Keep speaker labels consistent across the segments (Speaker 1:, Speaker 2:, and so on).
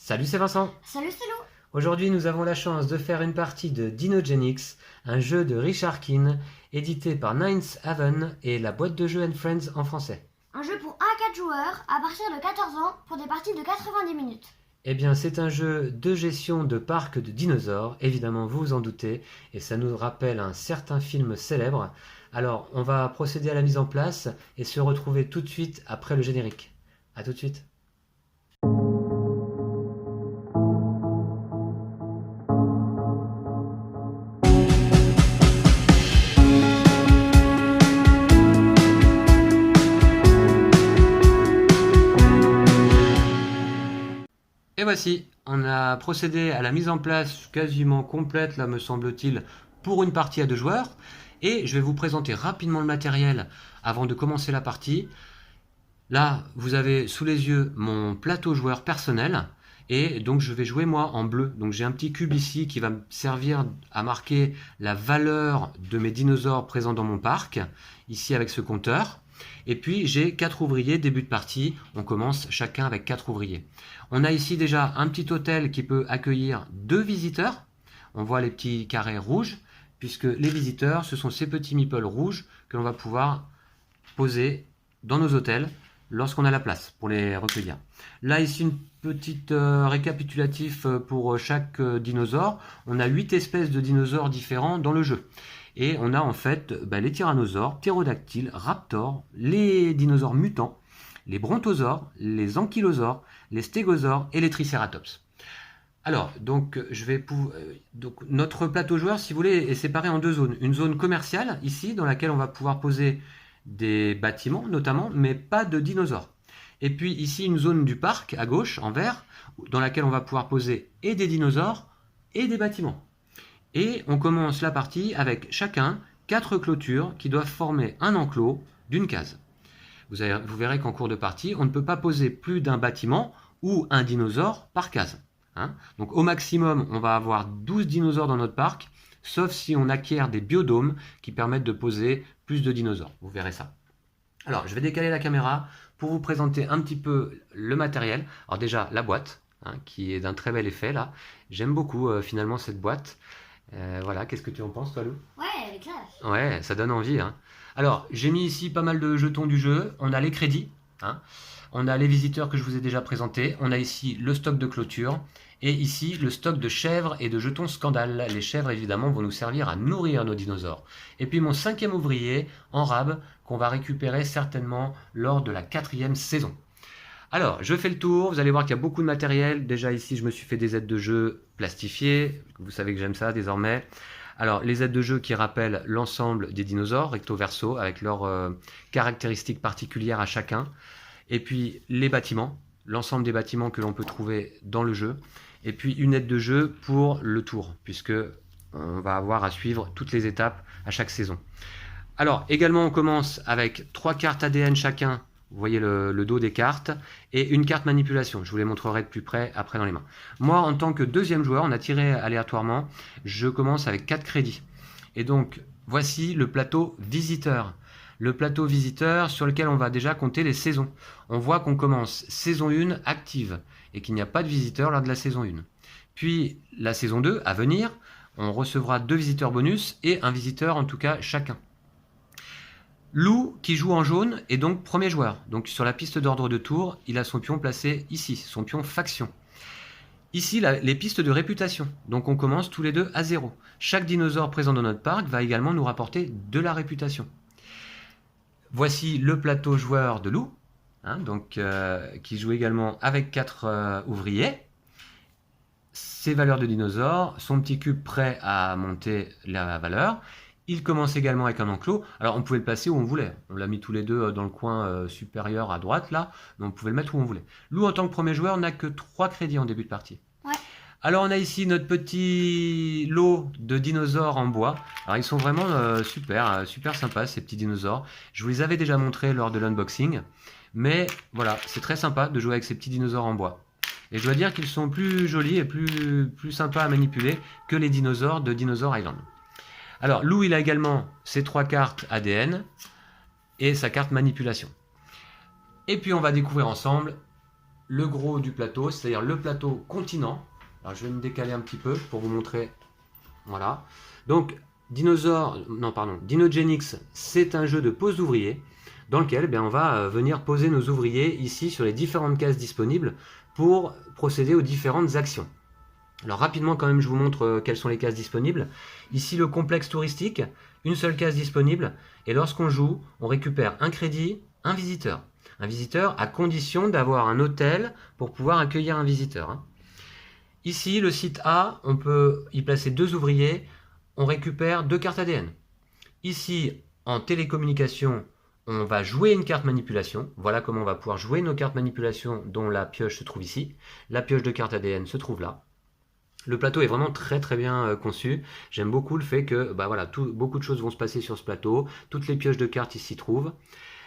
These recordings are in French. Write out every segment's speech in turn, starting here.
Speaker 1: Salut, c'est Vincent.
Speaker 2: Salut, c'est Lou.
Speaker 1: Aujourd'hui, nous avons la chance de faire une partie de Dinogenix, un jeu de Richard Keane, édité par Ninth Haven et la boîte de jeux Friends en français.
Speaker 2: Un jeu pour 1 à 4 joueurs à partir de 14 ans pour des parties de 90 minutes.
Speaker 1: Eh bien, c'est un jeu de gestion de parc de dinosaures, évidemment, vous vous en doutez, et ça nous rappelle un certain film célèbre. Alors, on va procéder à la mise en place et se retrouver tout de suite après le générique. A tout de suite. Et voici, on a procédé à la mise en place quasiment complète, là me semble-t-il, pour une partie à 2 joueurs. Et je vais vous présenter rapidement le matériel avant de commencer la partie. Là, vous avez sous les yeux mon plateau joueur personnel. Et donc je vais jouer moi en bleu. Donc j'ai un petit cube ici qui va me servir à marquer la valeur de mes dinosaures présents dans mon parc. Ici avec ce compteur. Et puis j'ai 4 ouvriers, début de partie, on commence chacun avec 4 ouvriers. On a ici déjà un petit hôtel qui peut accueillir 2 visiteurs. On voit les petits carrés rouges, puisque les visiteurs, ce sont ces petits meeples rouges que l'on va pouvoir poser dans nos hôtels lorsqu'on a la place pour les recueillir. Là ici une petite récapitulatif pour chaque dinosaure. On a 8 espèces de dinosaures différents dans le jeu. Et on a en fait les tyrannosaures, ptérodactyles, raptors, les dinosaures mutants, les brontosaures, les ankylosaures, les stégosaures et les tricératops. Alors, donc, notre plateau joueur, si vous voulez, est séparé en 2 zones. Une zone commerciale, ici, dans laquelle on va pouvoir poser des bâtiments, notamment, mais pas de dinosaures. Et puis ici, une zone du parc, à gauche, en vert, dans laquelle on va pouvoir poser et des dinosaures et des bâtiments. Et on commence la partie avec chacun 4 clôtures qui doivent former un enclos d'une case. Vous verrez qu'en cours de partie, on ne peut pas poser plus d'un bâtiment ou un dinosaure par case. Donc au maximum, on va avoir 12 dinosaures dans notre parc, sauf si on acquiert des biodomes qui permettent de poser plus de dinosaures. Vous verrez ça. Alors, je vais décaler la caméra pour vous présenter un petit peu le matériel. Alors déjà, la boîte, qui est d'un très bel effet là. J'aime beaucoup finalement cette boîte. Voilà, qu'est-ce que tu en penses, toi, Lou?
Speaker 2: Ouais, elle est classe.
Speaker 1: Ouais, ça donne envie. Alors, j'ai mis ici pas mal de jetons du jeu. On a les crédits, on a les visiteurs que je vous ai déjà présentés. On a ici le stock de clôture. Et ici, le stock de chèvres et de jetons scandales. Les chèvres, évidemment, vont nous servir à nourrir nos dinosaures. Et puis mon 5e ouvrier, en rab, qu'on va récupérer certainement lors de la 4e saison. Alors, je fais le tour, vous allez voir qu'il y a beaucoup de matériel. Déjà ici, je me suis fait des aides de jeu plastifiées. Vous savez que j'aime ça désormais. Alors, les aides de jeu qui rappellent l'ensemble des dinosaures, recto verso, avec leurs caractéristiques particulières à chacun. Et puis, les bâtiments, l'ensemble des bâtiments que l'on peut trouver dans le jeu. Et puis, une aide de jeu pour le tour, puisque on va avoir à suivre toutes les étapes à chaque saison. Alors, également, on commence avec 3 cartes ADN chacun. Vous voyez le dos des cartes et une carte manipulation. Je vous les montrerai de plus près après dans les mains. Moi, en tant que 2e joueur, on a tiré aléatoirement. Je commence avec 4 crédits. Et donc, voici le plateau visiteur. Le plateau visiteur sur lequel on va déjà compter les saisons. On voit qu'on commence saison 1 active et qu'il n'y a pas de visiteurs lors de la saison 1. Puis, la saison 2 à venir, on recevra 2 visiteurs bonus et un visiteur en tout cas chacun. Lou, qui joue en jaune, est donc premier joueur. Donc sur la piste d'ordre de tour, il a son pion placé ici, son pion faction. Ici, les pistes de réputation. Donc on commence tous les deux à 0. Chaque dinosaure présent dans notre parc va également nous rapporter de la réputation. Voici le plateau joueur de Lou, qui joue également avec 4 ouvriers. Ses valeurs de dinosaures, son petit cube prêt à monter la valeur. Il commence également avec un enclos. Alors on pouvait le placer où on voulait. On l'a mis tous les deux dans le coin supérieur à droite là, mais on pouvait le mettre où on voulait. Nous en tant que premier joueur, n'a que 3 crédits en début de partie.
Speaker 2: Ouais.
Speaker 1: Alors on a ici notre petit lot de dinosaures en bois. Alors ils sont vraiment super sympas ces petits dinosaures. Je vous les avais déjà montrés lors de l'unboxing. Mais voilà, c'est très sympa de jouer avec ces petits dinosaures en bois. Et je dois dire qu'ils sont plus jolis et plus sympas à manipuler que les dinosaures de Dinosaur Island. Alors, Lou, il a également ses 3 cartes ADN et sa carte manipulation. Et puis, on va découvrir ensemble le gros du plateau, c'est-à-dire le plateau continent. Alors je vais me décaler un petit peu pour vous montrer. Voilà. Donc Dinogenix, c'est un jeu de pose d'ouvriers dans lequel on va venir poser nos ouvriers ici sur les différentes cases disponibles pour procéder aux différentes actions. Alors rapidement quand même je vous montre quelles sont les cases disponibles. Ici le complexe touristique, une seule case disponible, et lorsqu'on joue, on récupère un crédit, un visiteur. Un visiteur à condition d'avoir un hôtel pour pouvoir accueillir un visiteur. Ici le site A, on peut y placer 2 ouvriers, on récupère 2 cartes ADN. Ici en télécommunication, on va jouer une carte manipulation. Voilà comment on va pouvoir jouer nos cartes manipulation dont la pioche se trouve ici. La pioche de carte ADN se trouve là. Le plateau est vraiment très très bien conçu. J'aime beaucoup le fait que beaucoup de choses vont se passer sur ce plateau. Toutes les pioches de cartes ici s'y trouvent.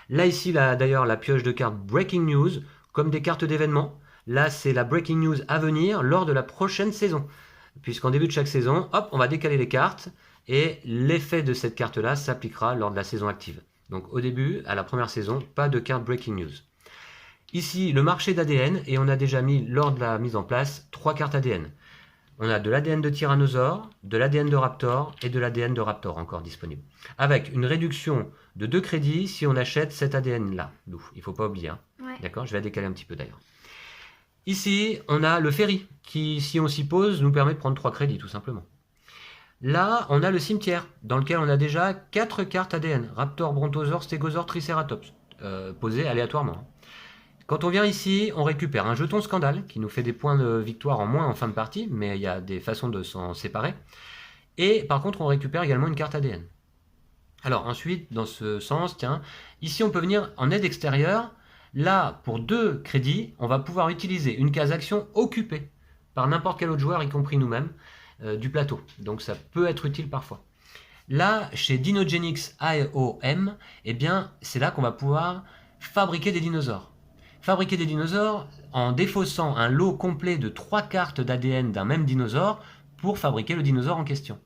Speaker 1: Là ici, d'ailleurs, la pioche de cartes Breaking News, comme des cartes d'événements. Là, c'est la Breaking News à venir lors de la prochaine saison. Puisqu'en début de chaque saison, hop, on va décaler les cartes et l'effet de cette carte-là s'appliquera lors de la saison active. Donc au début, à la première saison, pas de carte Breaking News. Ici, le marché d'ADN, et on a déjà mis, lors de la mise en place, 3 cartes ADN. On a de l'ADN de tyrannosaure, de l'ADN de raptor et de l'ADN de raptor encore disponible. Avec une réduction de 2 crédits si on achète cet ADN-là. Il ne faut pas oublier.
Speaker 2: Ouais.
Speaker 1: D'accord, je vais la décaler un petit peu d'ailleurs. Ici, on a le ferry qui, si on s'y pose, nous permet de prendre 3 crédits tout simplement. Là, on a le cimetière dans lequel on a déjà 4 cartes ADN. Raptor, brontosaure, stégosaure, tricératops. Posées aléatoirement. Quand on vient ici, on récupère un jeton scandale qui nous fait des points de victoire en moins en fin de partie, mais il y a des façons de s'en séparer. Et par contre, on récupère également une carte ADN. Alors ensuite, dans ce sens, tiens, ici on peut venir en aide extérieure. Là, pour 2 crédits, on va pouvoir utiliser une case action occupée par n'importe quel autre joueur, y compris nous-mêmes, du plateau. Donc ça peut être utile parfois. Là, chez Dinogenix AOM, c'est là qu'on va pouvoir fabriquer des dinosaures. Fabriquer des dinosaures en défaussant un lot complet de 3 cartes d'ADN d'un même dinosaure pour fabriquer le dinosaure en question.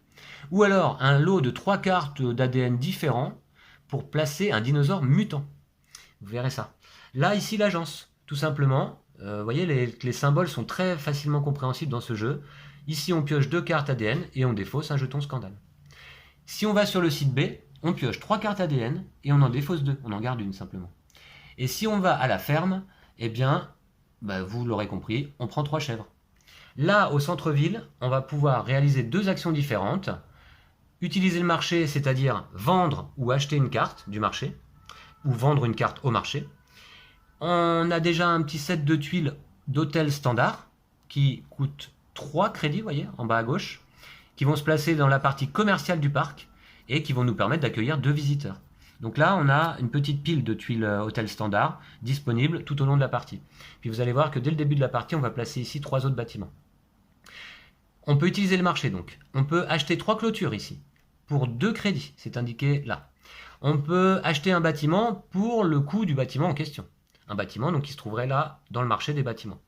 Speaker 1: Ou alors un lot de 3 cartes d'ADN différents pour placer un dinosaure mutant. Vous verrez ça. Là, ici, l'agence, tout simplement. Vous voyez, les symboles sont très facilement compréhensibles dans ce jeu. Ici, on pioche 2 cartes ADN et on défausse un jeton scandale. Si on va sur le site B, on pioche 3 cartes ADN et on en défausse 2. On en garde une simplement. Et si on va à la ferme, vous l'aurez compris, on prend 3 chèvres. Là, au centre-ville, on va pouvoir réaliser 2 actions différentes. Utiliser le marché, c'est-à-dire vendre ou acheter une carte du marché, ou vendre une carte au marché. On a déjà un petit set de tuiles d'hôtel standard qui coûte 3 crédits, vous voyez, en bas à gauche, qui vont se placer dans la partie commerciale du parc et qui vont nous permettre d'accueillir 2 visiteurs. Donc là, on a une petite pile de tuiles hôtel standard disponible tout au long de la partie. Puis vous allez voir que dès le début de la partie, on va placer ici 3 autres bâtiments. On peut utiliser le marché donc. On peut acheter 3 clôtures ici pour 2 crédits, c'est indiqué là. On peut acheter un bâtiment pour le coût du bâtiment en question. Un bâtiment donc qui se trouverait là dans le marché des bâtiments.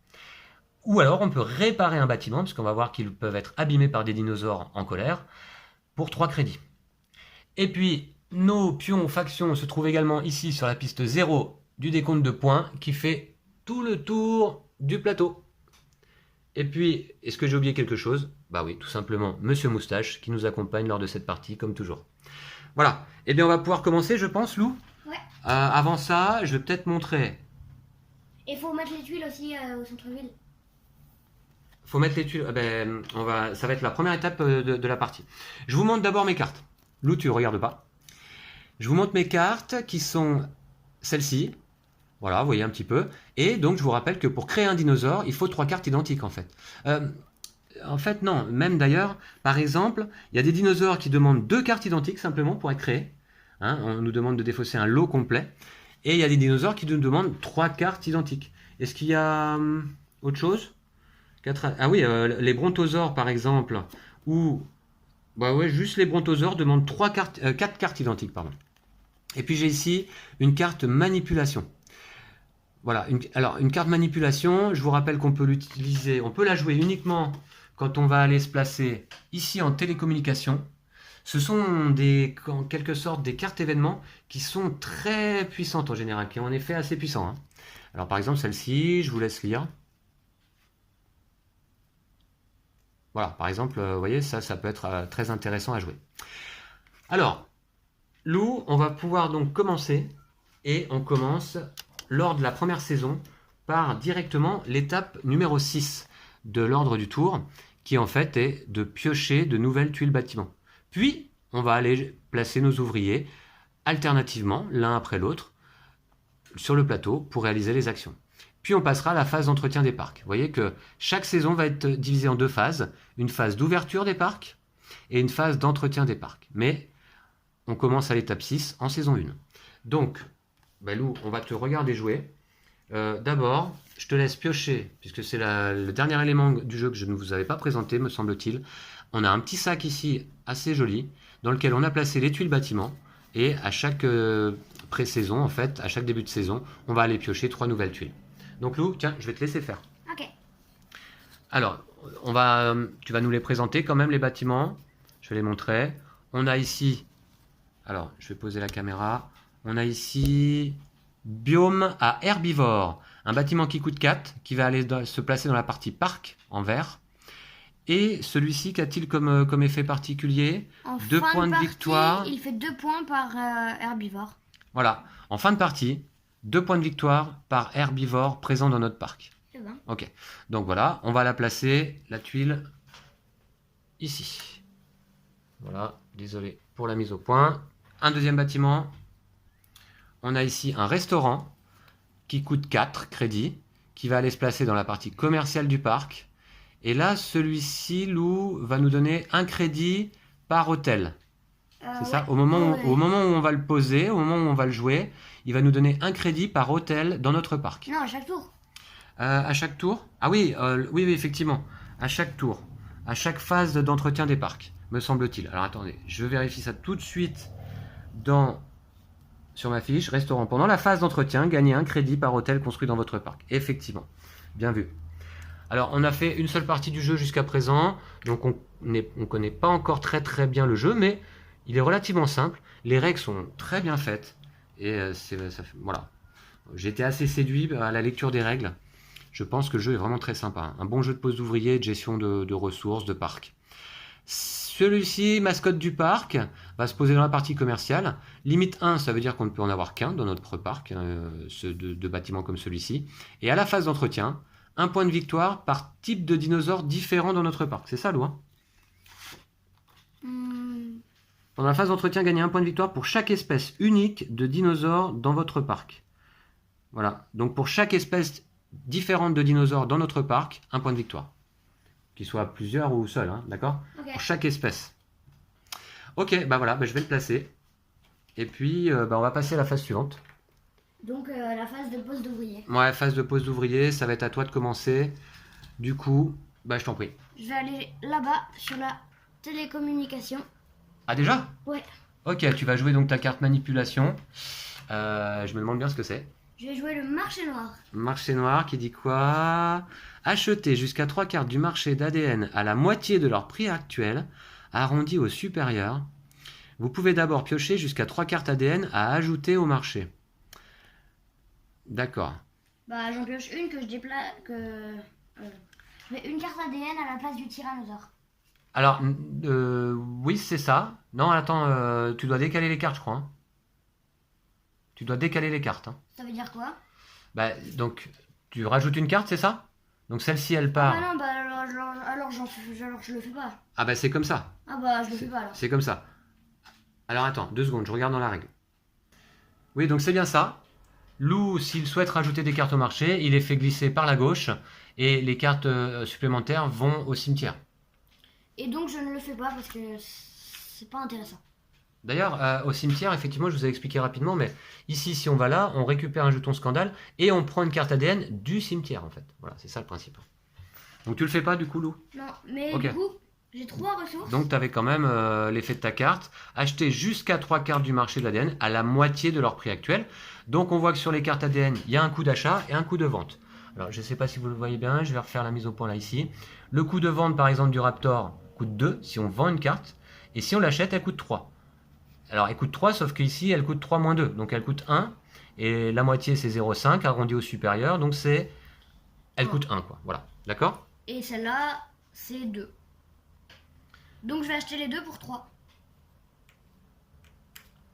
Speaker 1: Ou alors on peut réparer un bâtiment, parce qu'on va voir qu'ils peuvent être abîmés par des dinosaures en colère, pour 3 crédits. Et puis, nos pions factions se trouvent également ici sur la piste 0 du décompte de points, qui fait tout le tour du plateau. Et puis, est-ce que j'ai oublié quelque chose? Bah oui, tout simplement Monsieur Moustache, qui nous accompagne lors de cette partie, comme toujours. Voilà, et bien on va pouvoir commencer, je pense, Lou.
Speaker 2: Ouais.
Speaker 1: Avant ça, je vais peut-être montrer...
Speaker 2: Et faut mettre les tuiles aussi au centre-ville.
Speaker 1: Faut mettre les tuiles. Ça va être la première étape de la partie. Je vous montre d'abord mes cartes. Lou, tu regardes pas. Je vous montre mes cartes qui sont celles-ci. Voilà, vous voyez un petit peu. Et donc, je vous rappelle que pour créer un dinosaure, il faut 3 cartes identiques en fait. En fait, non. Même d'ailleurs, par exemple, il y a des dinosaures qui demandent 2 cartes identiques simplement pour être créés. On nous demande de défausser un lot complet. Et il y a des dinosaures qui nous demandent 3 cartes identiques. Est-ce qu'il y a autre chose? Ah oui, les brontosaures par exemple, ou juste les brontosaures demandent 4 cartes identiques, pardon. Et puis j'ai ici une carte manipulation. Voilà, une carte manipulation, je vous rappelle qu'on peut l'utiliser, on peut la jouer uniquement quand on va aller se placer ici en télécommunication. Ce sont en quelque sorte des cartes événements qui sont très puissantes en général, qui sont en effet assez puissants. Alors par exemple celle-ci, je vous laisse lire. Voilà, par exemple, vous voyez, ça peut être très intéressant à jouer. Alors, Lou, on va pouvoir donc commencer, et on commence lors de la première saison par directement l'étape numéro 6 de l'ordre du tour, qui en fait est de piocher de nouvelles tuiles bâtiments. Puis, on va aller placer nos ouvriers alternativement, l'un après l'autre, sur le plateau pour réaliser les actions. Puis on passera à la phase d'entretien des parcs. Vous voyez que chaque saison va être divisée en deux phases. Une phase d'ouverture des parcs et une phase d'entretien des parcs. Mais on commence à l'étape 6 en saison 1. Donc, Lou, on va te regarder jouer. D'abord, je te laisse piocher, puisque c'est le dernier élément du jeu que je ne vous avais pas présenté, me semble-t-il. On a un petit sac ici, assez joli, dans lequel on a placé les tuiles bâtiments. Et à chaque pré-saison, en fait, à chaque début de saison, on va aller piocher 3 nouvelles tuiles. Donc Lou, tiens, je vais te laisser faire.
Speaker 2: Ok.
Speaker 1: Alors, tu vas nous les présenter quand même, les bâtiments. Je vais les montrer. On a ici, alors je vais poser la caméra. On a ici biome à herbivore. Un bâtiment qui coûte 4, qui va aller se placer dans la partie parc, en vert. Et celui-ci, qu'a-t-il comme effet particulier? 2 points de victoire.
Speaker 2: Il fait 2 points par herbivore.
Speaker 1: Voilà, en fin de partie, 2 points de victoire par herbivore présent dans notre parc.
Speaker 2: C'est bon.
Speaker 1: Ok, donc voilà, on va la placer, la tuile, ici. Voilà, désolé pour la mise au point. Un deuxième bâtiment. On a ici un restaurant qui coûte 4 crédits, qui va aller se placer dans la partie commerciale du parc. Et là, celui-ci, Lou, va nous donner 1 crédit par hôtel. C'est ça, au moment où on va le poser, au moment où on va le jouer, il va nous donner 1 crédit par hôtel dans notre parc.
Speaker 2: Non, à chaque tour.
Speaker 1: À chaque tour? Ah oui, oui, effectivement. À chaque tour. À chaque phase d'entretien des parcs, me semble-t-il. Alors attendez, je vérifie ça tout de suite sur ma fiche. Restaurant. Pendant la phase d'entretien, gagnez 1 crédit par hôtel construit dans votre parc. Effectivement. Bien vu. Alors, on a fait une seule partie du jeu jusqu'à présent. Donc, on ne connaît pas encore très très bien le jeu, mais il est relativement simple. Les règles sont très bien faites. Et voilà. J'ai été assez séduit à la lecture des règles. Je pense que le jeu est vraiment très sympa. Un bon jeu de pose d'ouvriers, de gestion de ressources, de parc. Celui-ci, mascotte du parc, va se poser dans la partie commerciale. Limite 1, ça veut dire qu'on ne peut en avoir qu'un dans notre parc, de bâtiments comme celui-ci. Et à la phase d'entretien, 1 point de victoire par type de dinosaure différent dans notre parc. C'est ça, Lou, hein? Pendant la phase d'entretien, gagnez 1 point de victoire pour chaque espèce unique de dinosaure dans votre parc. Voilà. Donc pour chaque espèce différente de dinosaures dans notre parc, 1 point de victoire. Qu'il soit plusieurs ou seul, hein, d'accord?
Speaker 2: Okay.
Speaker 1: Pour chaque espèce. Ok, voilà, je vais le placer. Et puis, on va passer à la phase suivante.
Speaker 2: Donc la phase de pose d'ouvrier.
Speaker 1: Ouais, phase de pose d'ouvrier, ça va être à toi de commencer. Du coup, je t'en prie.
Speaker 2: Je vais aller là-bas sur la télécommunication.
Speaker 1: Ah déjà?
Speaker 2: Ouais.
Speaker 1: Ok, tu vas jouer donc ta carte manipulation. Je me demande bien ce que c'est.
Speaker 2: Je vais jouer le marché noir.
Speaker 1: Marché noir qui dit quoi? Acheter jusqu'à 3 cartes du marché d'ADN à la moitié de leur prix actuel, arrondi au supérieur. Vous pouvez d'abord piocher jusqu'à 3 cartes ADN à ajouter au marché. D'accord.
Speaker 2: J'en pioche une que je déplace. Je mets une carte ADN à la place du tyrannosaure.
Speaker 1: Alors, oui, c'est ça. Non, attends, tu dois décaler les cartes, je crois. Hein. Tu dois décaler les cartes. Hein.
Speaker 2: Ça veut dire quoi?
Speaker 1: Donc, tu rajoutes une carte, c'est ça? Donc celle-ci, elle part.
Speaker 2: Ah non, alors je le fais pas.
Speaker 1: Ah c'est comme ça.
Speaker 2: Je le fais pas alors.
Speaker 1: C'est comme ça. Alors attends, 2 secondes, je regarde dans la règle. Oui, donc c'est bien ça. Lou, s'il souhaite rajouter des cartes au marché, il les fait glisser par la gauche et les cartes supplémentaires vont au cimetière.
Speaker 2: Et donc je ne le fais pas parce que c'est pas intéressant.
Speaker 1: D'ailleurs, au cimetière, effectivement, je vous ai expliqué rapidement, mais ici, si on va là, on récupère un jeton scandale et on prend une carte ADN du cimetière, en fait. Voilà, c'est ça le principe. Donc tu le fais pas, du coup, Lou?
Speaker 2: Non, mais du coup, j'ai 3 ressources.
Speaker 1: Donc tu avais quand même l'effet de ta carte. Acheter jusqu'à 3 cartes du marché de l'ADN à la moitié de leur prix actuel. Donc on voit que sur les cartes ADN, il y a un coût d'achat et un coût de vente. Alors je ne sais pas si vous le voyez bien, je vais refaire la mise au point là ici. Le coût de vente par exemple du Raptor coûte 2 si on vend une carte. Et si on l'achète, elle coûte 3. Alors elle coûte 3, sauf qu'ici elle coûte 3 moins 2. Donc elle coûte 1. Et la moitié, c'est 0,5 arrondi au supérieur. Donc c'est... Elle coûte 1, quoi. Voilà. D'accord?
Speaker 2: Et celle-là, c'est 2. Donc je vais acheter les deux pour 3.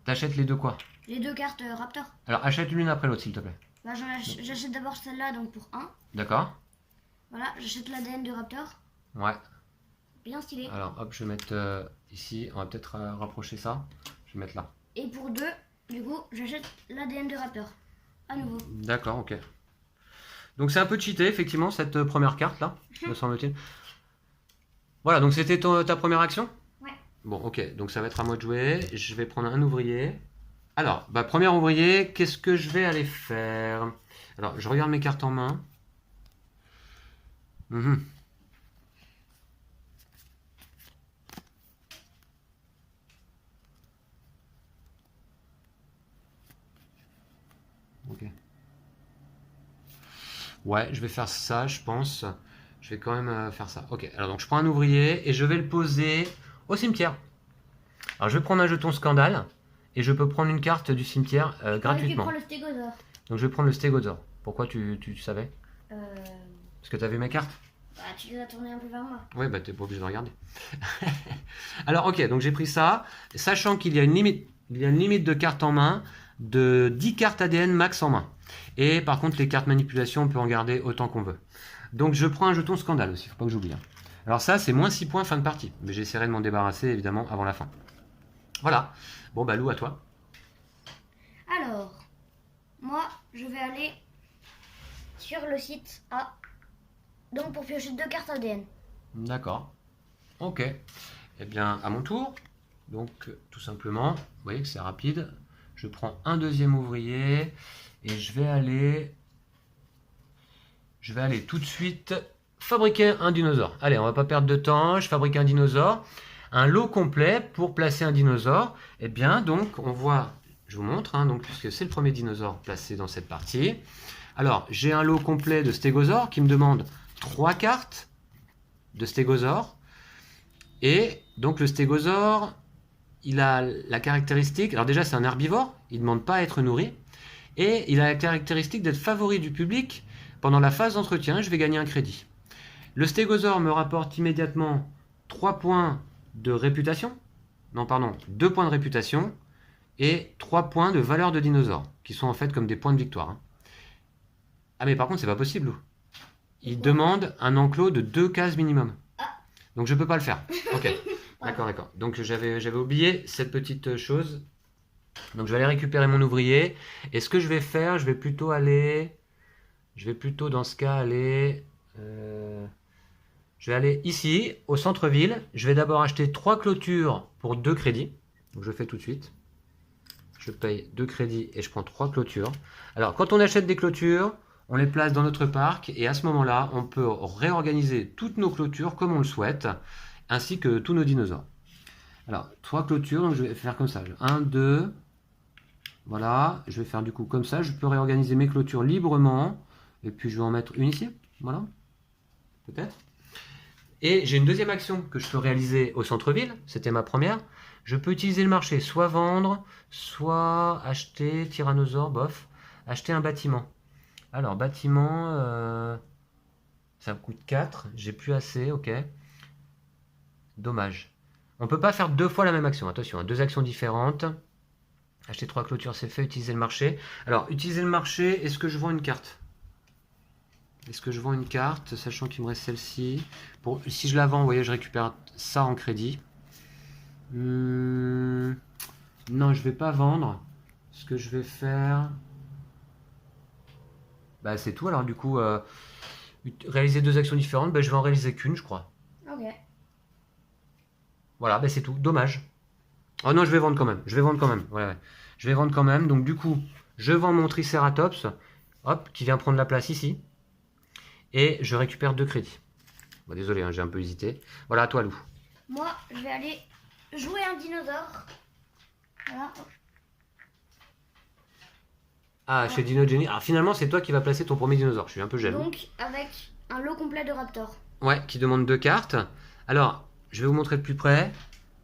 Speaker 1: T'achètes les deux quoi?
Speaker 2: Les deux cartes Raptor.
Speaker 1: Alors achète l'une après l'autre, s'il te plaît.
Speaker 2: Bah, j'achète d'abord celle-là donc pour 1.
Speaker 1: D'accord?
Speaker 2: Voilà, j'achète l'ADN de Raptor.
Speaker 1: Ouais.
Speaker 2: Bien stylé.
Speaker 1: Alors hop, je vais mettre ici. On va peut-être rapprocher ça. Je vais mettre là.
Speaker 2: Et pour 2, du coup, j'achète l'ADN de Raptor. À nouveau.
Speaker 1: D'accord, ok. Donc c'est un peu cheaté, effectivement, cette première carte là, me semble-t-il. Voilà, donc c'était ta première action?
Speaker 2: Ouais.
Speaker 1: Bon, ok, donc ça va être à moi de jouer. Je vais prendre un ouvrier. Alors, bah, premier ouvrier, qu'est-ce que je vais aller faire? Alors, je regarde mes cartes en main. Mhm. Ok. Ouais, je vais faire ça, je pense. Je vais quand même faire ça. Ok, alors donc je prends un ouvrier et je vais le poser au cimetière. Alors je vais prendre un jeton scandale et je peux prendre une carte du cimetière gratuitement.
Speaker 2: Tu prends le stégosaure.
Speaker 1: Donc je vais prendre le stégosaure. Pourquoi tu savais?
Speaker 2: Euh...
Speaker 1: Parce que tu as vu mes cartes?
Speaker 2: Bah, tu les as tournées un peu vers moi.
Speaker 1: Ouais, bah t'es pas obligé de regarder. Alors ok, donc j'ai pris ça, sachant qu'il y a une limite. Il y a une limite de cartes en main de 10 cartes ADN max en main. Et par contre, les cartes manipulation, on peut en garder autant qu'on veut. Donc je prends un jeton scandale aussi, faut pas que j'oublie. Alors ça, c'est moins 6 points fin de partie. Mais j'essaierai de m'en débarrasser évidemment avant la fin. Voilà. Bon bah Lou, à toi.
Speaker 2: Alors, moi, je vais aller sur le site A. Donc pour piocher 2 cartes ADN.
Speaker 1: D'accord. Ok. Eh bien, à mon tour. Donc tout simplement, vous voyez que c'est rapide. Je prends un deuxième ouvrier et je vais aller tout de suite fabriquer un dinosaure. Allez, on va pas perdre de temps, je fabrique un dinosaure. Un lot complet pour placer un dinosaure. Eh bien, donc, on voit, je vous montre, hein, donc, puisque c'est le premier dinosaure placé dans cette partie. Alors, j'ai un lot complet de stégosaures qui me demande 3 cartes de stégosaures. Et donc, le stégosaure, il a la caractéristique, alors déjà, c'est un herbivore, il ne demande pas à être nourri. Et il a la caractéristique d'être favori du public. Pendant la phase d'entretien, je vais gagner un crédit. Le stégosaure me rapporte immédiatement 3 points de réputation. Non, pardon, 2 points de réputation et 3 points de valeur de dinosaure, qui sont en fait comme des points de victoire. Hein. Ah mais par contre, c'est pas possible, Lou. Il demande un enclos de 2 cases minimum. Donc je peux pas le faire. Ok, d'accord, d'accord. Donc j'avais oublié cette petite chose. Donc je vais aller récupérer mon ouvrier. Et ce que je vais faire, je vais plutôt dans ce cas aller... je vais aller ici, au centre-ville. Je vais d'abord acheter 3 clôtures pour 2 crédits. Donc je fais tout de suite. Je paye 2 crédits et je prends 3 clôtures. Alors quand on achète des clôtures, on les place dans notre parc. Et à ce moment-là, on peut réorganiser toutes nos clôtures comme on le souhaite. Ainsi que tous nos dinosaures. Alors 3 clôtures, donc je vais faire comme ça. 1, 2... Voilà, je vais faire du coup comme ça. Je peux réorganiser mes clôtures librement. Et puis je vais en mettre une ici. Voilà. Peut-être. Et j'ai une deuxième action que je peux réaliser au centre-ville. C'était ma première. Je peux utiliser le marché. Soit vendre, soit acheter tyrannosaure, bof. Acheter un bâtiment. Alors, bâtiment, ça me coûte 4. J'ai plus assez, ok. Dommage. On ne peut pas faire 2 fois la même action. Attention, 2 actions différentes. Acheter 3 clôtures, c'est fait. Utiliser le marché. Alors, utiliser le marché, est-ce que je vends une carte? Est-ce que je vends une carte, sachant qu'il me reste celle-ci? Si je la vends, vous voyez, je récupère ça en crédit. Non, je vais pas vendre. Ce que je vais faire... Bah, c'est tout. Alors, du coup, réaliser 2 actions différentes, bah, je vais en réaliser qu'une, je crois.
Speaker 2: Ok.
Speaker 1: Voilà, bah, c'est tout. Dommage. Oh non, je vais vendre quand même. Je vais vendre quand même. Ouais, ouais. Je vais vendre quand même. Donc, du coup, je vends mon Triceratops, hop, qui vient prendre la place ici. Et je récupère 2 crédits. Bon, désolé, hein, j'ai un peu hésité. Voilà, à toi, Lou.
Speaker 2: Moi, je vais aller jouer un dinosaure. Voilà.
Speaker 1: Ah, chez Dino Jenny. Alors, finalement, c'est toi qui vas placer ton premier dinosaure. Je suis un peu jaloux.
Speaker 2: Donc, avec un lot complet de Raptor.
Speaker 1: Ouais, qui demande 2 cartes. Alors, je vais vous montrer de plus près.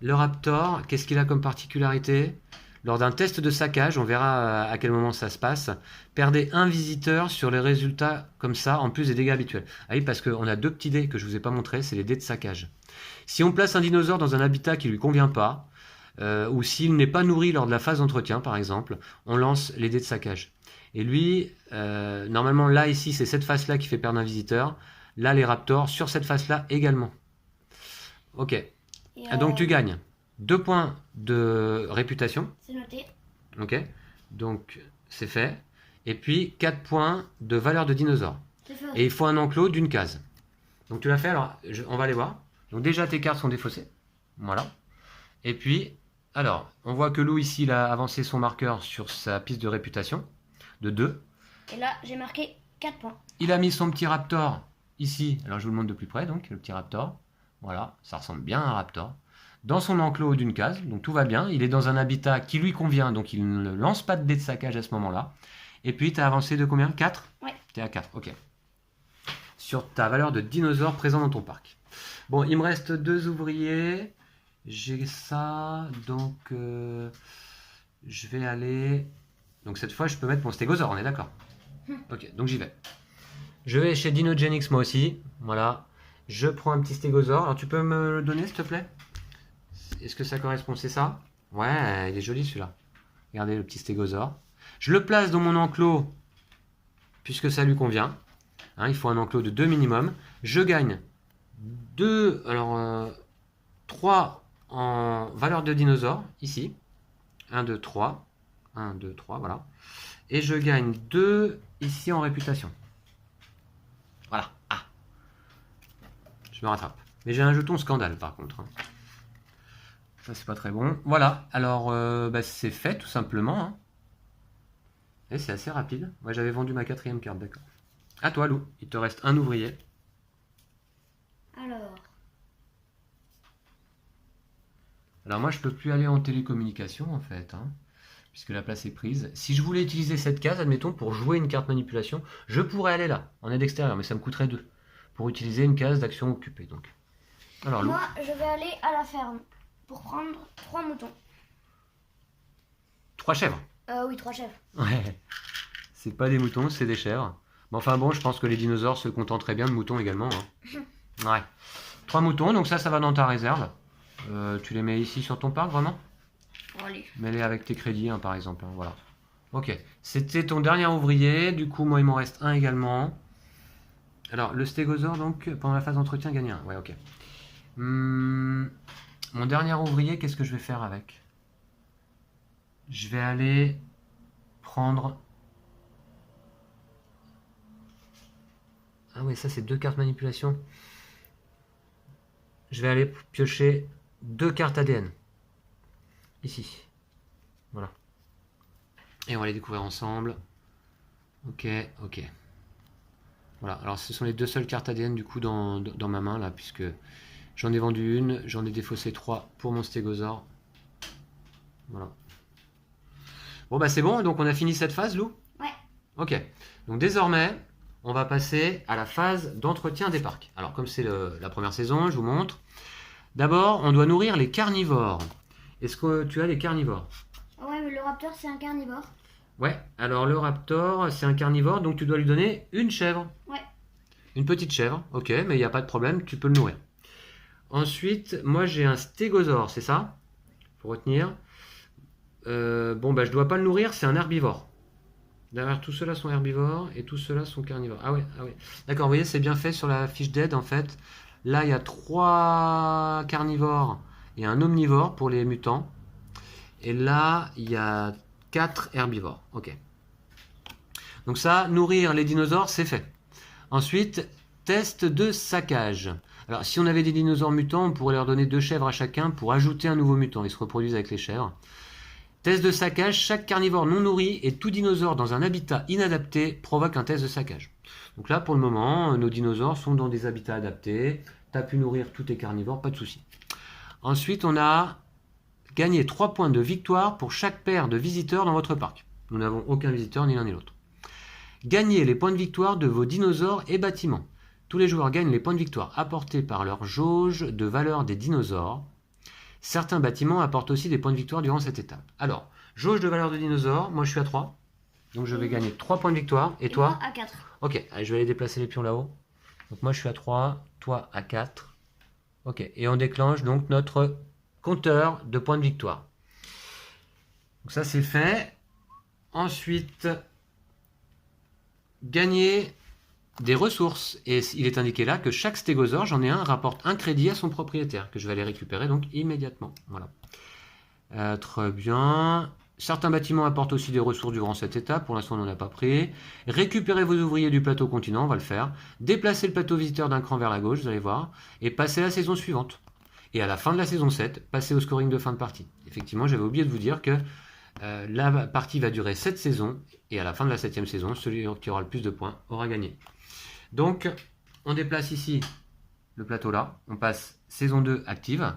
Speaker 1: Le Raptor, qu'est-ce qu'il a comme particularité? Lors d'un test de saccage, on verra à quel moment ça se passe, perdez un visiteur sur les résultats comme ça, en plus des dégâts habituels. Ah oui, parce qu'on a deux petits dés que je ne vous ai pas montrés, c'est les dés de saccage. Si on place un dinosaure dans un habitat qui ne lui convient pas, ou s'il n'est pas nourri lors de la phase d'entretien, par exemple, on lance les dés de saccage. Et lui, normalement, là, ici, c'est cette face-là qui fait perdre un visiteur. Là, les raptors, sur cette face-là également. Ok. Donc, tu gagnes 2 points de réputation.
Speaker 2: C'est noté.
Speaker 1: Ok. Donc, c'est fait. Et puis, 4 points de valeur de dinosaure.
Speaker 2: C'est fait.
Speaker 1: Et il faut un enclos d'une case. Donc, tu l'as fait. Alors, on va aller voir. Donc, déjà, tes cartes sont défaussées. Voilà. Et puis, alors, on voit que Lou, ici, il a avancé son marqueur sur sa piste de réputation de 2.
Speaker 2: Et là, j'ai marqué 4 points.
Speaker 1: Il a mis son petit raptor ici. Alors, je vous le montre de plus près, donc, le petit raptor. Voilà, ça ressemble bien à un raptor. Dans son enclos d'une case, donc tout va bien. Il est dans un habitat qui lui convient, donc il ne lance pas de dés de saccage à ce moment-là. Et puis, tu as avancé de combien? 4?
Speaker 2: Ouais.
Speaker 1: Tu es à 4, ok. Sur ta valeur de dinosaure présent dans ton parc. Bon, il me reste 2 ouvriers. J'ai ça, donc je vais aller... Donc cette fois, je peux mettre mon stégosaure, on est d'accord? Ok, donc j'y vais. Je vais chez Dinogenix moi aussi, voilà. Je prends un petit stégosaure. Alors tu peux me le donner, s'il te plaît? Est-ce que ça correspond? C'est ça? Ouais, il est joli celui-là. Regardez le petit stégosaure. Je le place dans mon enclos, puisque ça lui convient. Hein, il faut un enclos de 2 minimum. Je gagne 2, alors 3 en valeur de dinosaure, ici. 1, 2, 3. 1, 2, 3, voilà. Et je gagne 2 ici en réputation. Voilà. Ah. Je me rattrape. Mais j'ai un jeton scandale par contre. Hein. Ça, c'est pas très bon. Voilà. Alors, c'est fait tout simplement. Hein. Et c'est assez rapide. Moi, j'avais vendu ma 4e carte, d'accord. À toi, Lou. Il te reste un ouvrier. Alors moi, je peux plus aller en télécommunication, en fait, hein, puisque la place est prise. Si je voulais utiliser cette case, admettons, pour jouer une carte manipulation, je pourrais aller là, en aide extérieure, mais ça me coûterait 2, pour utiliser une case d'action occupée, donc. Alors, Lou.
Speaker 2: Moi, je vais aller à la ferme, pour prendre 3 moutons.
Speaker 1: 3 chèvres.
Speaker 2: Oui, 3 chèvres.
Speaker 1: Ouais. C'est pas des moutons, c'est des chèvres. Mais enfin bon, je pense que les dinosaures se contenteraient bien de moutons également. Hein. Ouais. 3 moutons, donc ça va dans ta réserve. Tu les mets ici sur ton parc, vraiment?
Speaker 2: Allez.
Speaker 1: Mets-les avec tes crédits, hein, par exemple. Hein, voilà. Ok. C'était ton dernier ouvrier. Du coup, moi, il m'en reste un également. Alors, le stégosaure, donc, pendant la phase d'entretien, gagne un. Ouais, ok. Mon dernier ouvrier, qu'est-ce que je vais faire avec? Je vais aller prendre... Ah ouais, ça, c'est 2 cartes manipulation. Je vais aller piocher 2 cartes ADN. Ici. Voilà. Et on va les découvrir ensemble. Ok, ok. Voilà, alors ce sont les 2 seules cartes ADN du coup dans ma main là, puisque j'en ai vendu une, j'en ai défaussé 3 pour mon stégosaure. Voilà. Bon bah c'est bon, donc on a fini cette phase, Lou?
Speaker 2: Ouais.
Speaker 1: Ok, donc désormais, on va passer à la phase d'entretien des parcs. Alors comme c'est la première saison, je vous montre. D'abord, on doit nourrir les carnivores. Est-ce que tu as les carnivores?
Speaker 2: Ouais, mais le raptor, c'est un carnivore.
Speaker 1: Ouais, alors le raptor, c'est un carnivore, donc tu dois lui donner une chèvre.
Speaker 2: Ouais.
Speaker 1: Une petite chèvre, ok, mais il n'y a pas de problème, tu peux le nourrir. Ensuite, moi j'ai un stégosaure, c'est ça? Faut retenir. Bon, bah je dois pas le nourrir, c'est un herbivore. Derrière, tous ceux-là sont herbivores et tous ceux-là sont carnivores. Ah ouais, ah ouais. D'accord, vous voyez, c'est bien fait sur la fiche d'aide en fait. Là, il y a 3 carnivores et un omnivore pour les mutants. Et là, il y a 4 herbivores. Ok. Donc ça, nourrir les dinosaures, c'est fait. Ensuite, test de saccage. Alors, si on avait des dinosaures mutants, on pourrait leur donner 2 chèvres à chacun pour ajouter un nouveau mutant. Ils se reproduisent avec les chèvres. Test de saccage, chaque carnivore non nourri et tout dinosaure dans un habitat inadapté provoque un test de saccage. Donc là, pour le moment, nos dinosaures sont dans des habitats adaptés. Tu as pu nourrir tous tes carnivores, pas de souci. Ensuite, on a gagné 3 points de victoire pour chaque paire de visiteurs dans votre parc. Nous n'avons aucun visiteur, ni l'un ni l'autre. Gagnez les points de victoire de vos dinosaures et bâtiments. Tous les joueurs gagnent les points de victoire apportés par leur jauge de valeur des dinosaures. Certains bâtiments apportent aussi des points de victoire durant cette étape. Alors, Jauge de valeur de dinosaure, moi je suis à 3. Donc je vais gagner 3 points de victoire. Et toi?
Speaker 2: Moi à 4.
Speaker 1: Ok, allez, je vais aller déplacer les pions là-haut. Donc moi je suis à 3, toi à 4. Ok, et on déclenche donc notre compteur de points de victoire. Donc ça c'est fait. Ensuite, gagner des ressources. Et il est indiqué là que chaque stégosaure, j'en ai un, rapporte un crédit à son propriétaire, que je vais aller récupérer donc immédiatement. Voilà. Très bien. Certains bâtiments apportent aussi des ressources durant cette étape. Pour l'instant, on n'en a pas pris. Récupérez vos ouvriers du plateau continent, on va le faire. Déplacez le plateau visiteur d'un cran vers la gauche, vous allez voir. Et passez à la saison suivante. Et à la fin de la saison 7, passez au scoring de fin de partie. Effectivement, j'avais oublié de vous dire que la partie va durer 7 saisons. Et à la fin de la 7e saison, celui qui aura le plus de points aura gagné. Donc, on déplace ici le plateau là. On passe saison 2 active,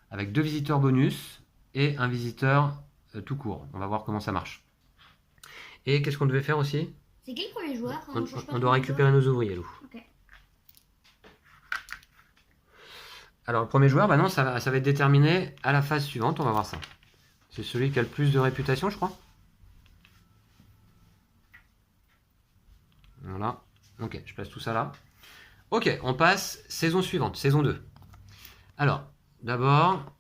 Speaker 1: avec 2 visiteurs bonus et un visiteur tout court. On va voir comment ça marche. Et qu'est-ce qu'on devait faire aussi?
Speaker 2: C'est qui le premier joueur?
Speaker 1: On doit récupérer nos ouvriers, Lou.
Speaker 2: Ok.
Speaker 1: Alors, le premier joueur, bah non, ça va être déterminé à la phase suivante. On va voir ça. C'est celui qui a le plus de réputation, je crois. Voilà. Ok, je place tout ça là. Ok, on passe saison suivante, saison 2. Alors, d'abord,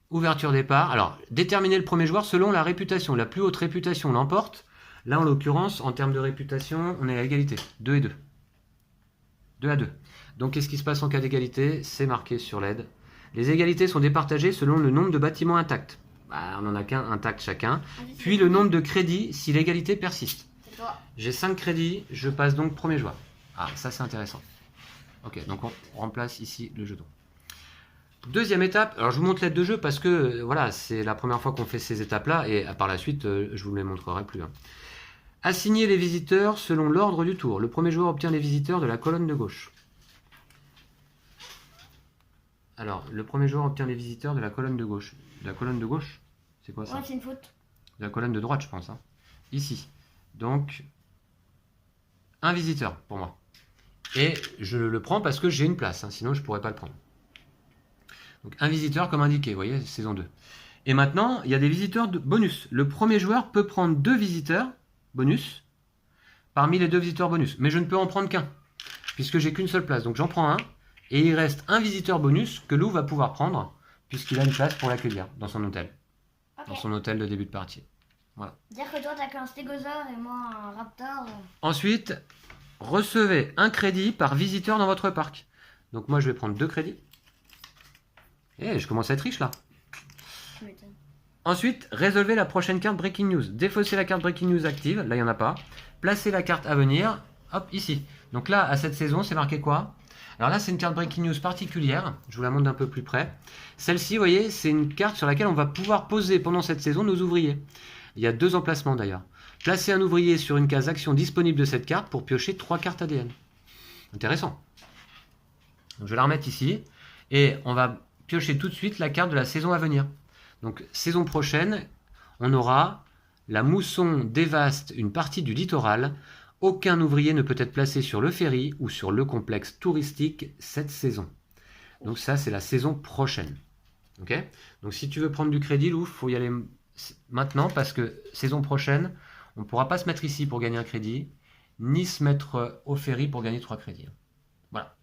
Speaker 1: ouverture départ. Alors, déterminer le premier joueur selon la réputation. La plus haute réputation l'emporte. Là, en l'occurrence, en termes de réputation, on est à égalité. 2 et 2. 2 à 2. Donc, qu'est-ce qui se passe en cas d'égalité? C'est marqué sur l'aide. Les égalités sont départagées selon le nombre de bâtiments intacts. Bah, on n'en a qu'un intact chacun. Puis le nombre de crédits si l'égalité persiste. J'ai 5 crédits, je passe donc premier joueur. Ah, ça c'est intéressant. Ok, donc on remplace ici le jeton. Deuxième étape, alors je vous montre l'aide de jeu parce que voilà, c'est la première fois qu'on fait ces étapes-là et par la suite, je vous les montrerai plus. Assigner les visiteurs selon l'ordre du tour. Le premier joueur obtient les visiteurs de la colonne de gauche. Alors, le premier joueur obtient les visiteurs de la colonne de gauche. De la colonne de gauche? C'est quoi ça?
Speaker 2: Ouais, c'est une faute.
Speaker 1: De la colonne de droite, je pense. Hein. Ici. Donc, un visiteur pour moi. Et je le prends parce que j'ai une place, hein, sinon je ne pourrais pas le prendre. Donc un visiteur comme indiqué, vous voyez, saison 2. Et maintenant, il y a des visiteurs de bonus. Le premier joueur peut prendre 2 visiteurs bonus parmi les 2 visiteurs bonus. Mais je ne peux en prendre qu'un, puisque j'ai qu'une seule place. Donc j'en prends un, et il reste un visiteur bonus que Lou va pouvoir prendre, puisqu'il a une place pour l'accueillir dans son hôtel. Okay. Dans son hôtel de début de partie. Voilà.
Speaker 2: Dire que toi, tu n'as qu'un stégosaure et moi un raptor.
Speaker 1: Ensuite, recevez un crédit par visiteur dans votre parc. Donc moi, je vais prendre 2 crédits. Et je commence à être riche là. Ensuite, résolvez la prochaine carte Breaking News. Défaussez la carte Breaking News active. Là, il n'y en a pas. Placez la carte à venir. Hop, ici. Donc là, à cette saison, c'est marqué quoi? Alors là, c'est une carte Breaking News particulière. Je vous la montre d'un peu plus près. Celle-ci, vous voyez, c'est une carte sur laquelle on va pouvoir poser pendant cette saison nos ouvriers. Il y a 2 emplacements d'ailleurs. Placez un ouvrier sur une case action disponible de cette carte pour piocher 3 cartes ADN. Intéressant. Donc, je vais la remettre ici. Et on va piocher tout de suite la carte de la saison à venir. Donc, saison prochaine, on aura la mousson dévaste une partie du littoral. Aucun ouvrier ne peut être placé sur le ferry ou sur le complexe touristique cette saison. Donc ça, c'est la saison prochaine. Ok? Donc si tu veux prendre du crédit, Lou, il faut y aller maintenant parce que saison prochaine, on ne pourra pas se mettre ici pour gagner un crédit, ni se mettre au ferry pour gagner 3 crédits. Voilà.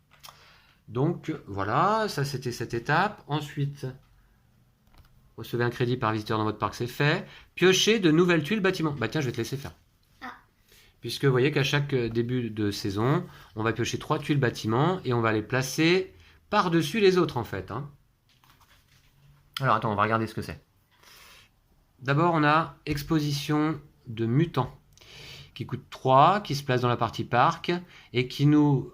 Speaker 1: Donc voilà, ça c'était cette étape. Ensuite, recevez un crédit par visiteur dans votre parc, c'est fait. Piochez de nouvelles tuiles bâtiments. Bah tiens, je vais te laisser faire. Puisque vous voyez qu'à chaque début de saison, on va piocher 3 tuiles bâtiments et on va les placer par-dessus les autres en fait. Hein. Alors attends, on va regarder ce que c'est. D'abord, on a exposition de mutants qui coûte 3, qui se place dans la partie parc et qui nous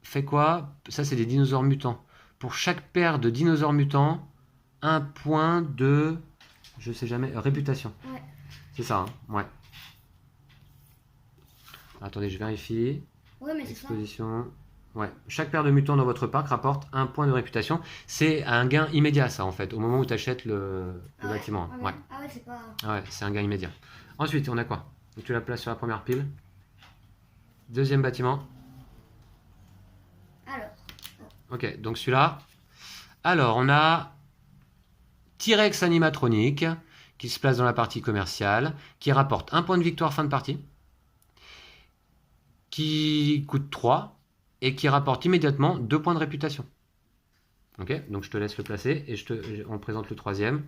Speaker 1: fait quoi? Ça, c'est des dinosaures mutants. Pour chaque paire de dinosaures mutants, 1 point de, je sais jamais, réputation. Ouais. C'est ça, hein? Ouais. Attendez, je vérifie.
Speaker 2: Ouais, mais c'est
Speaker 1: exposition. Ça. Ouais. Chaque paire de mutants dans votre parc rapporte 1 point de réputation. C'est un gain immédiat, ça, en fait, au moment où tu achètes le bâtiment.
Speaker 2: Ah ouais, ah ouais c'est pas...
Speaker 1: Ah ouais, c'est un gain immédiat. Ensuite, on a quoi? Donc, tu la places sur la première pile. Deuxième bâtiment.
Speaker 2: Alors.
Speaker 1: Ok, donc celui-là. Alors, on a T-Rex animatronique qui se place dans la partie commerciale, qui rapporte un point de victoire fin de partie, qui coûte 3 et qui rapporte immédiatement 2 points de réputation. Ok, donc je te laisse le placer et on présente le troisième,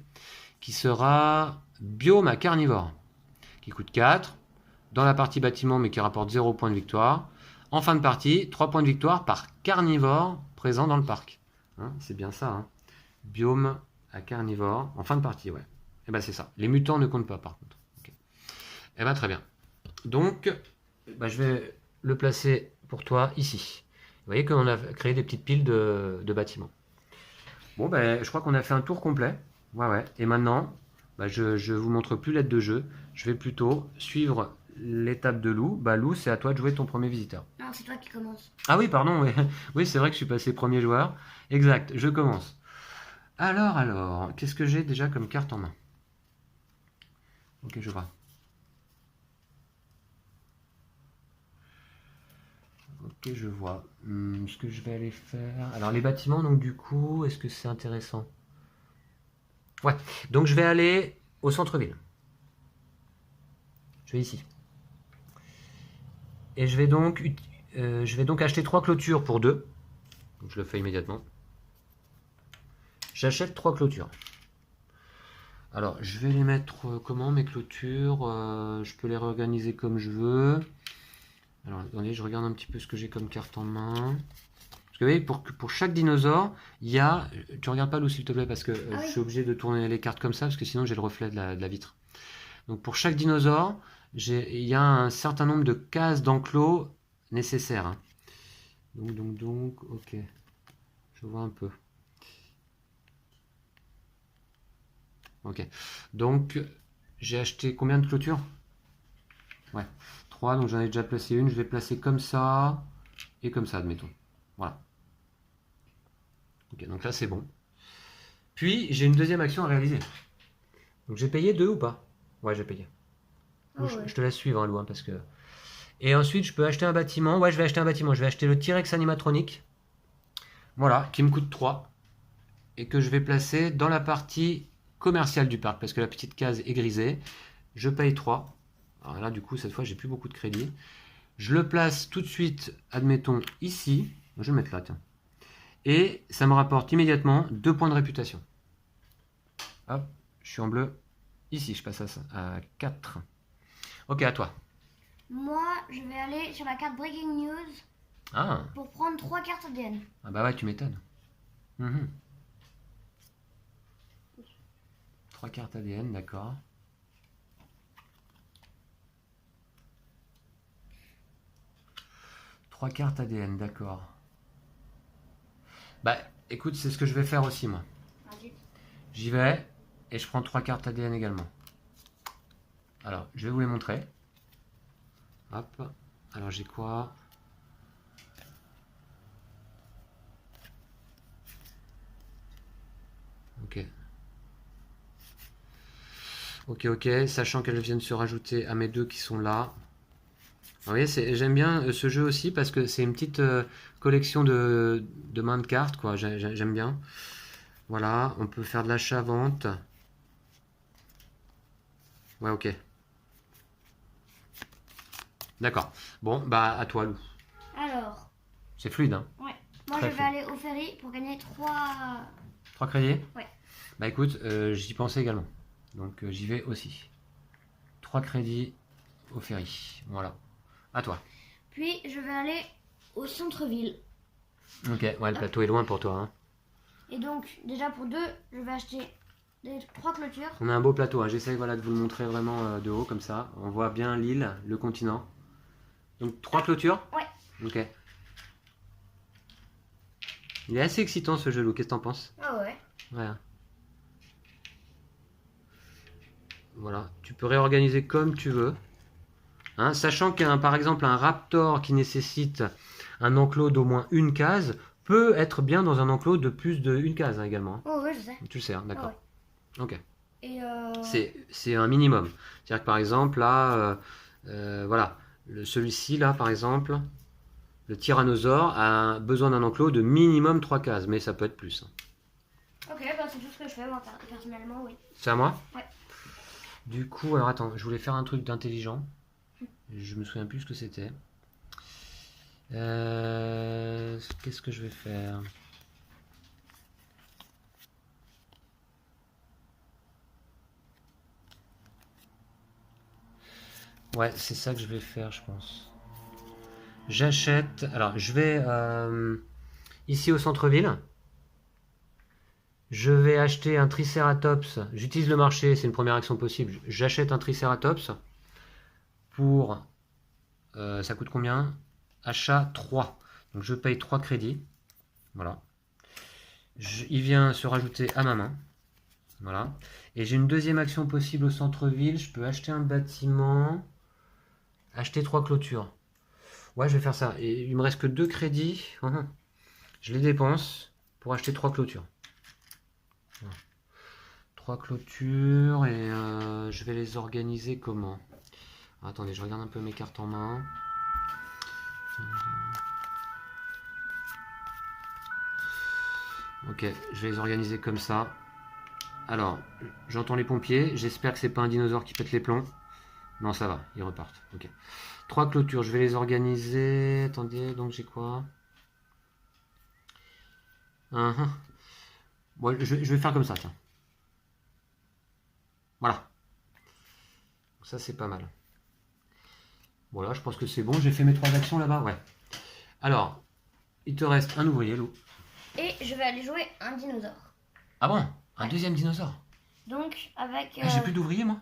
Speaker 1: qui sera Biome à carnivore, qui coûte 4, dans la partie bâtiment mais qui rapporte 0 points de victoire. En fin de partie, 3 points de victoire par carnivore présent dans le parc. Hein, c'est bien ça, hein. Biome à carnivore, en fin de partie, ouais. Et ben c'est ça. Les mutants ne comptent pas par contre. Okay. Et ben très bien. Donc, je vais le placer pour toi ici. Vous voyez qu'on a créé des petites piles de bâtiments. Bon, je crois qu'on a fait un tour complet. Ouais. Et maintenant, je vous montre plus l'aide de jeu. Je vais plutôt suivre l'étape de Lou. Lou, c'est à toi de jouer ton premier visiteur.
Speaker 2: Non, c'est toi qui commence.
Speaker 1: Ah oui, pardon. Oui, oui, c'est vrai que je suis passé premier joueur. Exact, je commence. Alors, qu'est-ce que j'ai déjà comme carte en main? Ok, je vois. Ok, je vois. Ce que je vais aller faire... Alors, les bâtiments, donc du coup, est-ce que c'est intéressant? Ouais, donc je vais aller au centre-ville. Je vais ici. Et je vais donc acheter 3 clôtures pour 2. Donc, je le fais immédiatement. J'achète 3 clôtures. Alors, je vais les mettre comment mes clôtures? Je peux les réorganiser comme je veux. Alors, attendez, je regarde un petit peu ce que j'ai comme carte en main. Parce que vous voyez, pour chaque dinosaure, il y a... Tu regardes pas, Lou, s'il te plaît, parce que je suis obligé de tourner les cartes comme ça, parce que sinon j'ai le reflet de la vitre. Donc, pour chaque dinosaure, il y a un certain nombre de cases d'enclos nécessaires. Hein. Donc, ok. Je vois un peu. Ok. Donc, j'ai acheté combien de clôtures? Ouais. 3, donc j'en ai déjà placé une. Je vais placer comme ça et comme ça, admettons. Voilà. Ok, donc là, c'est bon. Puis, j'ai une deuxième action à réaliser. Donc, j'ai payé 2 ou pas? Ouais, j'ai payé.
Speaker 2: Oh,
Speaker 1: je te laisse suivre, hein, Lou, parce que... Et ensuite, je peux acheter un bâtiment. Ouais, je vais acheter un bâtiment. Je vais acheter le T-Rex animatronique. Voilà, qui me coûte 3. Et que je vais placer dans la partie commerciale du parc, parce que la petite case est grisée. Je paye 3. Alors là, du coup, cette fois, j'ai plus beaucoup de crédit. Je le place tout de suite, admettons, ici. Je vais le mettre là, tiens. Et ça me rapporte immédiatement 2 points de réputation. Hop, je suis en bleu. Ici, je passe à 4. Ok, à toi.
Speaker 2: Moi, je vais aller sur la carte Breaking News pour prendre 3 cartes ADN.
Speaker 1: Ah bah ouais, tu m'étonnes. 3 cartes ADN, d'accord. Trois cartes ADN, d'accord. Écoute, c'est ce que je vais faire aussi, moi. J'y vais et je prends 3 cartes ADN également. Alors, je vais vous les montrer. Hop. Alors, j'ai quoi? Ok. Ok. Sachant qu'elles viennent se rajouter à mes 2 qui sont là. Vous voyez, j'aime bien ce jeu aussi parce que c'est une petite collection de mains de cartes, quoi. J'aime bien. Voilà, on peut faire de l'achat-vente. Ouais, ok. D'accord. Bon, à toi, Lou.
Speaker 2: Alors.
Speaker 1: C'est fluide, hein?
Speaker 2: Ouais. Moi, je vais aller au ferry pour gagner 3...
Speaker 1: 3 crédits?
Speaker 2: Ouais.
Speaker 1: Écoute, j'y pensais également. Donc, j'y vais aussi. 3 crédits au ferry. Voilà. À toi.
Speaker 2: Puis, je vais aller au centre-ville.
Speaker 1: Ok, ouais, le plateau est loin pour toi, hein.
Speaker 2: Et donc, déjà pour 2, je vais acheter 3 clôtures.
Speaker 1: On a un beau plateau, hein. J'essaye de vous le montrer vraiment de haut, comme ça. On voit bien l'île, le continent. Donc, 3 clôtures?
Speaker 2: Ouais.
Speaker 1: Ok. Il est assez excitant ce jeu, Lou. Qu'est-ce que t'en penses?
Speaker 2: Ah ouais.
Speaker 1: Ouais. Voilà. Tu peux réorganiser comme tu veux. Hein, sachant qu'un, par exemple, un raptor qui nécessite un enclos d'au moins une case peut être bien dans un enclos de plus d'une case, hein, également. Hein.
Speaker 2: Oh oui, je sais.
Speaker 1: Tu le sais, hein, d'accord.
Speaker 2: Ah ouais.
Speaker 1: Ok.
Speaker 2: Et
Speaker 1: C'est un minimum. C'est-à-dire que par exemple, là, voilà, celui-ci, là, par exemple, le tyrannosaure a besoin d'un enclos de minimum 3 cases, mais ça peut être plus.
Speaker 2: Ok, c'est tout ce que je fais, moi, personnellement, oui.
Speaker 1: C'est à moi?
Speaker 2: Ouais.
Speaker 1: Du coup, alors attends, je voulais faire un truc d'intelligent. Je me souviens plus ce que c'était. Qu'est-ce que je vais faire? Ouais, c'est ça que je vais faire, je pense. J'achète. Alors, je vais ici au centre-ville. Je vais acheter un Triceratops. J'utilise le marché, c'est une première action possible. J'achète un Triceratops pour. Ça coûte combien? Achat 3. Donc je paye 3 crédits. Voilà. Il vient se rajouter à ma main. Voilà. Et j'ai une deuxième action possible au centre-ville. Je peux acheter un bâtiment. Acheter 3 clôtures. Ouais, je vais faire ça. Et il me reste que 2 crédits. Je les dépense pour acheter 3 clôtures. Voilà. 3 clôtures et je vais les organiser comment? Attendez, je regarde un peu mes cartes en main. Ok, je vais les organiser comme ça. Alors, j'entends les pompiers. J'espère que c'est pas un dinosaure qui pète les plombs. Non, ça va, ils repartent. Ok. 3 clôtures, je vais les organiser. Attendez, donc j'ai quoi? Bon, je vais faire comme ça, tiens. Voilà. Ça, c'est pas mal. Voilà, je pense que c'est bon. J'ai fait mes 3 actions là-bas, ouais. Alors, il te reste un ouvrier, Lou.
Speaker 2: Et je vais aller jouer un dinosaure.
Speaker 1: Ah bon? Un
Speaker 2: Ouais.
Speaker 1: deuxième dinosaure?
Speaker 2: Donc, avec.
Speaker 1: Ah, j'ai plus d'ouvriers, moi?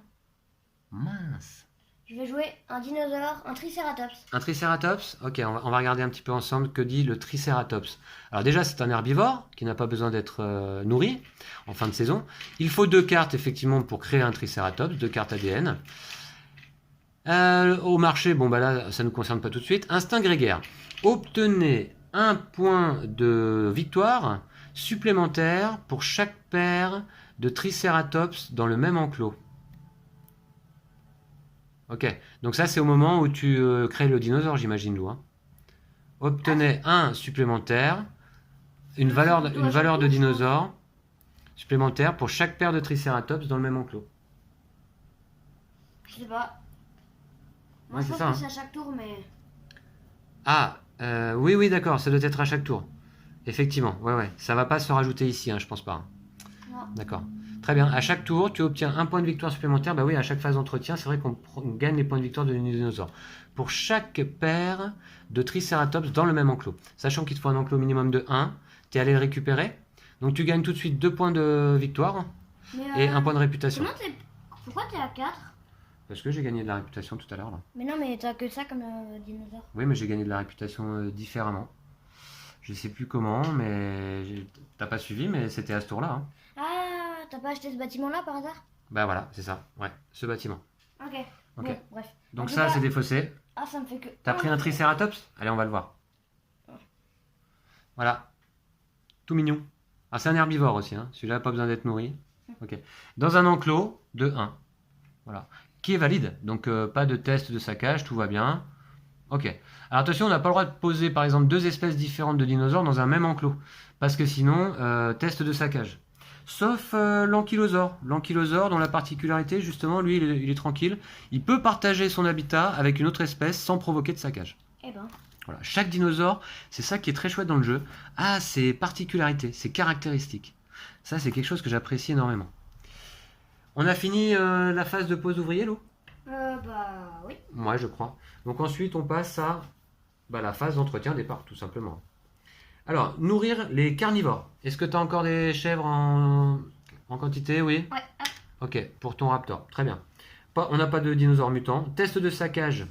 Speaker 1: Mince.
Speaker 2: Je vais jouer un dinosaure, un Triceratops.
Speaker 1: Un Triceratops? Ok, on va regarder un petit peu ensemble que dit le Triceratops. Alors déjà, c'est un herbivore qui n'a pas besoin d'être nourri en fin de saison. Il faut 2 cartes, effectivement, pour créer un Triceratops, 2 cartes ADN. Au marché, bon bah là, ça ne nous concerne pas tout de suite. Instinct grégaire. Obtenez un point de victoire supplémentaire pour chaque paire de Triceratops dans le même enclos. Ok, donc ça c'est au moment où tu crées le dinosaure, j'imagine, Lou. Hein. Obtenez un supplémentaire, une valeur de dinosaure supplémentaire pour chaque paire de Triceratops dans le même enclos.
Speaker 2: Je sais pas. Moi,
Speaker 1: Ouais,
Speaker 2: je
Speaker 1: c'est
Speaker 2: pense
Speaker 1: ça,
Speaker 2: que
Speaker 1: hein.
Speaker 2: c'est à chaque tour, mais.
Speaker 1: Ah, oui, d'accord, ça doit être à chaque tour. Effectivement, ouais, ça va pas se rajouter ici, hein, je pense pas. Hein.
Speaker 2: Non.
Speaker 1: D'accord. Très bien, à chaque tour, tu obtiens un point de victoire supplémentaire. Bah oui, à chaque phase d'entretien, c'est vrai qu'on gagne les points de victoire de dinosaures. Pour chaque paire de Triceratops dans le même enclos. Sachant qu'il te faut un enclos minimum de 1, tu es allé le récupérer. Donc tu gagnes tout de suite 2 points de victoire
Speaker 2: Mais,
Speaker 1: et 1 point de réputation.
Speaker 2: Pourquoi t'es à 4?
Speaker 1: Parce que j'ai gagné de la réputation tout à l'heure là.
Speaker 2: Mais non, mais t'as que ça comme dinosaure.
Speaker 1: Oui, mais j'ai gagné de la réputation différemment. Je sais plus comment, mais t'as pas suivi, mais c'était à ce tour-là. Hein.
Speaker 2: Ah, t'as pas acheté ce bâtiment-là par hasard?
Speaker 1: Bah voilà, c'est ça. Ouais, ce bâtiment.
Speaker 2: Ok.
Speaker 1: Ok.
Speaker 2: Bon, bref.
Speaker 1: Donc
Speaker 2: En tout
Speaker 1: ça,
Speaker 2: cas-
Speaker 1: c'est défaussé.
Speaker 2: Ah, ça me fait que.
Speaker 1: T'as pris un Triceratops? Allez, on va le voir. Voilà. Tout mignon. Ah, c'est un herbivore aussi, hein. Celui-là, pas besoin d'être nourri. Ok. Dans un enclos de 1. Voilà. Qui est valide. Donc, pas de test de saccage, tout va bien. Ok. Alors attention, on n'a pas le droit de poser, par exemple, 2 espèces différentes de dinosaures dans un même enclos. Parce que sinon, test de saccage. Sauf l'ankylosaure. L'ankylosaure, dont la particularité, justement, lui, il est tranquille. Il peut partager son habitat avec une autre espèce sans provoquer de saccage.
Speaker 2: Eh ben.
Speaker 1: Voilà. Chaque dinosaure, c'est ça qui est très chouette dans le jeu, a ses particularités, ses caractéristiques. Ça, c'est quelque chose que j'apprécie énormément. On a fini la phase de pose d'ouvrier, Lou?
Speaker 2: Bah oui.
Speaker 1: Ouais, je crois. Donc ensuite, on passe à la phase d'entretien départ, tout simplement. Alors, nourrir les carnivores. Est-ce que tu as encore des chèvres en quantité? Oui.
Speaker 2: Ouais.
Speaker 1: Ok, pour ton raptor. Très bien. On n'a pas de dinosaures mutants. Test de saccage.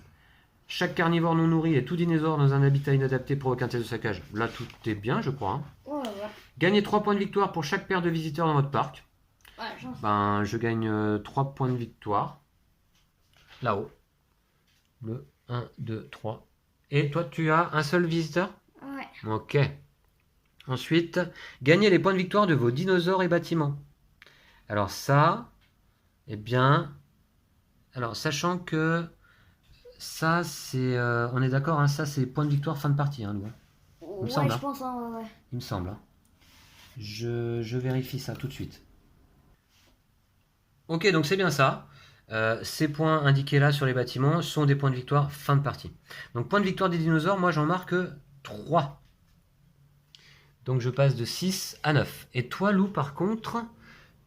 Speaker 1: Chaque carnivore non nourri et tout dinosaure dans un habitat inadapté provoque un test de saccage. Là, tout est bien, je crois. Hein.
Speaker 2: Ouais.
Speaker 1: Gagnez 3 points de victoire pour chaque paire de visiteurs dans votre parc.
Speaker 2: Ouais, j'en sais.
Speaker 1: Ben, je gagne 3 points de victoire. Là-haut. Le 1, 2, 3. Et toi, tu as un seul visiteur?
Speaker 2: Ouais.
Speaker 1: Ok. Ensuite, gagnez les points de victoire de vos dinosaures et bâtiments. Alors ça, eh bien... Alors, sachant que ça, c'est... on est d'accord, hein, ça, c'est points de victoire fin de partie, hein, Lou.
Speaker 2: Ouais,
Speaker 1: semble,
Speaker 2: je
Speaker 1: hein.
Speaker 2: pense, hein, ouais.
Speaker 1: Il me semble. Hein. Je vérifie ça tout de suite. Ok, donc c'est bien ça. Ces points indiqués là sur les bâtiments sont des points de victoire fin de partie. Donc point de victoire des dinosaures, moi j'en marque 3. Donc je passe de 6 à 9. Et toi Lou par contre,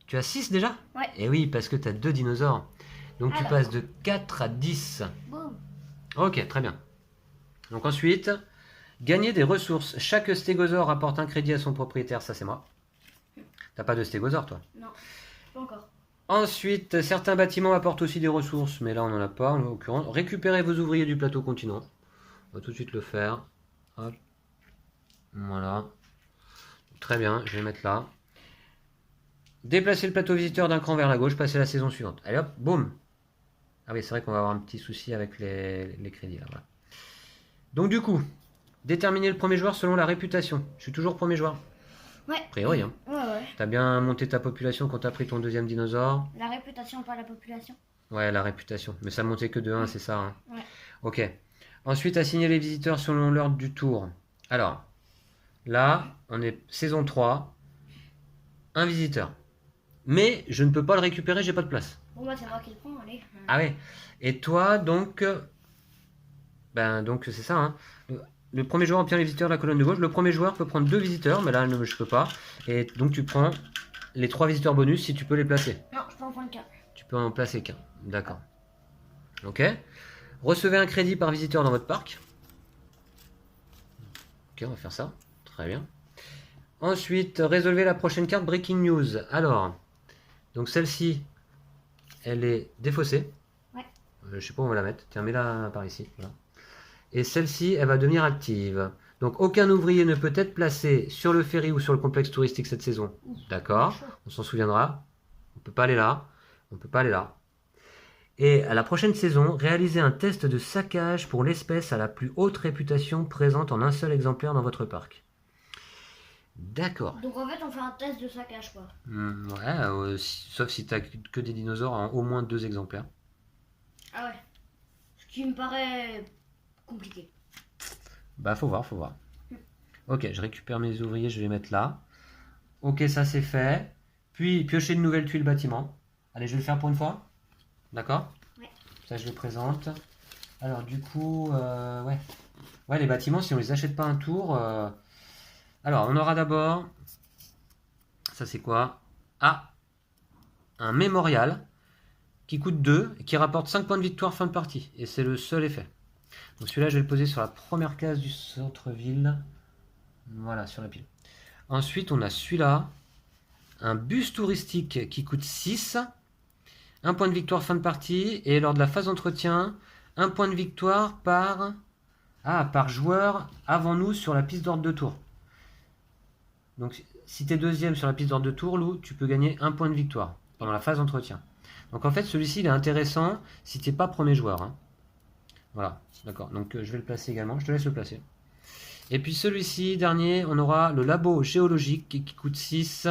Speaker 1: tu as 6 déjà?
Speaker 2: Ouais.
Speaker 1: Et oui, parce que tu as 2 dinosaures. Donc tu
Speaker 2: Alors.
Speaker 1: passes de 4 à 10.
Speaker 2: Boum.
Speaker 1: Ok, très bien. Donc ensuite, gagner des ressources. Chaque stégosaure apporte un crédit à son propriétaire, ça c'est moi. T'as pas de stégosaure toi?
Speaker 2: Non, pas encore.
Speaker 1: Ensuite, certains bâtiments apportent aussi des ressources, mais là on n'en a pas en l'occurrence. Récupérez vos ouvriers du plateau continent. On va tout de suite le faire. Hop. Voilà. Très bien, je vais mettre là. Déplacer le plateau visiteur d'un cran vers la gauche, passer à la saison suivante. Allez hop, boum. Ah oui, c'est vrai qu'on va avoir un petit souci avec les crédits là. Voilà. Donc du coup, déterminer le premier joueur selon la réputation. Je suis toujours premier joueur.
Speaker 2: Ouais.
Speaker 1: A priori, hein.
Speaker 2: Ouais.
Speaker 1: T'as bien monté ta population quand t'as pris ton deuxième dinosaure.
Speaker 2: La réputation, pas la population.
Speaker 1: Ouais, la réputation. Mais ça montait que de 1, c'est ça, hein.
Speaker 2: Ouais.
Speaker 1: Ok. Ensuite, assigner les visiteurs selon l'ordre du tour. Alors, là, on est saison 3. Un visiteur. Mais je ne peux pas le récupérer, j'ai pas de place.
Speaker 2: Bon, bah, c'est moi qui le prends, allez.
Speaker 1: Ah ouais. Et toi, donc... donc c'est ça, hein. Le premier joueur obtient les visiteurs de la colonne de gauche. Le premier joueur peut prendre 2 visiteurs, mais là, je peux pas. Et donc, tu prends les 3 visiteurs bonus si tu peux les placer.
Speaker 2: Non, je peux en prendre qu'un.
Speaker 1: Tu peux en placer qu'un. D'accord. Ok. Recevez un crédit par visiteur dans votre parc. Ok, on va faire ça. Très bien. Ensuite, résolvez la prochaine carte Breaking News. Alors, donc celle-ci, elle est défaussée.
Speaker 2: Ouais.
Speaker 1: Je sais pas où on va la mettre. Tiens, mets-la par ici. Voilà. Et celle-ci, elle va devenir active. Donc, aucun ouvrier ne peut être placé sur le ferry ou sur le complexe touristique cette saison. D'accord. On s'en souviendra. On peut pas aller là. On peut pas aller là. Et à la prochaine saison, réalisez un test de saccage pour l'espèce à la plus haute réputation présente en un seul exemplaire dans votre parc. D'accord.
Speaker 2: Donc en fait, on fait un test de saccage, quoi.
Speaker 1: Ouais, sauf si t'as que des dinosaures en au moins 2 exemplaires.
Speaker 2: Ah ouais. Ce qui me paraît compliqué.
Speaker 1: Bah, faut voir, faut voir. Ok, je récupère mes ouvriers, je vais les mettre là. Ok, ça c'est fait. Puis, piocher de nouvelles tuiles bâtiment. Allez, je vais le faire pour une fois. D'accord?
Speaker 2: Ouais.
Speaker 1: Ça, je le présente. Alors, du coup, ouais. Ouais, les bâtiments, si on les achète pas un tour... Alors, on aura d'abord... Ça, c'est quoi? Ah, un mémorial qui coûte 2 et qui rapporte 5 points de victoire fin de partie. Et c'est le seul effet. Donc celui-là, je vais le poser sur la première case du centre-ville. Voilà, sur la pile. Ensuite, on a celui-là. Un bus touristique qui coûte 6. Un point de victoire fin de partie. Et lors de la phase d'entretien, un point de victoire par joueur avant nous sur la piste d'ordre de tour. Donc si tu es deuxième sur la piste d'ordre de tour, Lou, tu peux gagner un point de victoire pendant la phase d'entretien. Donc en fait, celui-ci, il est intéressant si tu n'es pas premier joueur, hein. Voilà, d'accord. Donc je vais le placer également. Je te laisse le placer. Et puis celui-ci, dernier, on aura le labo géologique qui coûte 6.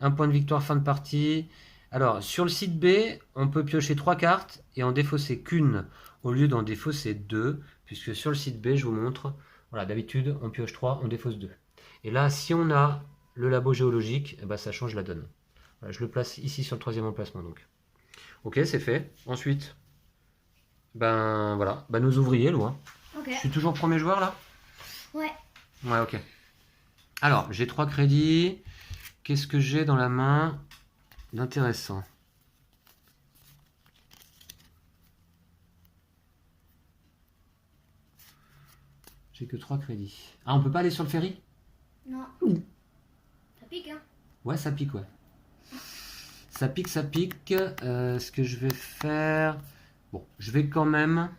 Speaker 1: Un point de victoire fin de partie. Alors, sur le site B, on peut piocher 3 cartes et en défausser qu'une au lieu d'en défausser 2. Puisque sur le site B, je vous montre, voilà, d'habitude, on pioche 3, on défausse 2. Et là, si on a le labo géologique, eh ben, ça change la donne. Voilà, je le place ici sur le 3e emplacement. Donc. Ok, c'est fait. Ensuite, ben voilà, ben, nos ouvriers, Lou.
Speaker 2: Ok.
Speaker 1: Je suis toujours premier joueur là?
Speaker 2: Ouais.
Speaker 1: Ouais, ok. Alors, j'ai 3 crédits. Qu'est-ce que j'ai dans la main d'intéressant? J'ai que 3 crédits. Ah, on peut pas aller sur le ferry?
Speaker 2: Non. Ça pique, hein?
Speaker 1: Ouais, ça pique, ouais. Ça pique, ça pique. Ce que je vais faire... Bon, je vais quand même...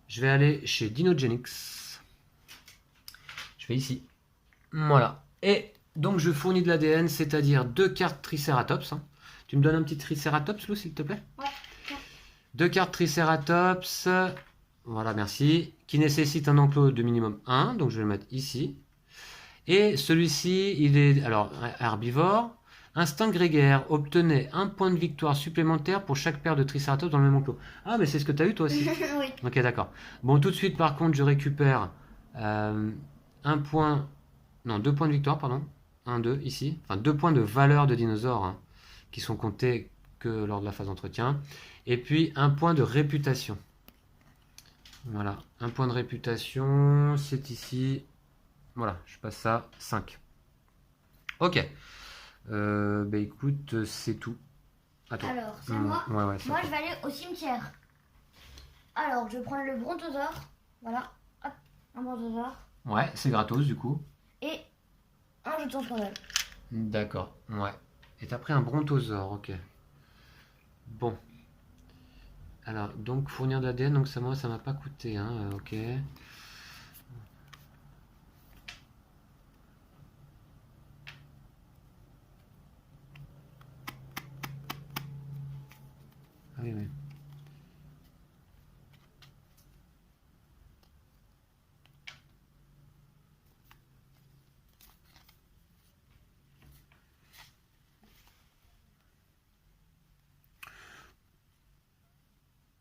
Speaker 1: Je vais aller chez Dinogenix. Je vais ici. Voilà. Et donc, je fournis de l'ADN, c'est-à-dire 2 cartes Triceratops. Hein. Tu me donnes un petit Triceratops, Lou, s'il te plaît?
Speaker 2: Ouais.
Speaker 1: 2 cartes Triceratops. Voilà, merci. Qui nécessite un enclos de minimum 1. Donc, je vais le mettre ici. Et celui-ci, il est alors herbivore. Instinct grégaire. Obtenez un point de victoire supplémentaire pour chaque paire de Triceratops dans le même enclos. Ah, mais c'est ce que tu as eu toi aussi.
Speaker 2: Oui.
Speaker 1: Ok, d'accord. Bon, tout de suite, par contre, je récupère un point... Non, 2 points de victoire, pardon. 1, 2, ici. Enfin, 2 points de valeur de dinosaures hein, qui sont comptés que lors de la phase d'entretien. Et puis un point de réputation. Voilà, un point de réputation, c'est ici. Voilà, je passe ça, 5. Ok. Bah écoute, c'est tout. Attends.
Speaker 2: Alors, c'est moi.
Speaker 1: Ouais, c'est
Speaker 2: Moi,
Speaker 1: toi.
Speaker 2: je vais aller au cimetière. Alors, je vais prendre le brontosaure. Voilà. Hop, un brontosaure.
Speaker 1: Ouais, c'est gratos du coup.
Speaker 2: Et un jeton scandale.
Speaker 1: D'accord, ouais. Et t'as pris un brontosaure, ok. Bon. Alors, donc fournir de l'ADN, donc ça, moi, ça m'a pas coûté, hein, ok. Ah oui, oui.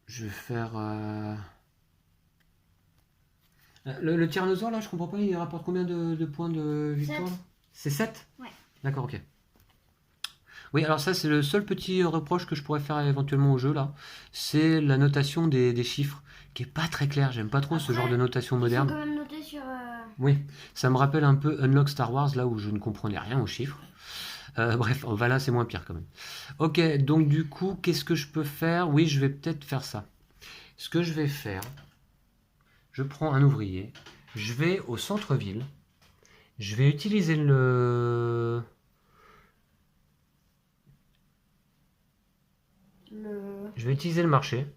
Speaker 1: Je vais faire... Le tyrannosaure, là, je comprends pas, il rapporte combien de points de victoire?
Speaker 2: 7.
Speaker 1: C'est 7?
Speaker 2: Ouais.
Speaker 1: D'accord, ok. Oui, alors ça, c'est le seul petit reproche que je pourrais faire éventuellement au jeu, là. C'est la notation des chiffres, qui est pas très claire. J'aime pas trop ce
Speaker 2: Après,
Speaker 1: genre de notation
Speaker 2: Ils sont
Speaker 1: moderne.
Speaker 2: quand même notés sur...
Speaker 1: Oui, ça me rappelle un peu Unlock Star Wars, là où je ne comprenais rien aux chiffres. Bref, voilà, c'est moins pire quand même. Ok, donc du coup, qu'est-ce que je peux faire? Oui, je vais peut-être faire ça. Ce que je vais faire, je prends un ouvrier, je vais au centre-ville, je vais utiliser
Speaker 2: le...
Speaker 1: je vais utiliser le marché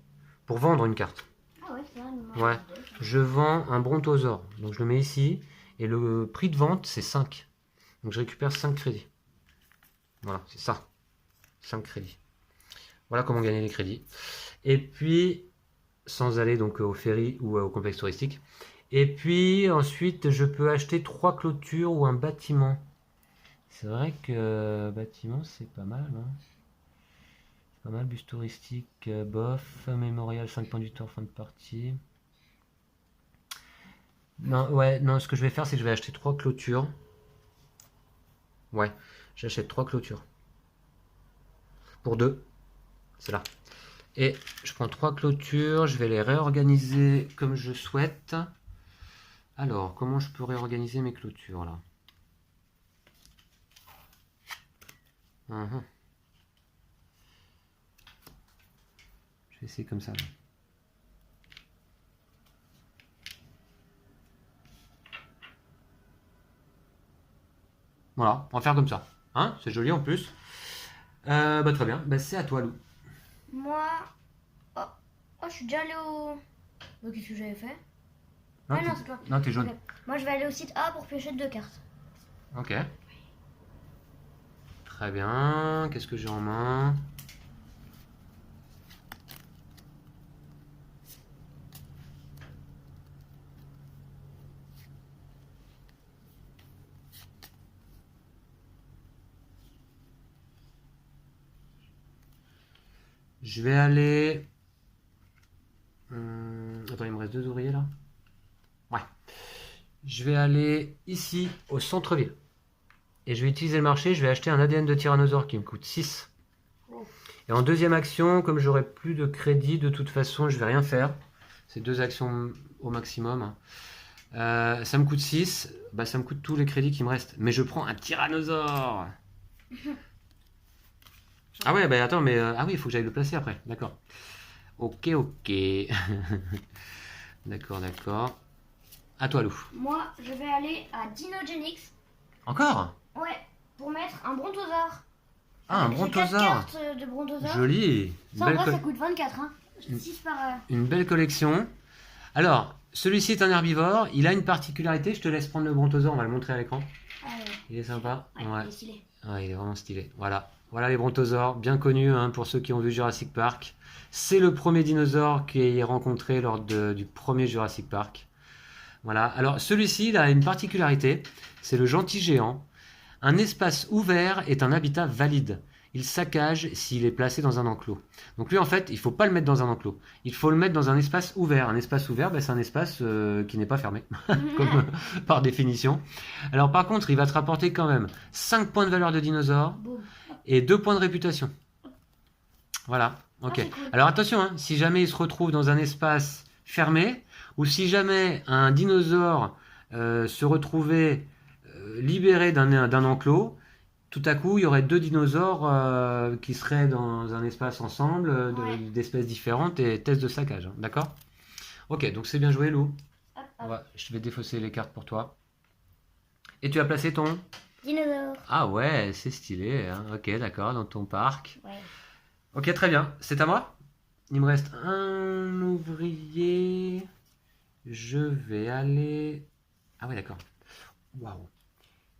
Speaker 1: pour vendre une carte.
Speaker 2: Ah ouais, c'est vrai. le
Speaker 1: Ouais, je vends un brontosaure, donc je le mets ici, et le prix de vente, c'est 5. Donc je récupère 5 crédits. Voilà, c'est ça. 5 crédits. Voilà comment gagner les crédits. Et puis, sans aller donc au ferry ou au complexe touristique. Et puis ensuite, je peux acheter 3 clôtures ou un bâtiment. C'est vrai que bâtiment, c'est pas mal. Hein. C'est pas mal, bus touristique, bof, mémorial, 5 points de victoire, fin de partie. Non, ouais, non, ce que je vais faire, c'est que je vais acheter 3 clôtures. Ouais, j'achète 3 clôtures. Pour 2. C'est là. Et je prends 3 clôtures, je vais les réorganiser comme je souhaite. Alors, comment je peux réorganiser mes clôtures là? Je vais essayer comme ça. Là. Voilà, on va faire comme ça. Hein, c'est joli en plus. Bah, très bien, bah, c'est à toi Lou.
Speaker 2: Moi... Oh, je suis déjà allé au... Donc, qu'est-ce que j'avais fait?
Speaker 1: Non,
Speaker 2: Ah non, c'est toi.
Speaker 1: non, t'es jaune.
Speaker 2: Ok. Moi, je vais aller au site A pour piocher 2 cartes.
Speaker 1: Ok. Très bien, qu'est-ce que j'ai en main? Je vais aller... Attends, il me reste 2 ouvriers là. Ouais. Je vais aller ici, au centre-ville. Et je vais utiliser le marché, je vais acheter un ADN de tyrannosaure qui me coûte 6.
Speaker 2: Oh.
Speaker 1: Et en deuxième action, comme j'aurai plus de crédit, de toute façon, je vais rien faire. C'est 2 actions au maximum. Ça me coûte 6, bah ça me coûte tous les crédits qui me restent. Mais je prends un tyrannosaure. Ah ouais, bah attends, mais... ah oui, il faut que j'aille le placer après, d'accord. Ok, ok. D'accord, d'accord. À toi, Lou.
Speaker 2: Moi, je vais aller à Dinogenix.
Speaker 1: Encore?
Speaker 2: Ouais, pour mettre un brontosaure.
Speaker 1: Ah, un
Speaker 2: J'ai 4
Speaker 1: brontosaure.
Speaker 2: cartes de brontosaure.
Speaker 1: Joli.
Speaker 2: Ça, en vrai, ça coûte 24. Hein.
Speaker 1: Une-
Speaker 2: 6 par...
Speaker 1: Une belle collection. Alors, celui-ci est un herbivore. Il a une particularité. Je te laisse prendre le brontosaure. On va le montrer à l'écran. Il est sympa.
Speaker 2: ouais,
Speaker 1: Ouais.
Speaker 2: il est stylé.
Speaker 1: Ouais, il est vraiment stylé. Voilà. Voilà les brontosaures. Bien connus hein, pour ceux qui ont vu Jurassic Park. C'est le premier dinosaure qui est rencontré lors du premier Jurassic Park. Voilà. Alors, celui-ci, il a une particularité. C'est le gentil géant. Un espace ouvert est un habitat valide. Il saccage s'il est placé dans un enclos. Donc lui, en fait, il ne faut pas le mettre dans un enclos. Il faut le mettre dans un espace ouvert. Un espace ouvert, ben, c'est un espace qui n'est pas fermé, comme, par définition. Alors par contre, il va te rapporter quand même 5 points de valeur de dinosaure
Speaker 2: Boum.
Speaker 1: et 2 points de réputation. Voilà, ok.
Speaker 2: Ah, c'est cool.
Speaker 1: Alors attention, hein, si jamais il se retrouve dans un espace fermé, ou si jamais un dinosaure se retrouvait libéré d'un enclos, tout à coup, il y aurait deux dinosaures qui seraient dans un espace ensemble,
Speaker 2: Ouais.
Speaker 1: d'espèces différentes, et test de saccage, hein, d'accord? Ok, donc c'est bien joué, Lou.
Speaker 2: Hop, hop.
Speaker 1: Je vais défausser les cartes pour toi. Et tu as placé ton...
Speaker 2: Dinosaure.
Speaker 1: Ah ouais, c'est stylé, hein. Ok, d'accord, dans ton parc.
Speaker 2: Ouais.
Speaker 1: Ok, très bien. C'est à moi. Il me reste un ouvrier. Je vais aller... Ah ouais, d'accord. Waouh.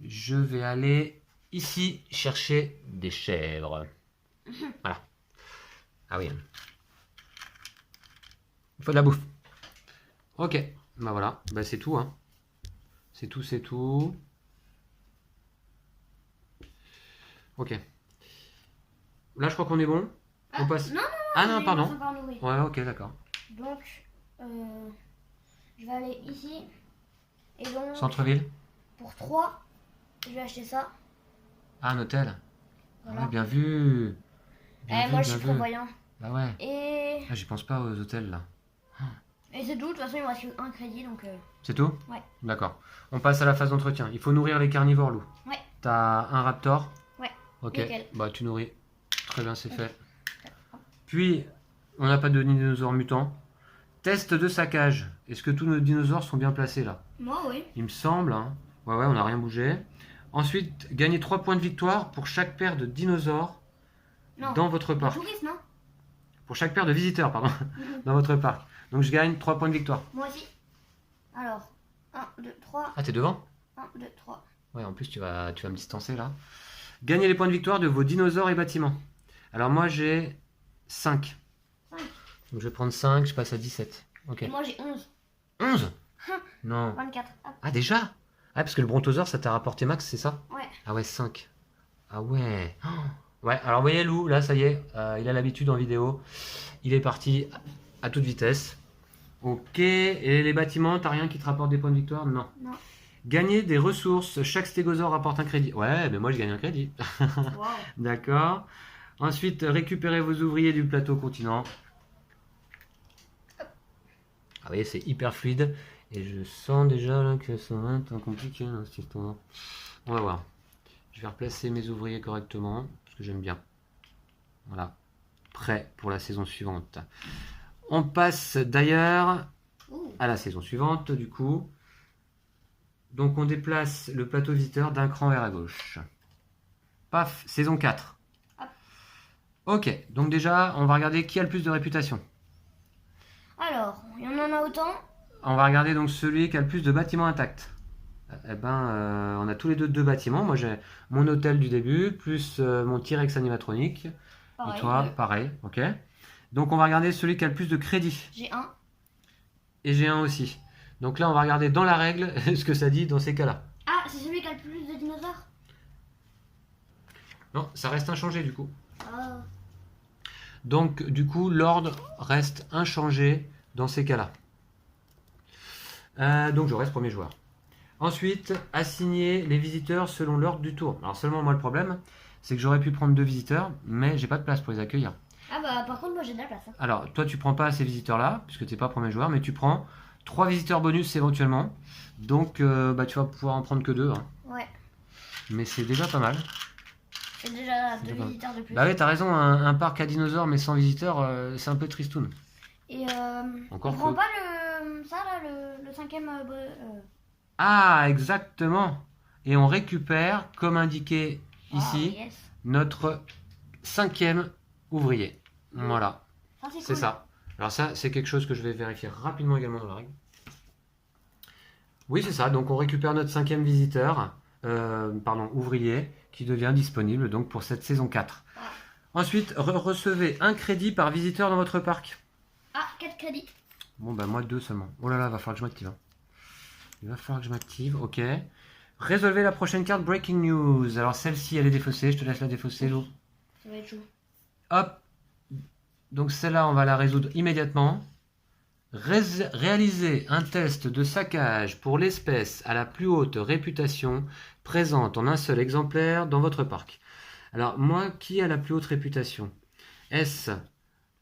Speaker 1: Je vais aller ici chercher des chèvres. Voilà. Ah oui. Il faut de la bouffe. Ok. Bah voilà. Bah c'est tout, hein. C'est tout, c'est tout. Ok. Là, je crois qu'on est bon. On passe...
Speaker 2: Non,
Speaker 1: Ah non,
Speaker 2: il
Speaker 1: pardon.
Speaker 2: reste encore un ouvrier.
Speaker 1: Ouais, ok, d'accord.
Speaker 2: Donc, je vais aller ici. Et donc,
Speaker 1: Centre-ville.
Speaker 2: pour 3, je vais acheter ça.
Speaker 1: Ah, un hôtel.
Speaker 2: Voilà.
Speaker 1: Ouais, bien vu. Bien vu,
Speaker 2: Moi, je
Speaker 1: bien
Speaker 2: suis
Speaker 1: vu.
Speaker 2: prévoyant.
Speaker 1: Bah ouais.
Speaker 2: Et,
Speaker 1: Ah, j'y pense pas aux hôtels là.
Speaker 2: c'est tout. De toute façon, il me reste un crédit. Donc,
Speaker 1: C'est tout?
Speaker 2: Ouais.
Speaker 1: D'accord. On passe à la phase d'entretien. Il faut nourrir les carnivores, Lou.
Speaker 2: Ouais.
Speaker 1: T'as un raptor?
Speaker 2: Ouais.
Speaker 1: Ok.
Speaker 2: Nickel.
Speaker 1: Bah tu nourris. Très bien, c'est fait. Puis, on n'a pas de dinosaures mutants. Test de saccage. Est-ce que tous nos dinosaures sont bien placés là?
Speaker 2: Moi, oui.
Speaker 1: Il me semble. Hein. Ouais, on n'a rien bougé. Ensuite, gagner 3 points de victoire pour chaque paire de dinosaures
Speaker 2: Non.
Speaker 1: dans votre
Speaker 2: Le
Speaker 1: parc.
Speaker 2: touriste, non?
Speaker 1: Pour chaque paire de visiteurs, pardon, dans votre parc. Donc je gagne 3 points de victoire.
Speaker 2: Moi aussi. Alors, 1, 2, 3.
Speaker 1: Ah, t'es devant?
Speaker 2: 1, 2, 3.
Speaker 1: Ouais, en plus tu vas me distancer là. Gagnez les points de victoire de vos dinosaures et bâtiments. Alors moi j'ai 5.
Speaker 2: 5.
Speaker 1: Donc je vais prendre 5, je passe à 17. Ok.
Speaker 2: Et moi, j'ai 11.
Speaker 1: 11? Non.
Speaker 2: 24. Hop.
Speaker 1: Ah déjà? Ah parce que le brontosaure ça t'a rapporté max, c'est ça?
Speaker 2: Ouais.
Speaker 1: Ah ouais, 5. Ah ouais. Oh. Ouais, alors vous voyez Lou, là ça y est, il a l'habitude en vidéo. Il est parti à toute vitesse. Ok, et les bâtiments, t'as rien qui te rapporte des points de victoire? Non.
Speaker 2: Non.
Speaker 1: Gagner des ressources, chaque stégosaure rapporte un crédit. Ouais, mais moi je gagne un crédit.
Speaker 2: Wow.
Speaker 1: D'accord. Ensuite, récupérez vos ouvriers du plateau continent. Ah oui, c'est hyper fluide. Et je sens déjà là, que ça va être compliqué là, cette histoire. On va voir. Je vais replacer mes ouvriers correctement, parce que j'aime bien. Voilà. Prêt pour la saison suivante. On passe d'ailleurs
Speaker 2: Ouh.
Speaker 1: à la saison suivante, du coup. Donc on déplace le plateau visiteur d'un cran vers la gauche. Paf, saison 4.
Speaker 2: Hop.
Speaker 1: Ok, donc déjà, on va regarder qui a le plus de réputation.
Speaker 2: Alors, il y en a autant.
Speaker 1: On va regarder donc celui qui a le plus de bâtiments intacts. Eh ben, on a tous les deux bâtiments. Moi, j'ai mon hôtel du début, plus mon T-Rex animatronique.
Speaker 2: Pareil,
Speaker 1: Et toi,
Speaker 2: deux.
Speaker 1: pareil, ok. Donc on va regarder celui qui a le plus de crédits.
Speaker 2: J'ai 1.
Speaker 1: Et j'ai un aussi. Donc là, on va regarder dans la règle ce que ça dit dans ces cas-là.
Speaker 2: Ah, c'est celui qui a le plus de dinosaures?
Speaker 1: Non, ça reste inchangé du coup.
Speaker 2: Ah.
Speaker 1: Donc du coup, l'ordre reste inchangé dans ces cas-là. Donc je reste premier joueur. Ensuite, assigner les visiteurs selon l'ordre du tour. Alors seulement moi le problème, c'est que j'aurais pu prendre 2 visiteurs, mais j'ai pas de place pour les accueillir.
Speaker 2: Ah bah par contre moi j'ai de la place. Hein.
Speaker 1: Alors toi tu prends pas ces visiteurs-là, puisque t'es pas premier joueur, mais tu prends 3 visiteurs bonus éventuellement. Donc tu vas pouvoir en prendre que 2. Hein.
Speaker 2: Ouais.
Speaker 1: Mais c'est déjà pas mal.
Speaker 2: C'est déjà
Speaker 1: C'est
Speaker 2: 2
Speaker 1: déjà
Speaker 2: visiteurs de plus.
Speaker 1: Bah ouais, t'as raison, un parc à dinosaures mais sans visiteurs, c'est un peu tristoun.
Speaker 2: Et
Speaker 1: Encore
Speaker 2: on prend
Speaker 1: que-
Speaker 2: pas ça là, le cinquième
Speaker 1: Ah, exactement. Et on récupère, comme indiqué ici,
Speaker 2: yes.
Speaker 1: notre 5e ouvrier. Voilà,
Speaker 2: Ça c'est
Speaker 1: c'est
Speaker 2: cool.
Speaker 1: ça. Alors ça, c'est quelque chose que je vais vérifier rapidement également dans la règle. Oui, c'est ça. Donc on récupère notre 5e visiteur, ouvrier, qui devient disponible donc pour cette saison 4.
Speaker 2: Ah.
Speaker 1: Ensuite, recevez un crédit par visiteur dans votre parc.
Speaker 2: Ah, 4 crédits.
Speaker 1: Bon, bah moi 2 seulement. Oh là là, va falloir que je m'active. Hein. Il va falloir que je m'active, ok. Résolvez la prochaine carte Breaking News. Alors celle-ci, elle est défaussée. Je te laisse la défausser, Lou.
Speaker 2: Ça va être chaud.
Speaker 1: Hop. Donc celle-là, on va la résoudre immédiatement. Réaliser un test de saccage pour l'espèce à la plus haute réputation présente en un seul exemplaire dans votre parc. Alors moi, qui a la plus haute réputation? Est-ce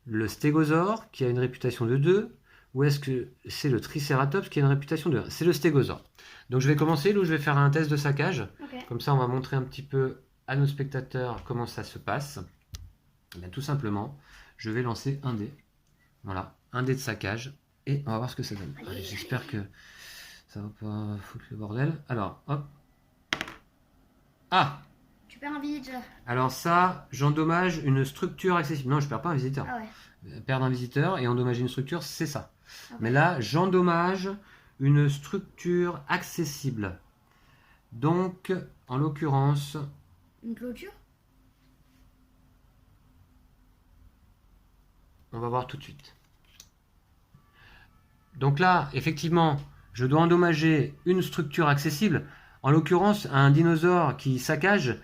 Speaker 1: le stégosaure qui a une réputation de 2 ou est-ce que c'est le tricératops qui a une réputation de 1? C'est le stégosaure. Donc je vais commencer, Lou, je vais faire un test de saccage.
Speaker 2: Ok.
Speaker 1: Comme ça, on va montrer un petit peu à nos spectateurs comment ça se passe. Eh bien, tout simplement, je vais lancer un dé. Voilà, un dé de saccage. Et on va voir ce que ça donne.
Speaker 2: Allez,
Speaker 1: J'espère que ça va pas foutre le bordel. Alors, hop. Ah!
Speaker 2: Tu perds un visiteur.
Speaker 1: Alors ça, j'endommage une structure accessible. Non, je perds pas un visiteur.
Speaker 2: Ah ouais.
Speaker 1: Perdre un visiteur et endommager une structure, c'est ça.
Speaker 2: Ok.
Speaker 1: Mais là, j'endommage une structure accessible. Donc, en l'occurrence,
Speaker 2: Une clôture?
Speaker 1: on va voir tout de suite. Donc là, effectivement, je dois endommager une structure accessible. En l'occurrence, un dinosaure qui saccage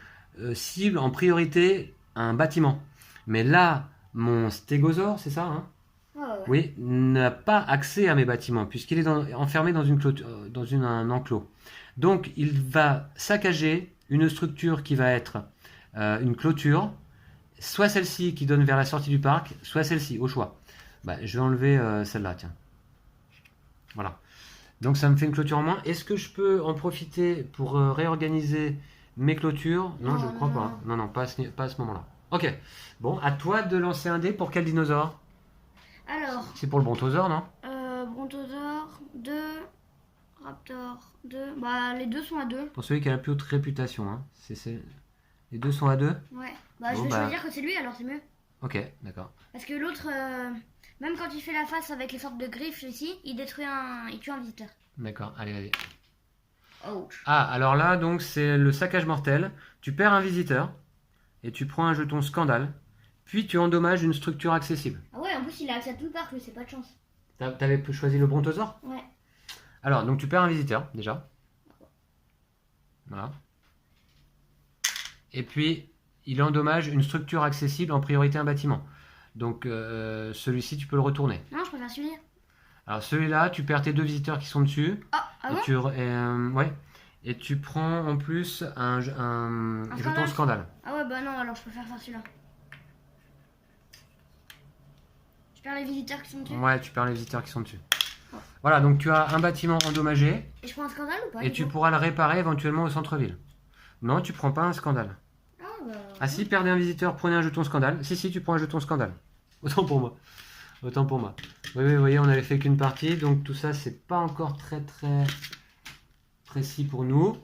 Speaker 1: cible en priorité un bâtiment. Mais là, mon stégosaure, c'est ça, hein?
Speaker 2: Ouais, ouais.
Speaker 1: Oui, n'a pas accès à mes bâtiments puisqu'il est enfermé dans une clôture, un enclos. Donc, il va saccager une structure qui va être une clôture, soit celle-ci qui donne vers la sortie du parc, soit celle-ci, au choix. Bah, je vais enlever celle-là, tiens. Voilà. Donc, ça me fait une clôture en moins. Est-ce que je peux en profiter pour réorganiser mes clôtures? Non, je ne crois pas. Non, pas à ce moment-là. Ok. Bon, à toi de lancer un dé pour quel dinosaure?
Speaker 2: Alors,
Speaker 1: C'est pour le brontosaure, non?
Speaker 2: Brontosaure, 2, Raptor, 2. Bah, les deux sont à 2.
Speaker 1: Pour celui qui a la plus haute réputation. Hein. Les deux sont à 2?
Speaker 2: Ouais. Bah, je
Speaker 1: Bon,
Speaker 2: vais
Speaker 1: bah.
Speaker 2: choisir que c'est lui, alors c'est mieux.
Speaker 1: Ok, d'accord.
Speaker 2: Parce que l'autre, même quand il fait la face avec les sortes de griffes ici, il tue un visiteur.
Speaker 1: D'accord, allez.
Speaker 2: Oh.
Speaker 1: Ah, alors là, donc, c'est le saccage mortel. Tu perds un visiteur et tu prends un jeton scandale. Puis tu endommages une structure accessible.
Speaker 2: Ah ouais, en plus il a accès à tout le parc, lui, c'est pas de chance.
Speaker 1: T'avais choisi le brontosaure?
Speaker 2: Ouais.
Speaker 1: Alors, donc tu perds un visiteur, déjà. Voilà. Et puis, il endommage une structure accessible en priorité un bâtiment. Donc, celui-ci, tu peux le retourner.
Speaker 2: Non, je préfère celui-là.
Speaker 1: Alors, celui-là, tu perds tes deux visiteurs qui sont dessus.
Speaker 2: Ah bon?
Speaker 1: Ouais. Et tu prends en plus un jeton scandale.
Speaker 2: Ah ouais, bah non, alors je préfère faire celui-là. Je perds les visiteurs qui sont dessus.
Speaker 1: Ouais, tu perds les visiteurs qui sont dessus.
Speaker 2: Ouais.
Speaker 1: Voilà, donc tu as un bâtiment endommagé.
Speaker 2: Et je prends un scandale ou pas?
Speaker 1: Et tu pourras le réparer éventuellement au centre-ville. Non, tu prends pas un scandale.
Speaker 2: Ah bah.
Speaker 1: Ah si, perdez un visiteur, prenez un jeton scandale. Si, tu prends un jeton scandale. Autant pour moi. Oui, vous voyez, on avait fait qu'une partie, donc tout ça, c'est pas encore très précis pour nous.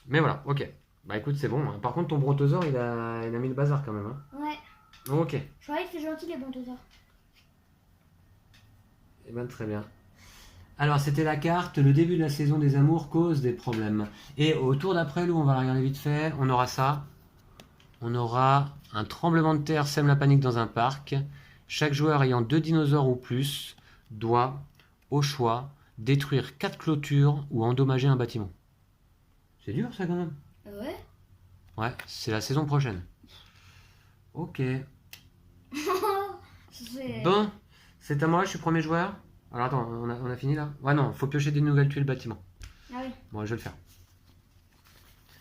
Speaker 1: Mais voilà, ok. Bah écoute, c'est bon. Par contre, ton brontosaure, il a mis le bazar quand même. Hein.
Speaker 2: Ouais.
Speaker 1: Ok.
Speaker 2: Je croyais que c'est gentil les brontosaures.
Speaker 1: Eh ben très bien. Alors, c'était la carte, le début de la saison des amours cause des problèmes. Et au tour d'après, Lou, on va la regarder vite fait, on aura ça. On aura un tremblement de terre sème la panique dans un parc. Chaque joueur ayant 2 dinosaures ou plus doit, au choix, détruire 4 clôtures ou endommager un bâtiment. C'est dur ça quand même.
Speaker 2: Ouais.
Speaker 1: Ouais, c'est la saison prochaine. Ok. Bon, c'est à moi, je suis premier joueur. Alors attends, on a fini là? Ouais non, faut piocher des nouvelles tuiles bâtiment.
Speaker 2: Ah oui.
Speaker 1: Bon, je vais le faire.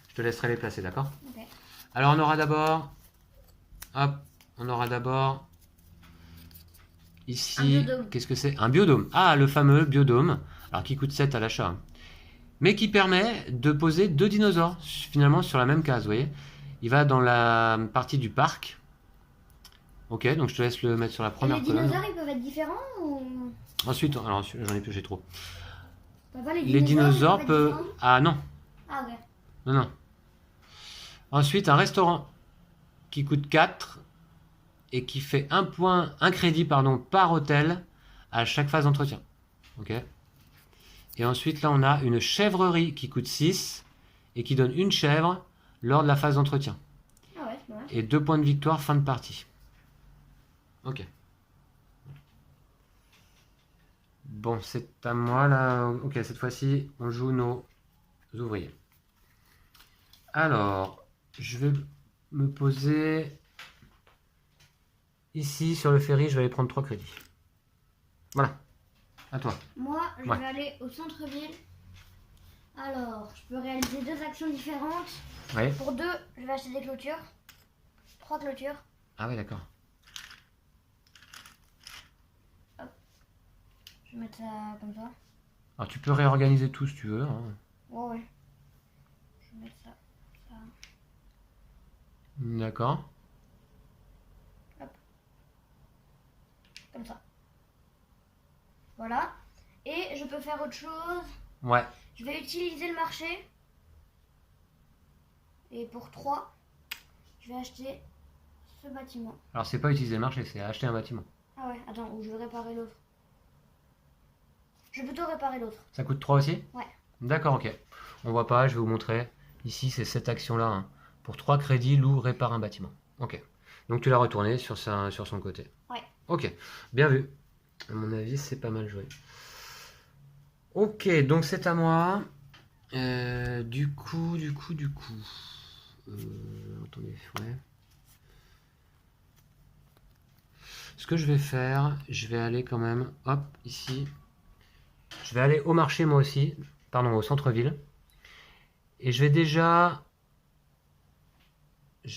Speaker 1: Je te laisserai les placer, d'accord?
Speaker 2: Ok.
Speaker 1: Alors on aura d'abord... Hop, on aura d'abord... Ici...
Speaker 2: Un biodôme.
Speaker 1: Qu'est-ce que c'est? Un biodôme. Ah, le fameux biodôme. Alors qui coûte 7 à l'achat. Hein. Mais qui permet de poser 2 dinosaures, finalement, sur la même case, vous voyez? Il va dans la partie du parc. Ok, donc je te laisse le mettre sur la première colonne.
Speaker 2: Les dinosaures, ils peuvent être différents ou...
Speaker 1: Ensuite, alors j'en ai pioché trop.
Speaker 2: Les dinosaures
Speaker 1: peuvent... Ah non,
Speaker 2: Ah ok.
Speaker 1: non. Ensuite, un restaurant qui coûte 4 et qui fait un crédit par hôtel à chaque phase d'entretien. Ok. Et ensuite, là, on a une chèvrerie qui coûte 6 et qui donne une chèvre lors de la phase d'entretien.
Speaker 2: Ah ouais, c'est pas mal.
Speaker 1: Et 2 points de victoire fin de partie. Ok. Bon, c'est à moi là. Ok, cette fois-ci, on joue nos ouvriers. Alors, je vais me poser ici sur le ferry. Je vais aller prendre 3 crédits. Voilà. À toi.
Speaker 2: Moi, je vais aller au centre-ville. Alors, je peux réaliser 2 actions différentes.
Speaker 1: Ouais.
Speaker 2: Pour 2, je vais acheter des clôtures. 3 clôtures.
Speaker 1: Ah ouais, d'accord.
Speaker 2: Je vais mettre ça comme ça.
Speaker 1: Alors tu peux réorganiser tout si tu veux. Hein.
Speaker 2: Ouais, ouais. Je vais mettre ça.
Speaker 1: D'accord.
Speaker 2: Comme ça. Voilà. Et je peux faire autre chose.
Speaker 1: Ouais.
Speaker 2: Je vais utiliser le marché. Et pour 3, je vais acheter ce bâtiment.
Speaker 1: Alors c'est pas utiliser le marché, c'est acheter un bâtiment.
Speaker 2: Ah ouais, attends, ou je vais réparer l'autre. Je vais plutôt réparer l'autre.
Speaker 1: Ça coûte 3 aussi?
Speaker 2: Ouais.
Speaker 1: D'accord, ok. On voit pas, je vais vous montrer. Ici, c'est cette action-là. Hein. Pour 3 crédits, Lou répare un bâtiment. Ok. Donc tu l'as retourné sur son côté.
Speaker 2: Ouais.
Speaker 1: Ok, bien vu. À mon avis, c'est pas mal joué. Ok, donc c'est à moi. Du coup. Attendez, ouais. Ce que je vais faire, je vais aller quand même, hop, ici. Je vais aller au marché moi aussi, pardon, au centre-ville. Et je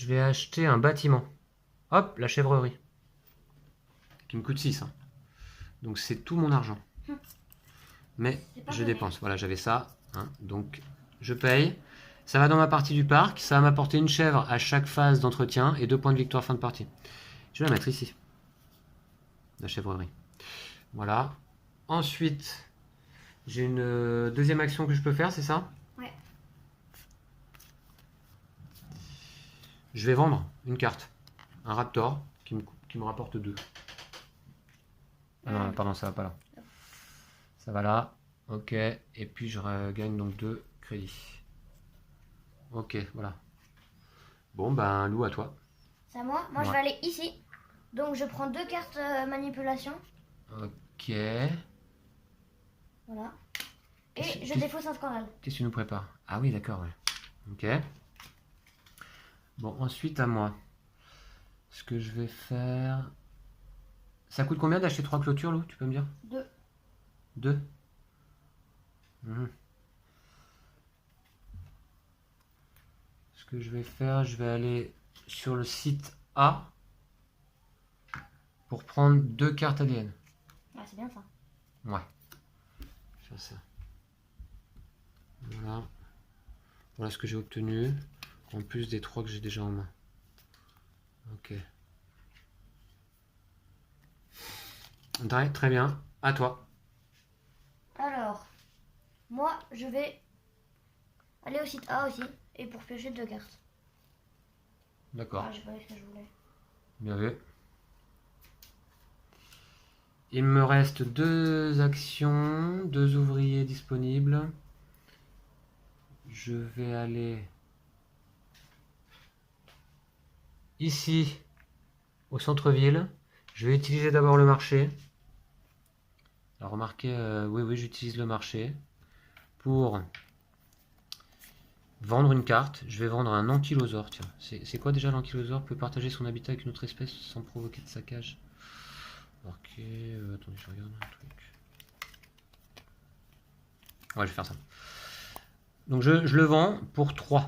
Speaker 1: vais acheter un bâtiment. Hop, la chèvrerie. Qui me coûte 6. Hein. Donc c'est tout mon argent. Mais je dépense. Voilà, j'avais ça. Hein, donc je paye. Ça va dans ma partie du parc. Ça va m'apporter une chèvre à chaque phase d'entretien et 2 points de victoire fin de partie. Je vais la mettre ici. La chèvrerie. Voilà. Ensuite, j'ai une deuxième action que je peux faire, c'est ça?
Speaker 2: Ouais.
Speaker 1: Je vais vendre une carte. Un Raptor qui me rapporte 2. Ah non, pardon, ça va pas là. Ça va là. Ok. Et puis je gagne donc 2 crédits. Ok, voilà. Bon, ben, Lou, à toi.
Speaker 2: C'est à moi. Moi, je vais aller ici. Donc, je prends 2 cartes manipulation.
Speaker 1: Ok.
Speaker 2: Voilà. Et je défausse un scandale.
Speaker 1: Qu'est-ce que tu nous prépares? Ah oui, d'accord, ouais. Ok. Bon, ensuite, à moi. Ce que je vais faire... Ça coûte combien d'acheter 3 clôtures, Lou? Tu peux me dire?
Speaker 2: 2.
Speaker 1: 2? Ce que je vais faire, je vais aller sur le site A pour prendre 2 cartes ADN.
Speaker 2: Ah, c'est bien ça.
Speaker 1: Ouais. Je vais faire ça. Voilà. Voilà ce que j'ai obtenu. En plus des 3 que j'ai déjà en main. Ok. Très bien. À toi.
Speaker 2: Alors, moi, je vais aller au site A aussi. Et pour piocher 2 cartes.
Speaker 1: D'accord.
Speaker 2: Ah, j'ai pas eu ce que je voulais.
Speaker 1: Bien vu. Il me reste 2 actions, 2 ouvriers disponibles. Je vais aller ici, au centre-ville. Je vais utiliser d'abord le marché. Alors remarquez, oui, j'utilise le marché pour vendre une carte. Je vais vendre un ankylosaure. Tiens, c'est quoi déjà l'ankylosaure? Peut partager son habitat avec une autre espèce sans provoquer de saccage. Ok, attendez, je regarde un truc. Ouais, je vais faire ça. Donc je le vends pour 3.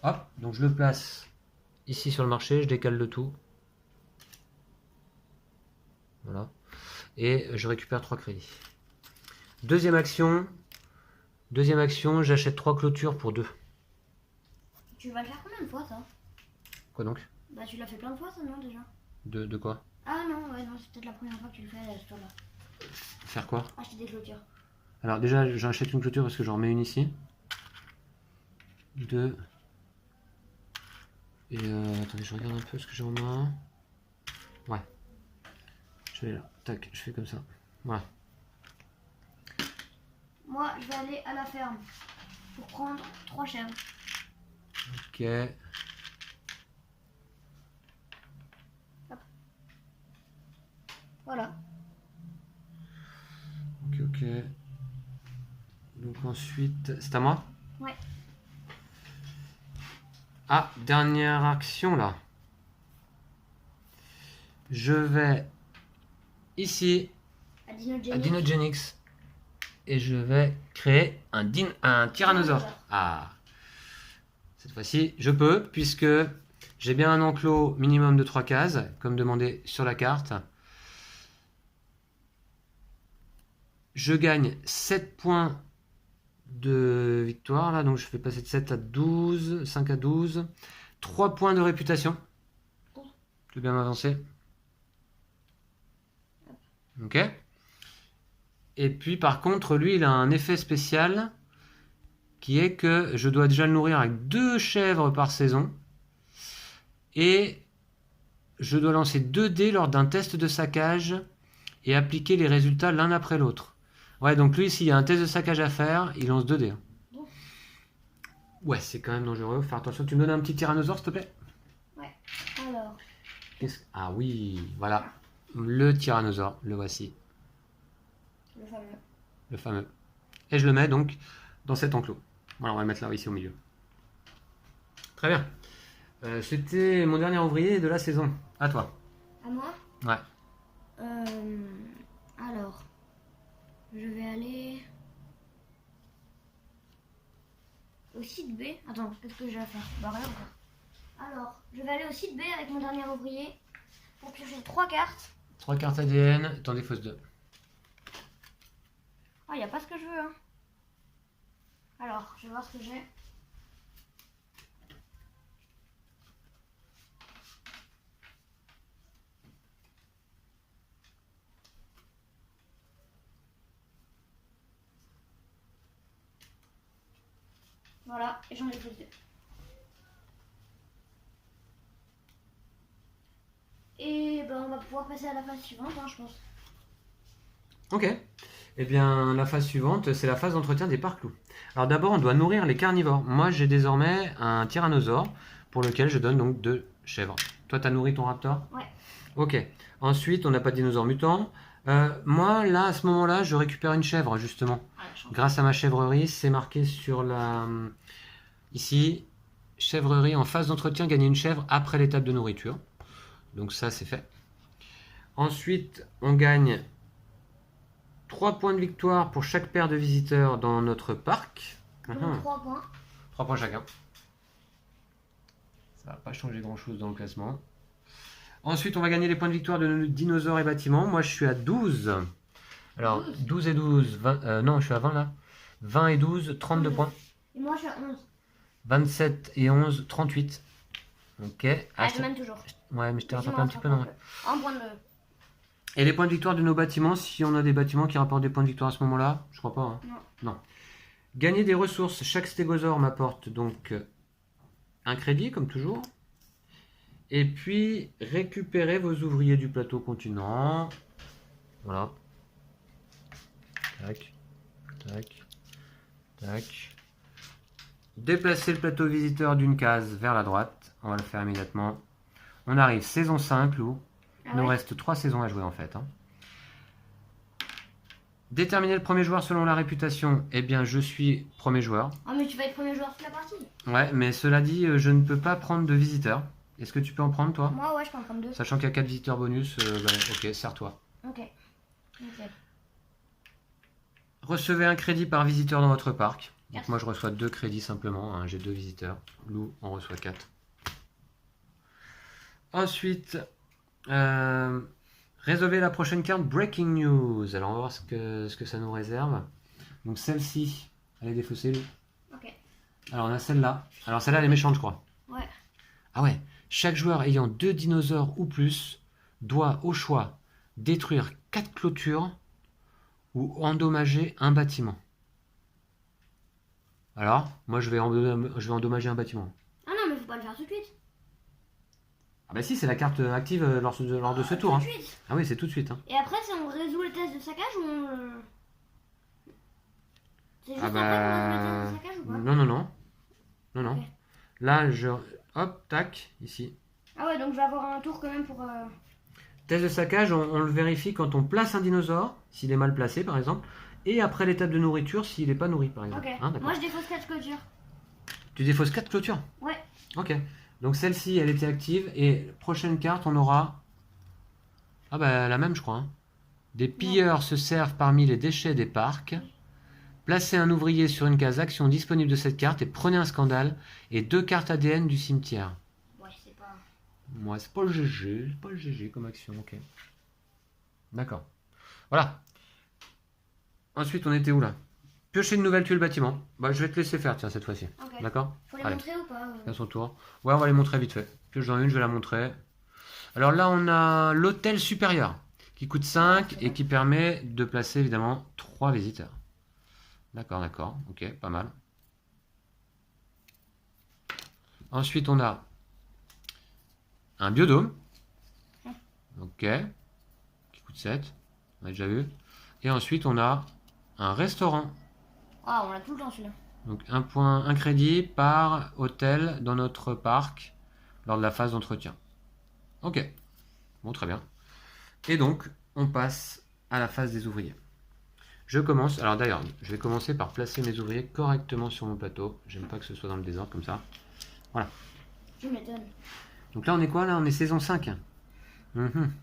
Speaker 1: Hop, donc je le place ici sur le marché, je décale le tout. Voilà. Et je récupère 3 crédits. Deuxième action, j'achète 3 clôtures pour 2.
Speaker 2: Tu vas le faire combien de fois ça?
Speaker 1: Quoi donc?
Speaker 2: Bah tu l'as fait plein de fois ça non déjà?
Speaker 1: De quoi?
Speaker 2: Ah non, ouais non, c'est peut-être la première fois que tu le fais ce tour-là.
Speaker 1: Faire quoi?
Speaker 2: Acheter des clôtures.
Speaker 1: Alors déjà, j'achète une clôture parce que j'en remets une ici. 2. Et attendez, je regarde un peu ce que j'ai en main. Ouais. Je vais là. Tac, je fais comme ça. Voilà.
Speaker 2: Moi, je vais aller à la ferme pour prendre 3 chèvres.
Speaker 1: Ok.
Speaker 2: Hop. Voilà.
Speaker 1: Ok. Donc ensuite, c'est à moi?
Speaker 2: Ouais.
Speaker 1: Ah, dernière action là. Je vais ici à Dinogenix et je vais créer un tyrannosaure. Ah, cette fois-ci, je peux puisque j'ai bien un enclos minimum de 3 cases, comme demandé sur la carte. Je gagne 7 points de victoire, là, donc je fais passer de 7 à 12, 5 à 12. 3 points de réputation. Je vais bien m'avancer. Ok. Et puis par contre, lui, il a un effet spécial qui est que je dois déjà le nourrir avec 2 chèvres par saison. Et je dois lancer 2 dés lors d'un test de saccage et appliquer les résultats l'un après l'autre. Ouais, donc lui, s'il y a un test de saccage à faire, il lance 2 dés. Ouais, c'est quand même dangereux. Faire attention. Tu me donnes un petit tyrannosaure, s'il te plaît?
Speaker 2: Ouais. Alors.
Speaker 1: Ah oui, voilà. Le tyrannosaure, le voici.
Speaker 2: Le fameux.
Speaker 1: Le fameux. Et je le mets donc dans cet enclos. Voilà, on va le mettre là, ici au milieu. Très bien. C'était mon dernier ouvrier de la saison. À toi.
Speaker 2: À moi?
Speaker 1: Ouais.
Speaker 2: Alors. Je vais aller au site B. Attends, qu'est-ce que j'ai à faire? Bah rien encore. Alors, je vais aller au site B avec mon dernier ouvrier pour piocher 3 cartes.
Speaker 1: 3 cartes ADN, t'en défausses 2.
Speaker 2: Ah, il n'y a pas ce que je veux, hein. Alors, je vais voir ce que j'ai. Voilà, et j'en ai plus 2. Et ben on va pouvoir passer à la phase suivante, hein, je pense.
Speaker 1: Ok. Eh bien, la phase suivante, c'est la phase d'entretien des parclous. Alors d'abord, on doit nourrir les carnivores. Moi, j'ai désormais un tyrannosaure pour lequel je donne donc 2 chèvres. Toi, t'as nourri ton raptor?
Speaker 2: Ouais.
Speaker 1: Ok. Ensuite, on n'a pas de dinosaure mutant. Moi, là, à ce moment-là, je récupère une chèvre, justement. Grâce à ma chèvrerie, c'est marqué sur la... Ici, chèvrerie en phase d'entretien, gagner une chèvre après l'étape de nourriture. Donc ça, c'est fait. Ensuite, on gagne 3 points de victoire pour chaque paire de visiteurs dans notre parc.
Speaker 2: Donc 3 points.
Speaker 1: 3 points chacun. Ça va pas changer grand-chose dans le classement. Ensuite, on va gagner les points de victoire de nos dinosaures et bâtiments. Moi, je suis à 12. Alors, 12 et 12, 20, non, je suis à 20 là. 20 et 12, 32 points.
Speaker 2: Et moi, je suis à 11.
Speaker 1: 27 et 11, 38. Ok.
Speaker 2: Ah, je mène toujours.
Speaker 1: Ouais, mais je t'ai rattrapé un petit peu, non?
Speaker 2: Un point de...
Speaker 1: Et les points de victoire de nos bâtiments, si on a des bâtiments qui rapportent des points de victoire à ce moment-là, je crois pas. Hein. Non. Gagner des ressources, chaque stégosaure m'apporte donc un crédit, comme toujours. Et puis, récupérer vos ouvriers du plateau continent. Voilà. Tac, tac, tac. Déplacer le plateau visiteur d'une case vers la droite. On va le faire immédiatement. On arrive saison 5, Lou. Il nous reste 3 saisons à jouer en fait. Hein. Déterminer le premier joueur selon la réputation. Eh bien, je suis premier joueur.
Speaker 2: Ah, mais tu vas être premier joueur toute la partie.
Speaker 1: Ouais, mais cela dit, je ne peux pas prendre de visiteurs. Est-ce que tu peux en prendre, toi?
Speaker 2: Moi, ouais, je peux en prendre 2.
Speaker 1: Sachant qu'il y a 4 visiteurs bonus, ok, sers-toi.
Speaker 2: Ok.
Speaker 1: Recevez un crédit par visiteur dans votre parc. Donc moi, je reçois 2 crédits simplement. Hein, j'ai 2 visiteurs. Lou en reçoit 4. Ensuite, résolvez la prochaine carte Breaking News. Alors, on va voir ce que ça nous réserve. Donc, celle-ci, elle est défaussée, Lou.
Speaker 2: Ok.
Speaker 1: Alors, on a celle-là. Alors, celle-là, elle est méchante, je crois.
Speaker 2: Ouais.
Speaker 1: Ah ouais. Chaque joueur ayant 2 dinosaures ou plus doit, au choix, détruire 4 clôtures ou endommager un bâtiment. Alors, moi, je vais endommager un bâtiment.
Speaker 2: Ah non, mais faut pas le faire tout de suite.
Speaker 1: Ah bah si, c'est la carte active lors de ce tour.
Speaker 2: Tout
Speaker 1: Hein.
Speaker 2: de suite.
Speaker 1: Ah oui, c'est tout de suite. Hein.
Speaker 2: Et après, si on résout le test de saccage ou on... C'est juste
Speaker 1: Ah
Speaker 2: après qu'on résout le test de saccage ou pas?
Speaker 1: Non, non, non. Non, non.
Speaker 2: Ok.
Speaker 1: Là, hop, tac, ici.
Speaker 2: Ah ouais, donc je vais avoir un tour quand même pour...
Speaker 1: Test de saccage, on le vérifie quand on place un dinosaure, s'il est mal placé par exemple, et après l'étape de nourriture, s'il n'est pas nourri par exemple.
Speaker 2: Ok.
Speaker 1: Hein,
Speaker 2: moi, je défausse 4 clôtures.
Speaker 1: Tu défausses 4 clôtures?
Speaker 2: Ouais.
Speaker 1: Ok. Donc celle-ci, elle était active, et prochaine carte, on aura... Ah bah la même, je crois. Hein. Des pilleurs se servent parmi les déchets des parcs. Placez un ouvrier sur une case action disponible de cette carte et prenez un scandale et 2 cartes ADN du cimetière.
Speaker 2: Ouais, c'est pas...
Speaker 1: Moi, c'est pas le GG, c'est pas le GG comme action, ok. D'accord. Voilà. Ensuite, on était où là? Piocher une nouvelle tuile bâtiment. Bah, je vais te laisser faire, tiens, cette fois-ci.
Speaker 2: Ok.
Speaker 1: D'accord?
Speaker 2: Faut les
Speaker 1: Allez,
Speaker 2: montrer ou pas?
Speaker 1: à son tour. Ouais, on va les montrer vite fait. Pioche dans une, je vais la montrer. Alors là, on a l'hôtel supérieur qui coûte 5 et qui permet de placer évidemment 3 visiteurs. D'accord, d'accord. Ok, pas mal. Ensuite, on a un biodôme. Ok. Qui coûte 7. On a déjà vu. Et ensuite, on a un restaurant.
Speaker 2: Ah, on l'a tout le temps celui-là.
Speaker 1: Donc un crédit par hôtel dans notre parc lors de la phase d'entretien. Ok. Bon, très bien. Et donc, on passe à la phase des ouvriers. Je commence. Alors d'ailleurs, je vais commencer par placer mes ouvriers correctement sur mon plateau. J'aime pas que ce soit dans le désordre comme ça. Voilà.
Speaker 2: Tu m'étonnes.
Speaker 1: Donc là, on est quoi là? On est saison 5. Mhm.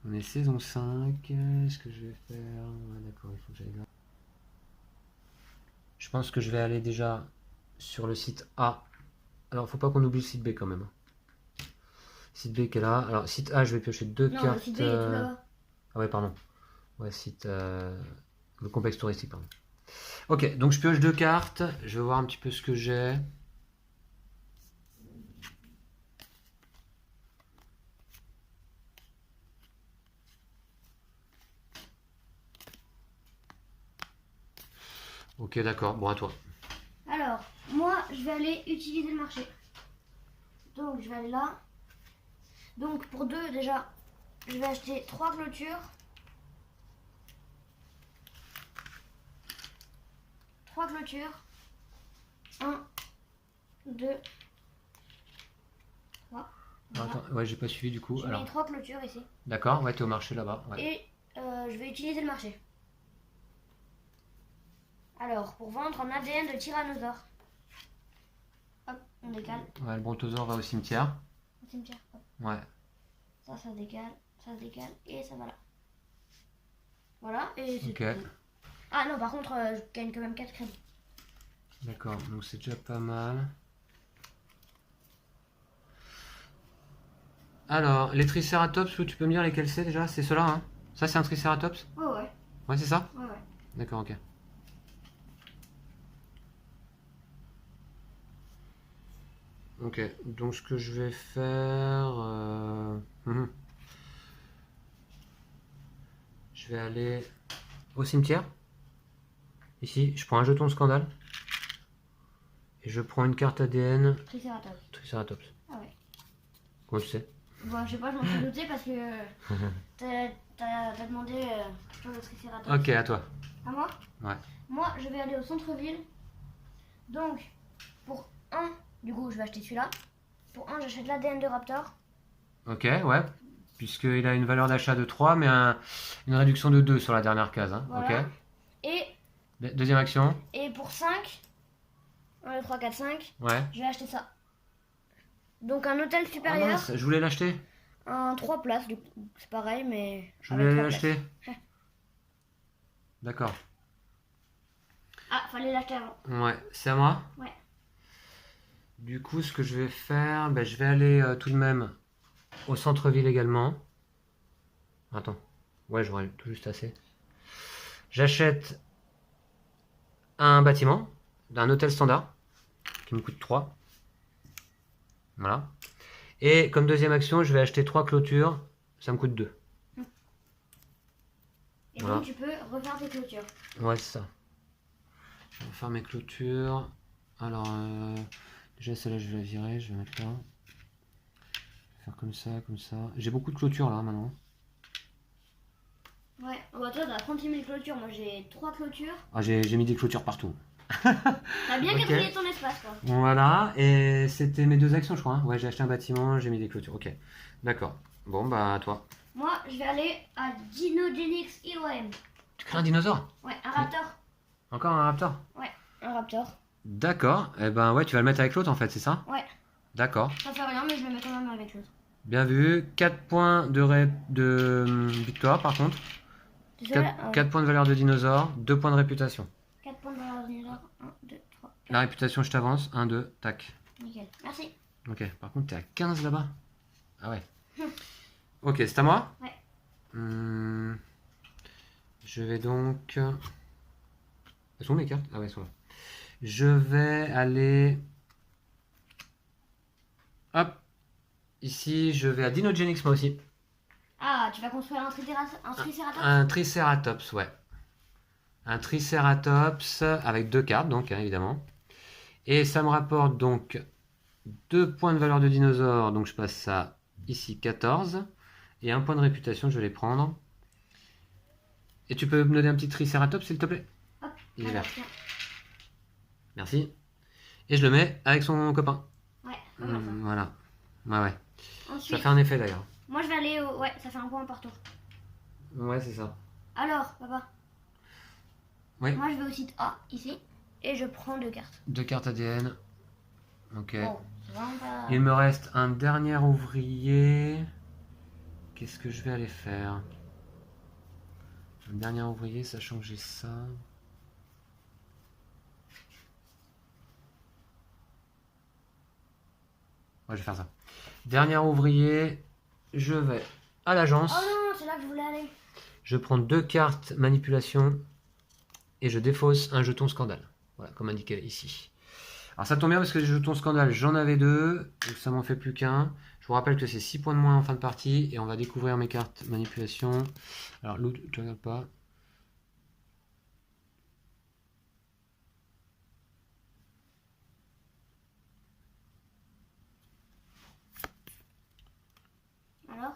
Speaker 1: On est saison 5. Qu'est-ce que je vais faire? Ouais, d'accord, il faut que j'aille là. Je pense que je vais aller déjà sur le site A. Alors, faut pas qu'on oublie le site B quand même. Site B qui est là. Alors, site A, je vais piocher 2
Speaker 2: Non,
Speaker 1: cartes.
Speaker 2: le site B, il est tout là-bas.
Speaker 1: Ah ouais, pardon. Ouais, site. Le complexe touristique, pardon. Ok, donc je pioche 2 cartes. Je vais voir un petit peu ce que j'ai. Ok, d'accord. Bon, à toi.
Speaker 2: Alors, moi, je vais aller utiliser le marché. Donc, je vais aller là. Donc, pour 2, déjà, je vais acheter 3 clôtures. 3 clôtures. 1, 2, 3. Voilà.
Speaker 1: Attends, ouais, j'ai pas suivi du coup.
Speaker 2: J'ai
Speaker 1: Alors,
Speaker 2: mis 3 clôtures ici.
Speaker 1: d'accord, ouais, t'es au marché là-bas. Ouais.
Speaker 2: Et je vais utiliser le marché. Alors, pour vendre un ADN de tyrannosaure. Hop, on décale.
Speaker 1: Ouais, le brontosaure va au cimetière.
Speaker 2: Au cimetière. Hop.
Speaker 1: Ouais.
Speaker 2: Ça se décale. Ça se décale. Et ça va là. Voilà. Et c'est
Speaker 1: Ok.
Speaker 2: tout. Ah non, par contre, je gagne quand même 4 crédits.
Speaker 1: D'accord, donc c'est déjà pas mal. Alors, les tricératops, tu peux me dire lesquels c'est déjà? C'est ceux-là, hein? Ça, c'est un tricératops?
Speaker 2: Ouais, ouais.
Speaker 1: Ouais, c'est ça?
Speaker 2: Ouais, ouais.
Speaker 1: D'accord, ok. Ok, donc ce que je vais faire... Je vais aller au cimetière. Ici, je prends un jeton scandale. Et je prends une carte ADN
Speaker 2: Tricératops.
Speaker 1: tricératops.
Speaker 2: Ah ouais.
Speaker 1: Comment tu sais?
Speaker 2: Bon, je sais pas, je m'en suis douté parce que t'as demandé sur le tricératops.
Speaker 1: Ok, à toi.
Speaker 2: À moi?
Speaker 1: Ouais.
Speaker 2: Moi, je vais aller au centre-ville. Donc, pour 1, du coup, je vais acheter celui-là. Pour 1, j'achète l'ADN de Raptor.
Speaker 1: Ok, ouais. Puisqu'il a une valeur d'achat de 3, mais une réduction de 2 sur la dernière case. Hein.
Speaker 2: Voilà.
Speaker 1: Ok.
Speaker 2: Et,
Speaker 1: Deuxième action.
Speaker 2: et pour 5, 1, 2, 3, 4, 5,
Speaker 1: Ouais.
Speaker 2: je vais acheter ça. Donc, un hôtel
Speaker 1: Ah
Speaker 2: supérieur.
Speaker 1: mince, je voulais l'acheter.
Speaker 2: Un 3 places, du coup. C'est pareil, mais.
Speaker 1: Je
Speaker 2: avec
Speaker 1: voulais
Speaker 2: 3
Speaker 1: l'acheter.
Speaker 2: places.
Speaker 1: D'accord.
Speaker 2: Ah, fallait l'acheter avant.
Speaker 1: Ouais, c'est à moi.
Speaker 2: Ouais.
Speaker 1: Du coup, ce que je vais faire, ben, je vais aller tout de même au centre-ville également. Attends. Ouais, j'aurai tout juste assez. J'achète un bâtiment d'un hôtel standard qui me coûte 3. Voilà. Et comme deuxième action, je vais acheter 3 clôtures. Ça me coûte 2.
Speaker 2: Et
Speaker 1: Voilà.
Speaker 2: donc, tu peux refaire tes clôtures.
Speaker 1: Ouais, c'est ça. Je vais faire mes clôtures. Alors, déjà celle-là, je vais la virer. Je vais mettre là. Je vais faire comme ça, comme ça. J'ai beaucoup de clôtures là maintenant.
Speaker 2: Ouais, toi t'as 36 000 clôtures, moi j'ai 3 clôtures.
Speaker 1: Ah, j'ai mis des clôtures partout.
Speaker 2: T'as bien
Speaker 1: Ok.
Speaker 2: quadrillé ton espace quoi.
Speaker 1: Voilà, et c'était mes 2 actions, je crois. Hein. Ouais, j'ai acheté un bâtiment, j'ai mis des clôtures. Ok, d'accord. Bon, bah, à toi.
Speaker 2: Moi je vais aller à Dinogenix IOM.
Speaker 1: Tu crées un dinosaure?
Speaker 2: Ouais, un raptor.
Speaker 1: Encore un raptor?
Speaker 2: Ouais, un raptor.
Speaker 1: D'accord, et ben ouais, tu vas le mettre avec l'autre en fait, c'est ça?
Speaker 2: Ouais,
Speaker 1: D'accord,
Speaker 2: ça fait rien mais je le mets quand même avec l'autre.
Speaker 1: bien vu. 4 points de victoire par contre. 4 points de valeur de dinosaure, 2 points de réputation.
Speaker 2: 4 points de valeur de dinosaure. 1, 2, 3, 4.
Speaker 1: La réputation, je t'avance. 1, 2, tac.
Speaker 2: Nickel, merci.
Speaker 1: Ok, par contre, t'es à 15 là-bas. Ah ouais. Ok, c'est à moi?
Speaker 2: Ouais.
Speaker 1: Je vais donc... Elles sont où mes cartes? Ah ouais, elles sont là. Je vais aller... Hop. Ici, je vais à Dinogenix moi aussi.
Speaker 2: Ah, tu vas construire un tricératops?
Speaker 1: Un Triceratops, ouais. Un Triceratops avec 2 cartes, donc, hein, évidemment. Et ça me rapporte donc 2 points de valeur de dinosaure. Donc, je passe ça ici, 14. Et 1 point de réputation, je vais les prendre. Et tu peux me donner un petit Triceratops, s'il te plaît?
Speaker 2: Hop,
Speaker 1: Il est
Speaker 2: alors,
Speaker 1: vert.
Speaker 2: tiens.
Speaker 1: Merci. Et je le mets avec son copain.
Speaker 2: Ouais, comme ça.
Speaker 1: Voilà. Ouais, ouais. Ça
Speaker 2: Ensuite,
Speaker 1: fait un effet d'ailleurs.
Speaker 2: moi je vais aller au... Ouais, ça fait un point par tour.
Speaker 1: Ouais, c'est ça.
Speaker 2: Alors, papa.
Speaker 1: Oui.
Speaker 2: Moi je vais au site A, ici. Et je prends 2 cartes.
Speaker 1: 2 cartes ADN. Ok.
Speaker 2: Bon, c'est vraiment pas...
Speaker 1: Il me reste un dernier ouvrier. Qu'est-ce que je vais aller faire? Un dernier ouvrier, sachant que j'ai ça. Ouais, je vais faire ça. Dernier ouvrier, je vais à l'agence.
Speaker 2: Oh non, c'est là que je voulais aller.
Speaker 1: Je prends 2 cartes manipulation et je défausse un jeton scandale. Voilà, comme indiqué ici. Alors ça tombe bien parce que les jetons scandale, j'en avais 2, donc ça m'en fait plus qu'un. Je vous rappelle que c'est 6 points de moins en fin de partie et on va découvrir mes cartes manipulation. Alors Lou, tu regardes pas.
Speaker 2: Alors?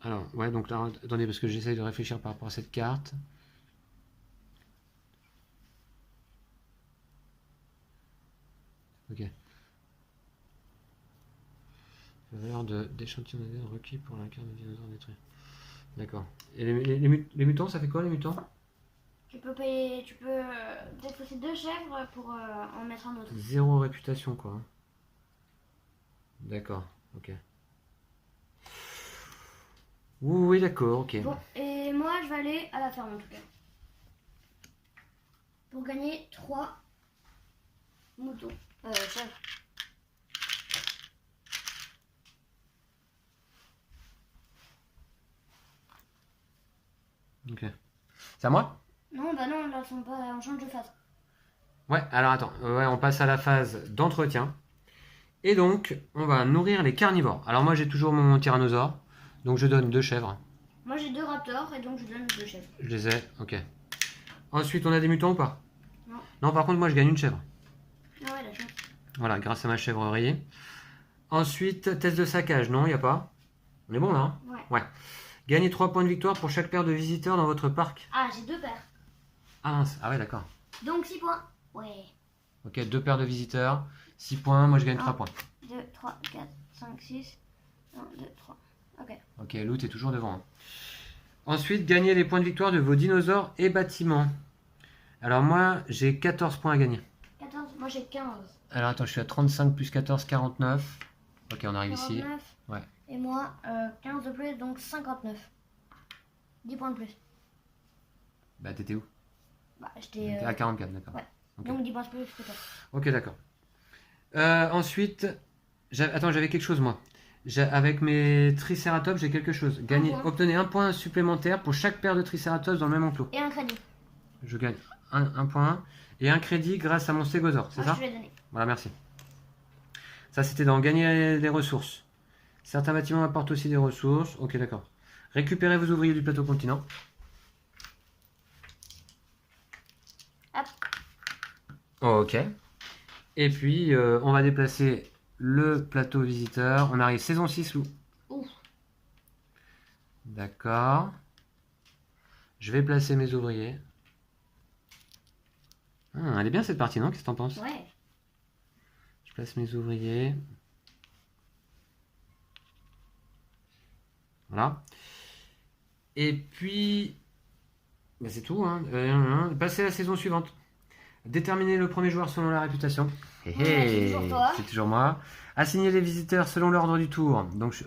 Speaker 1: Alors, ouais, donc là, attendez, parce que j'essaye de réfléchir par rapport à cette carte. Ok. Valeur d'échantillon requis pour la carte de dinosaure détruit. D'accord. Et les mutants, ça fait quoi les mutants?
Speaker 2: Tu peux payer... Tu peux défausser 2 chèvres pour en mettre un autre.
Speaker 1: 0 réputation, quoi. D'accord, ok. Oui, d'accord, ok.
Speaker 2: Bon, et moi je vais aller à la ferme en tout cas. Pour gagner 3 moutons. Chèvres.
Speaker 1: Ok. C'est à moi?
Speaker 2: Non, bah non, là, elles sont pas... on change de phase.
Speaker 1: Ouais, alors attends. Ouais, on passe à la phase d'entretien. Et donc, on va nourrir les carnivores. Alors moi, j'ai toujours mon tyrannosaure. Donc je donne 2 chèvres.
Speaker 2: Moi j'ai 2 raptors et donc je donne 2 chèvres.
Speaker 1: Je les ai, ok. Ensuite, on a des mutants ou pas?
Speaker 2: Non.
Speaker 1: Non, par contre, moi, je gagne une chèvre.
Speaker 2: Ah ouais, la chance.
Speaker 1: Voilà, grâce à ma chèvrerie. Ensuite, test de saccage. Non, il n'y a pas. On est bon, là, hein?
Speaker 2: Ouais.
Speaker 1: Gagnez 3 points de victoire pour chaque paire de visiteurs dans votre parc.
Speaker 2: Ah, j'ai 2 paires.
Speaker 1: Ah mince, ah ouais, d'accord.
Speaker 2: Donc 6 points. Ouais.
Speaker 1: Ok, 2 paires de visiteurs. 6 points, moi je gagne 3 points.
Speaker 2: 2, 3, 4, 5, 6. 1, 2, 3. Ok.
Speaker 1: Ok, Lou, t'es toujours devant, hein. Ensuite, gagnez les points de victoire de vos dinosaures et bâtiments. Alors moi, j'ai 14 points à gagner.
Speaker 2: 14, moi j'ai 15.
Speaker 1: Alors attends, je suis à 35 plus 14, 49. Ok, on arrive ici.
Speaker 2: 49.
Speaker 1: Ouais.
Speaker 2: Et moi, 15 de plus, donc 59. 10 points de plus.
Speaker 1: Bah t'étais où?
Speaker 2: Bah,
Speaker 1: T'étais
Speaker 2: j'étais...
Speaker 1: à 44, d'accord.
Speaker 2: ouais.
Speaker 1: Ok.
Speaker 2: Donc 10 points de plus que toi.
Speaker 1: Ok, d'accord. Ensuite, attends, j'avais quelque chose moi. Avec mes Triceratops, j'ai quelque chose.
Speaker 2: point.
Speaker 1: Obtenez 1 point supplémentaire pour chaque paire de Triceratops dans le même enclos.
Speaker 2: Et un crédit.
Speaker 1: Je gagne un point et un crédit grâce à mon stégosaure, c'est
Speaker 2: Moi
Speaker 1: ça?
Speaker 2: je vais donner.
Speaker 1: Voilà, merci. Ça, c'était dans gagner des ressources. Certains bâtiments apportent aussi des ressources. Ok, d'accord. Récupérez vos ouvriers du plateau continent.
Speaker 2: Hop.
Speaker 1: Ok. Et puis, on va déplacer le plateau visiteur. On arrive saison 6, Lou.
Speaker 2: Ouf.
Speaker 1: D'accord. Je vais placer mes ouvriers. Ah, elle est bien cette partie, non? Qu'est-ce que t'en penses?
Speaker 2: Ouais.
Speaker 1: Je place mes ouvriers. Voilà. Et puis, bah c'est tout, hein. Passez à la saison suivante. Déterminer le premier joueur selon la réputation.
Speaker 2: Ouais, c'est toujours toi.
Speaker 1: C'est toujours moi. Assigner les visiteurs selon l'ordre du tour. Donc,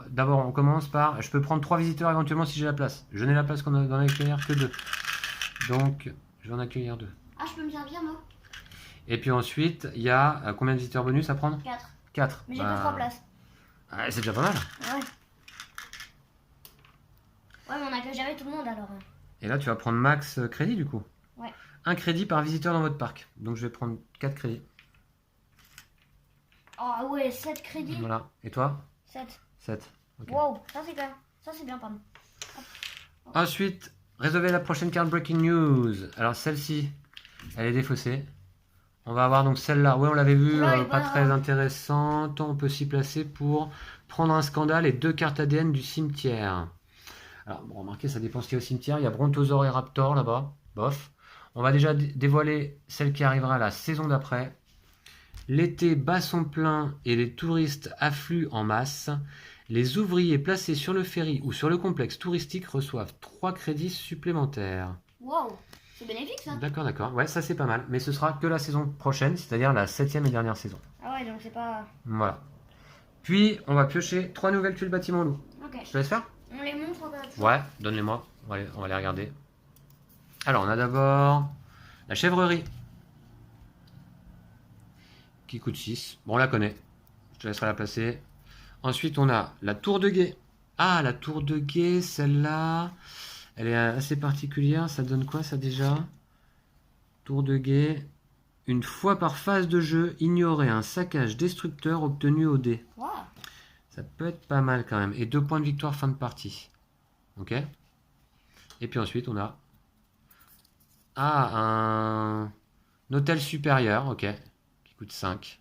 Speaker 1: d'abord, on commence par... Je peux prendre 3 visiteurs éventuellement si j'ai la place. Je n'ai la place d'en accueillir que 2. Donc, je vais en accueillir 2.
Speaker 2: Ah, je peux me servir, moi?
Speaker 1: Et puis ensuite, il y a combien de visiteurs bonus à prendre?
Speaker 2: 4.
Speaker 1: 4.
Speaker 2: Mais j'ai que 3 places.
Speaker 1: Ah, c'est déjà pas mal.
Speaker 2: Ouais. Ouais, mais on a que gérer tout le monde alors.
Speaker 1: Et là, tu vas prendre max crédit du coup.
Speaker 2: Ouais.
Speaker 1: Un crédit par visiteur dans votre parc. Donc je vais prendre 4 crédits.
Speaker 2: Ah ouais, 7 crédits.
Speaker 1: Voilà. Et toi?
Speaker 2: 7.
Speaker 1: 7. Ok.
Speaker 2: Wow, ça c'est bien. Ça c'est bien, pardon.
Speaker 1: Ensuite, résolvez la prochaine carte Breaking News. Alors celle-ci, elle est défaussée. On va avoir donc celle-là. Ouais, on l'avait vu,
Speaker 2: Celle-là, elle est
Speaker 1: pas
Speaker 2: pas-
Speaker 1: très intéressante. On peut s'y placer pour prendre un scandale et 2 cartes ADN du cimetière. Alors, bon, remarquez, ça dépend ce qu'il y a au cimetière. Il y a Brontosaur et Raptor là-bas. Bof. On va déjà dévoiler celle qui arrivera la saison d'après. L'été bat son plein et les touristes affluent en masse. Les ouvriers placés sur le ferry ou sur le complexe touristique reçoivent 3 crédits supplémentaires.
Speaker 2: Wow, c'est bénéfique ça.
Speaker 1: D'accord, d'accord. Ouais, ça c'est pas mal. Mais ce sera que la saison prochaine, c'est-à-dire la 7e et dernière saison.
Speaker 2: Ah ouais, donc c'est pas.
Speaker 1: Voilà. Puis, on va piocher 3 nouvelles tuiles bâtiment loup.
Speaker 2: Ok.
Speaker 1: Je te laisse faire?
Speaker 2: On les montre
Speaker 1: Ouais, donne-les-moi. On va les regarder. Alors, on a d'abord la chèvrerie. Qui coûte 6. Bon, on la connaît. Je te laisserai la placer. Ensuite, on a la tour de guet. Ah, la tour de guet, celle-là, elle est assez particulière. Ça donne quoi, ça, déjà? Tour de guet. Une fois par phase de jeu, ignorez un saccage destructeur obtenu au dé.
Speaker 2: Wow.
Speaker 1: Ça peut être pas mal quand même. Et 2 points de victoire fin de partie. Ok. Et puis ensuite, on a un hôtel supérieur. Ok. Qui coûte 5.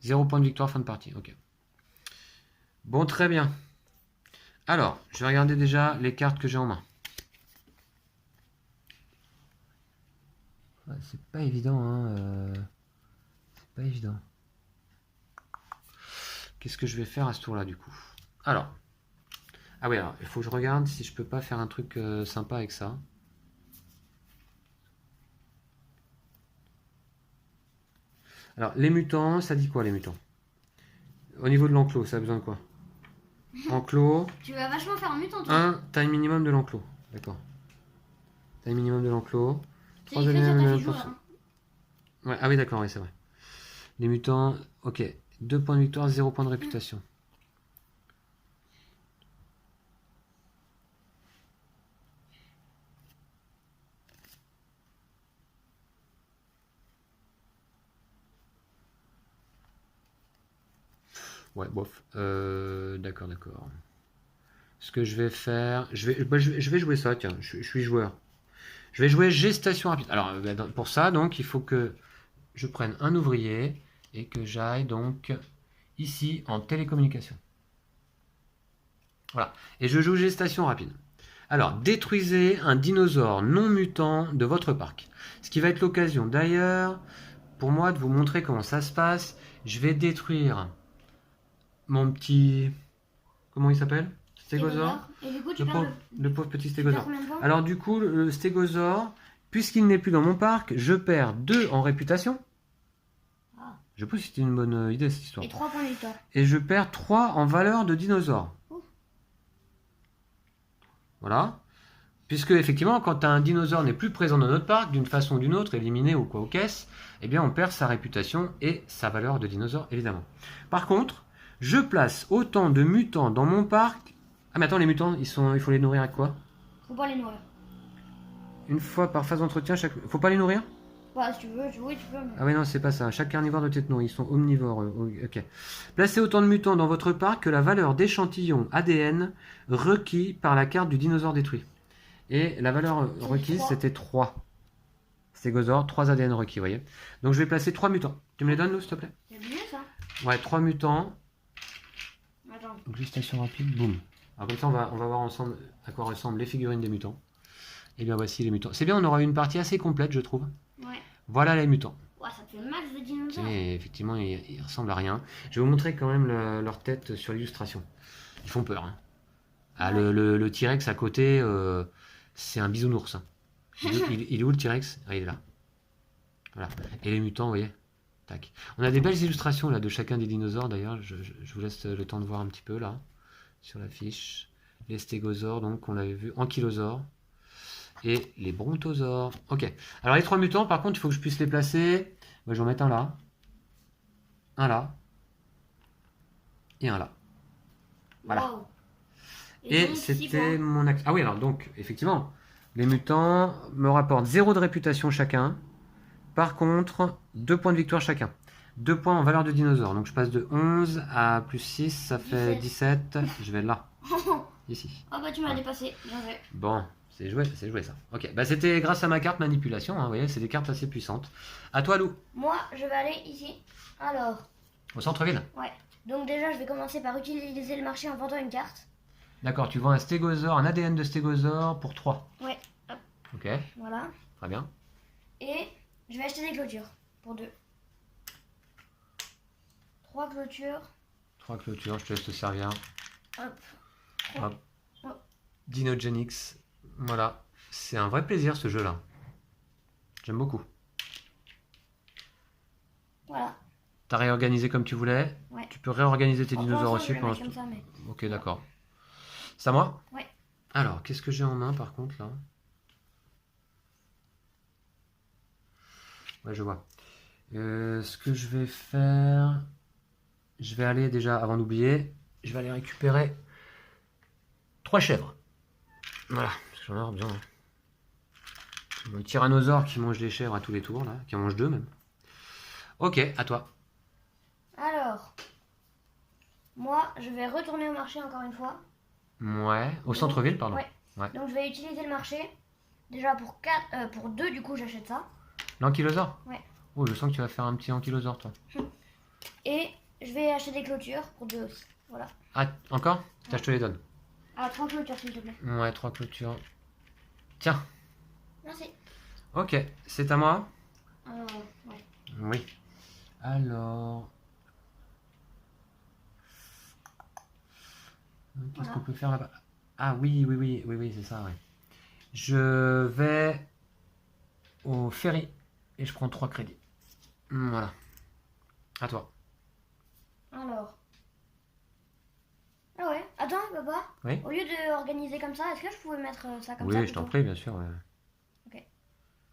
Speaker 1: 0 point de victoire fin de partie. Ok. Bon, très bien. Alors, je vais regarder déjà les cartes que j'ai en main. Ouais, c'est pas évident, hein. C'est pas évident. Qu'est-ce que je vais faire à ce tour-là, du coup? Alors. Ah oui, alors, il faut que je regarde si je peux pas faire un truc sympa avec ça. Alors, les mutants, ça dit quoi, les mutants? Au niveau de l'enclos, ça a besoin de quoi? Enclos.
Speaker 2: Tu vas vachement faire un mutant, toi.
Speaker 1: 1, taille minimum de l'enclos. D'accord. Taille minimum de l'enclos.
Speaker 2: C'est écrit sur ta fiche joueur, hein.
Speaker 1: Ouais, ah oui, d'accord, oui, c'est vrai. Les mutants, ok. 2 points de victoire, 0 points de réputation. Ouais, bof. D'accord, d'accord. Ce que je vais faire... je vais jouer ça, tiens. Je suis joueur. Je vais jouer gestation rapide. Alors, pour ça, donc, il faut que je prenne un ouvrier et que j'aille, donc, ici, en télécommunication. Voilà. Et je joue gestation rapide. Alors, détruisez un dinosaure non mutant de votre parc. Ce qui va être l'occasion, d'ailleurs, pour moi, de vous montrer comment ça se passe. Je vais détruire mon petit... Comment il s'appelle? Stégosaure.
Speaker 2: Et du coup, tu
Speaker 1: Le
Speaker 2: perds
Speaker 1: pauvre, le pauvre petit
Speaker 2: tu perds
Speaker 1: stégosaure.
Speaker 2: combien de points?
Speaker 1: Alors du coup, le stégosaure, puisqu'il n'est plus dans mon parc, je perds 2 en réputation.
Speaker 2: Ah.
Speaker 1: Je sais pas si c'était une bonne idée cette histoire.
Speaker 2: Et 3 points de victoire.
Speaker 1: Et je perds 3 en valeur de dinosaure.
Speaker 2: Ouh.
Speaker 1: Voilà. Puisque effectivement, quand un dinosaure n'est plus présent dans notre parc, d'une façon ou d'une autre, éliminé ou quoi aux caisses, eh bien on perd sa réputation et sa valeur de dinosaure, évidemment. Par contre, je place autant de mutants dans mon parc. Ah mais attends, les mutants, il faut les nourrir avec quoi?
Speaker 2: Faut pas les nourrir.
Speaker 1: Une fois par phase d'entretien, faut pas les nourrir?
Speaker 2: Bah, si tu veux, oui, tu peux. Mais...
Speaker 1: Ah oui, non, c'est pas ça. Chaque carnivore doit être nourri. Ils sont omnivores. Ok. Placez autant de mutants dans votre parc que la valeur d'échantillon ADN requis par la carte du dinosaure détruit. Et la valeur requise,
Speaker 2: 3.
Speaker 1: c'était 3. Stégosaure, 3 ADN requis, vous voyez. Donc je vais placer 3 mutants. Tu me les donnes, Lou, s'il te plaît?
Speaker 2: C'est bien ça.
Speaker 1: Ouais, 3 mutants.
Speaker 2: Attends.
Speaker 1: Donc gestation rapide, boum. Alors comme ça, on va voir ensemble à quoi ressemblent les figurines des mutants. Et bien voici les mutants. C'est bien, on aura une partie assez complète, je trouve.
Speaker 2: Ouais.
Speaker 1: Voilà les mutants.
Speaker 2: Ouais, ça te fait max de dinosaures.
Speaker 1: Et effectivement, ils ressemblent à rien. Je vais vous montrer quand même leur tête sur l'illustration. Ils font peur. Hein. Ah,
Speaker 2: Ouais.
Speaker 1: le T-Rex à côté, c'est un bisounours. Hein. Il est où le T-Rex? Ah, il est là. Voilà. Et les mutants, vous voyez? Tac. On a des belles illustrations là de chacun des dinosaures d'ailleurs. Je vous laisse le temps de voir un petit peu là sur la fiche. Les stégosaures, donc on l'avait vu, ankylosaures. Et les brontosaures. Ok. Alors les 3 mutants, par contre, il faut que je puisse les placer. Moi, je vais en mettre un là. Un là. et un là. Voilà.
Speaker 2: Wow.
Speaker 1: Et
Speaker 2: donc, 6
Speaker 1: c'était
Speaker 2: points.
Speaker 1: mon action. Ah oui, alors donc, effectivement, les mutants me rapportent 0 de réputation chacun. Par contre, 2 points de victoire chacun. 2 points en valeur de dinosaure. Donc je passe de 11 à plus 6, ça fait 17. Je vais là, ici.
Speaker 2: Oh bah tu m'as
Speaker 1: Ouais.
Speaker 2: dépassé, bien vu.
Speaker 1: Bon, c'est joué ça. Ok, bah c'était grâce à ma carte manipulation, hein, vous voyez, c'est des cartes assez puissantes. À toi, Lou,
Speaker 2: Moi, je vais aller ici. Alors,
Speaker 1: au centre-ville.
Speaker 2: ouais. Donc déjà, je vais commencer par utiliser le marché en vendant une carte.
Speaker 1: D'accord, tu vends un stégosaure, un ADN de stégosaure pour 3.
Speaker 2: Ouais, hop,
Speaker 1: Ok,
Speaker 2: voilà.
Speaker 1: très bien.
Speaker 2: Et je vais acheter des clôtures pour 2. 3 clôtures.
Speaker 1: 3 clôtures, je te laisse te servir.
Speaker 2: Hop.
Speaker 1: Hop.
Speaker 2: Hop.
Speaker 1: Dinogenix, voilà. C'est un vrai plaisir ce jeu-là. J'aime beaucoup.
Speaker 2: Voilà.
Speaker 1: T'as réorganisé comme tu voulais.
Speaker 2: Ouais.
Speaker 1: Tu peux réorganiser tes
Speaker 2: Pour
Speaker 1: dinosaures
Speaker 2: l'instant,
Speaker 1: aussi.
Speaker 2: je vais le mettre comme ça, mais...
Speaker 1: Ok, d'accord. C'est à moi?
Speaker 2: Ouais.
Speaker 1: Alors, qu'est-ce que j'ai en main par contre là? Ouais, je vois. Ce que je vais faire, je vais aller déjà, avant d'oublier, je vais aller récupérer 3 chèvres. Voilà, parce que j'en ai besoin. Hein. Le tyrannosaure qui mange les chèvres à tous les tours, là, qui en mange 2 même. Ok, à toi.
Speaker 2: Alors, moi, je vais retourner au marché encore une fois.
Speaker 1: Ouais, au centre-ville, pardon.
Speaker 2: Ouais.
Speaker 1: Ouais.
Speaker 2: Donc, je vais utiliser le marché. Déjà, pour 2, du coup, j'achète ça.
Speaker 1: L'ankylosaure?
Speaker 2: Ouais.
Speaker 1: Oh, je sens que tu vas faire un petit ankylosaure, toi.
Speaker 2: Et je vais acheter des clôtures pour 2 aussi. Voilà.
Speaker 1: Ah, encore? Tiens, je te les donne.
Speaker 2: Ah, 3 clôtures, s'il te plaît.
Speaker 1: Ouais, 3 clôtures. Tiens,
Speaker 2: Merci.
Speaker 1: ok, c'est à moi?
Speaker 2: Ouais.
Speaker 1: Oui. Alors... Qu'est-ce
Speaker 2: Voilà.
Speaker 1: qu'on peut faire là-bas? Ah oui, c'est ça, ouais. Je vais au ferry et je prends 3 crédits. Voilà. À toi.
Speaker 2: Alors. Ah ouais. Attends, papa.
Speaker 1: Oui?
Speaker 2: Au lieu de organiser comme ça, est-ce que je pouvais mettre ça comme ça
Speaker 1: Oui, je t'en
Speaker 2: plutôt
Speaker 1: prie, bien sûr. Ouais.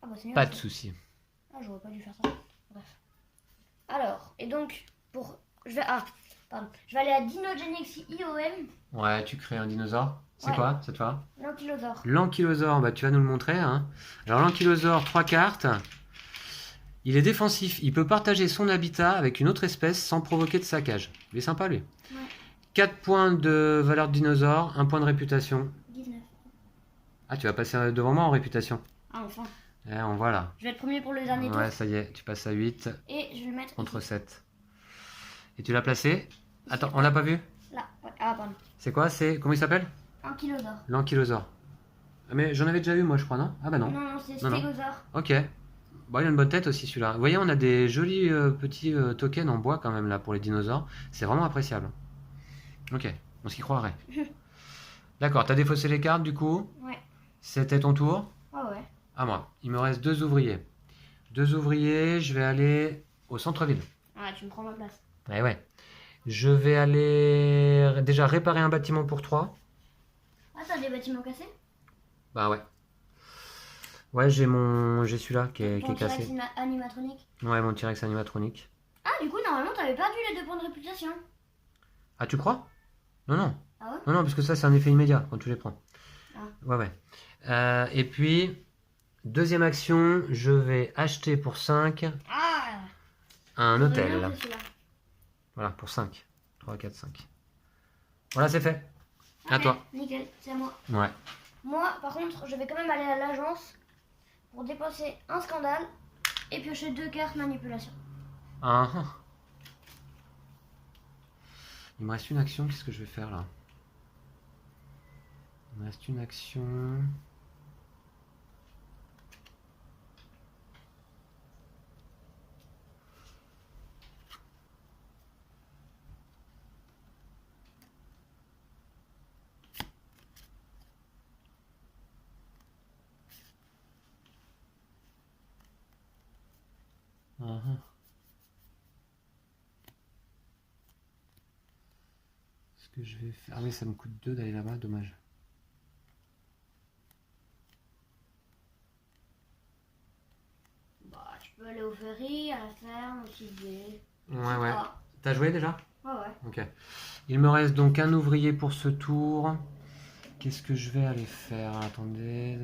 Speaker 2: Ah bah c'est mieux.
Speaker 1: Pas
Speaker 2: ça.
Speaker 1: de souci.
Speaker 2: Ah, j'aurais pas dû faire ça. Bref. Alors, et donc, je vais... Ah, pardon. Je vais aller à Dinogenix IOM,
Speaker 1: Ouais, tu crées un dinosaure. C'est
Speaker 2: Ouais.
Speaker 1: quoi cette fois?
Speaker 2: l'ankylosaure.
Speaker 1: L'ankylosaure, bah, tu vas nous le montrer. Hein. Alors l'ankylosaure, 3 cartes. Il est défensif. Il peut partager son habitat avec une autre espèce sans provoquer de saccage. Il est sympa lui.
Speaker 2: Ouais.
Speaker 1: 4 points de valeur de dinosaure, 1 point de réputation.
Speaker 2: 19.
Speaker 1: Ah, tu vas passer devant moi en réputation.
Speaker 2: Ah, enfin.
Speaker 1: On voit là.
Speaker 2: Je vais être premier pour le dernier
Speaker 1: Ouais,
Speaker 2: tour.
Speaker 1: ça y est, tu passes à 8
Speaker 2: Et je vais le mettre
Speaker 1: contre
Speaker 2: ici.
Speaker 1: 7. Et tu l'as placé? Attends, on l'a pas vu?
Speaker 2: Là. Ouais. Ah, pardon.
Speaker 1: C'est quoi? C'est comment il s'appelle?
Speaker 2: Ankylosaure.
Speaker 1: L'ankylosaure. Ah, mais j'en avais déjà eu moi, je crois, non? Ah bah non.
Speaker 2: Non, c'est
Speaker 1: Non, non.
Speaker 2: stégosaure.
Speaker 1: Ok. Bon, il a une bonne tête aussi celui-là. Vous voyez, on a des jolis petits tokens en bois quand même là pour les dinosaures. C'est vraiment appréciable. Ok, on s'y croirait. D'accord, t'as défaussé les cartes du coup.
Speaker 2: Ouais.
Speaker 1: C'était ton tour.
Speaker 2: Ah ouais.
Speaker 1: À moi. Il me reste 2 ouvriers. 2 ouvriers, je vais aller au centre-ville.
Speaker 2: Ah, tu me prends ma place.
Speaker 1: Eh ouais. Je vais aller déjà réparer un bâtiment pour 3.
Speaker 2: Ah, t'as des bâtiments cassés?
Speaker 1: Bah ouais. Ouais, j'ai celui-là qui est
Speaker 2: Ton
Speaker 1: cassé.
Speaker 2: T-Rex animatronique.
Speaker 1: Ouais, mon T-Rex animatronique.
Speaker 2: Ah, du coup, normalement, t'avais perdu les 2 points de réputation.
Speaker 1: Ah, tu crois? Non, non.
Speaker 2: Ah ouais?
Speaker 1: Non, parce que ça, c'est un effet immédiat quand tu les prends.
Speaker 2: Ah.
Speaker 1: Ouais. Et puis, deuxième action, je vais acheter pour 5
Speaker 2: Ah!
Speaker 1: un
Speaker 2: J'aurais bien
Speaker 1: hôtel.
Speaker 2: fait celui-là.
Speaker 1: Voilà, pour 5. 3, 4, 5. Voilà, c'est fait. À
Speaker 2: Ok,
Speaker 1: toi.
Speaker 2: Nickel, c'est à moi.
Speaker 1: Ouais.
Speaker 2: Moi, par contre, je vais quand même aller à l'agence pour dépenser un scandale et piocher 2 cartes manipulation.
Speaker 1: Ah, ah. Il me reste une action, qu'est-ce que je vais faire là? Il me reste une action. Ah, ah. Ce que je vais faire. Ah oui, ça me coûte 2 d'aller là-bas, dommage.
Speaker 2: Bah, tu peux aller au ferry, à la ferme, au ciblé.
Speaker 1: Ouais. T'as joué déjà?
Speaker 2: Ouais, ouais.
Speaker 1: Ok. Il me reste donc un ouvrier pour ce tour. Qu'est-ce que je vais aller faire? Attendez.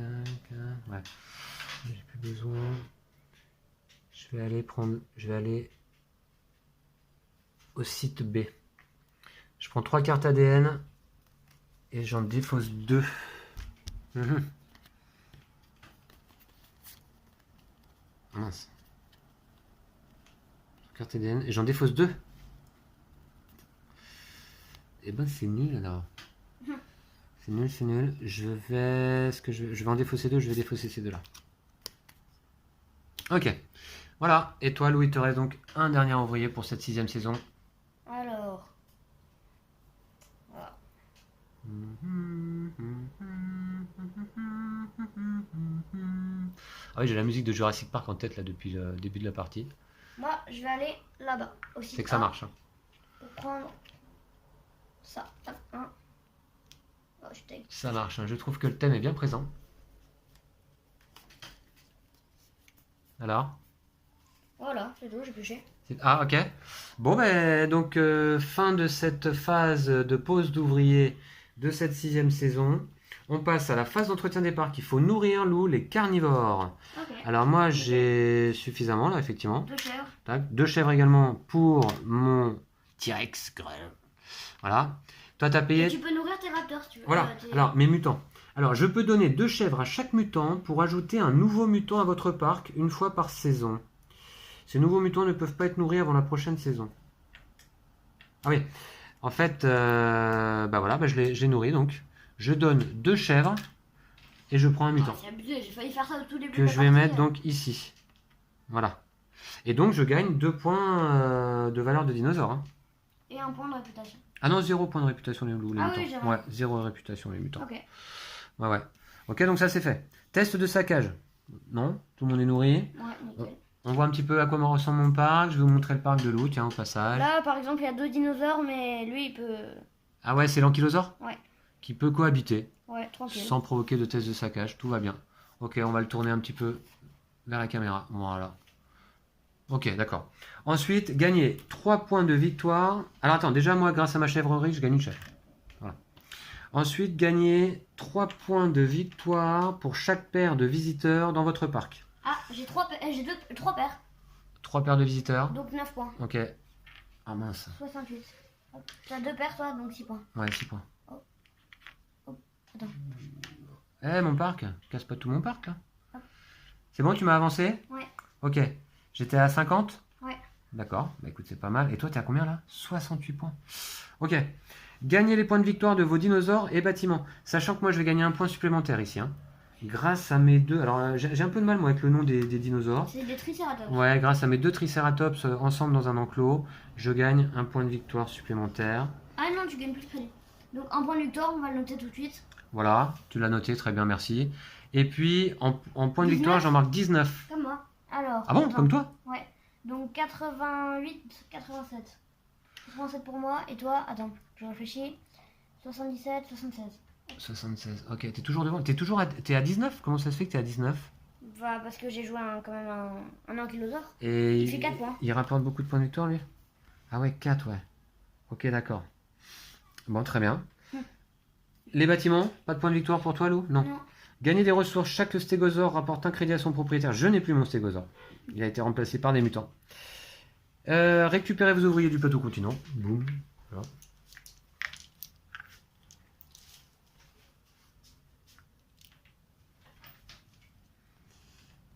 Speaker 1: Ouais. J'ai plus besoin. Je vais aller prendre. Je vais aller au site B. Je prends 3 cartes ADN et j'en défausse 2. Mince. Carte ADN et j'en défausse 2. Et ben c'est nul alors. C'est nul, c'est nul. Je vais. Ce que je vais en défausser 2, je vais défausser ces deux-là. Ok. Voilà. Et toi, Lou, il te reste donc un dernier ouvrier pour cette 6e saison.
Speaker 2: Alors. Voilà.
Speaker 1: Ah oui, j'ai la musique de Jurassic Park en tête là depuis le début de la partie.
Speaker 2: Moi, je vais aller là-bas aussi.
Speaker 1: C'est que ça marche. Hein.
Speaker 2: Pour prendre ça. Hop, hein. Oh, je take.
Speaker 1: Ça marche. Hein. Je trouve que le thème est bien présent. Alors?
Speaker 2: Voilà, c'est tout, j'ai pioché.
Speaker 1: Ah, ok. Bon, ben, donc, fin de cette phase de pause d'ouvrier de cette 6e saison. On passe à la phase d'entretien des parcs. Il faut nourrir, Lou, les carnivores.
Speaker 2: Ok.
Speaker 1: Alors, moi, j'ai suffisamment, là, effectivement.
Speaker 2: 2 chèvres.
Speaker 1: Tac. 2 chèvres également pour mon T-Rex. Voilà. Toi, t'as
Speaker 2: Et
Speaker 1: payé.
Speaker 2: tu peux nourrir tes raptors si tu veux.
Speaker 1: Voilà. Alors, mes mutants. Alors, je peux donner 2 chèvres à chaque mutant pour ajouter un nouveau mutant à votre parc une fois par saison. Ces nouveaux mutants ne peuvent pas être nourris avant la prochaine saison. Ah oui, en fait, bah voilà, bah je l'ai nourri donc. Je donne 2 chèvres et je prends un mutant.
Speaker 2: C'est abusé, j'ai failli faire ça au tout début.
Speaker 1: Que je vais mettre donc ici. Voilà. Et donc je gagne 2 points de valeur de dinosaure. Hein.
Speaker 2: Et un point de réputation.
Speaker 1: Ah non, 0 point de réputation les loups, les
Speaker 2: Ah
Speaker 1: mutants.
Speaker 2: oui, j'ai vrai.
Speaker 1: Ouais, 0 réputation les mutants.
Speaker 2: Ok.
Speaker 1: Ouais, ouais. Ok, donc ça c'est fait. Test de saccage. Non, tout le monde est nourri.
Speaker 2: Ouais, nickel.
Speaker 1: On voit un petit peu à quoi me ressemble mon parc. Je vais vous montrer le parc de Lou, tiens, au passage.
Speaker 2: Là, par exemple, il y a 2 dinosaures, mais lui, il peut.
Speaker 1: Ah ouais, c'est l'ankylosaure
Speaker 2: Ouais.
Speaker 1: qui peut cohabiter
Speaker 2: Ouais, tranquille.
Speaker 1: sans provoquer de test de saccage. Tout va bien. Ok, on va le tourner un petit peu vers la caméra. Voilà. Ok, d'accord. Ensuite, gagner 3 points de victoire. Alors attends, déjà moi, grâce à ma chèvrerie, je gagne une chèvre. Voilà. Ensuite, gagner 3 points de victoire pour chaque paire de visiteurs dans votre parc.
Speaker 2: Ah, j'ai 3 paires.
Speaker 1: 3 paires de visiteurs.
Speaker 2: Donc 9 points.
Speaker 1: Ok. Ah mince.
Speaker 2: 68. Hop. T'as 2 paires, toi, donc 6 points.
Speaker 1: Ouais, 6 points.
Speaker 2: Attends.
Speaker 1: Eh, mon parc, casse pas tout mon parc là.
Speaker 2: Hop.
Speaker 1: C'est bon, tu m'as avancé?
Speaker 2: Ouais.
Speaker 1: Ok. J'étais à 50?
Speaker 2: Ouais.
Speaker 1: D'accord. Bah écoute, c'est pas mal. Et toi, t'es à combien là? 68 points. Ok. Gagnez les points de victoire de vos dinosaures et bâtiments. Sachant que moi, je vais gagner un point supplémentaire ici. Hein. Grâce à mes 2... Alors, j'ai un peu de mal, moi, avec le nom des dinosaures.
Speaker 2: C'est des tricératops.
Speaker 1: Ouais, grâce à mes 2 tricératops ensemble dans un enclos, je gagne un point de victoire supplémentaire.
Speaker 2: Ah non, tu gagnes plus de crédit. Donc un point de victoire, on va le noter tout de suite.
Speaker 1: Voilà, tu l'as noté, très bien, merci. Et puis, en point de
Speaker 2: 19.
Speaker 1: victoire, j'en marque 19.
Speaker 2: Comme moi. Alors.
Speaker 1: Ah bon,
Speaker 2: attends.
Speaker 1: comme toi?
Speaker 2: Ouais. Donc 88, 87. 87 pour moi. Et toi, attends, je réfléchis. 77, 76.
Speaker 1: 76, ok, t'es toujours devant. T'es à 19? Comment ça se fait que t'es à 19?
Speaker 2: Bah, parce que j'ai joué quand même un ankylosaure.
Speaker 1: Et
Speaker 2: Il fait 4 points.
Speaker 1: Il rapporte beaucoup de points de victoire, lui? Ah ouais, 4, ouais. Ok, d'accord. Bon, très bien. Les bâtiments, pas de points de victoire pour toi, Lou? Non. Gagner des ressources, chaque stégosaure rapporte un crédit à son propriétaire. Je n'ai plus mon stégosaure. Il a été remplacé par des mutants. Récupérez vos ouvriers du plateau continent. Boum. Voilà.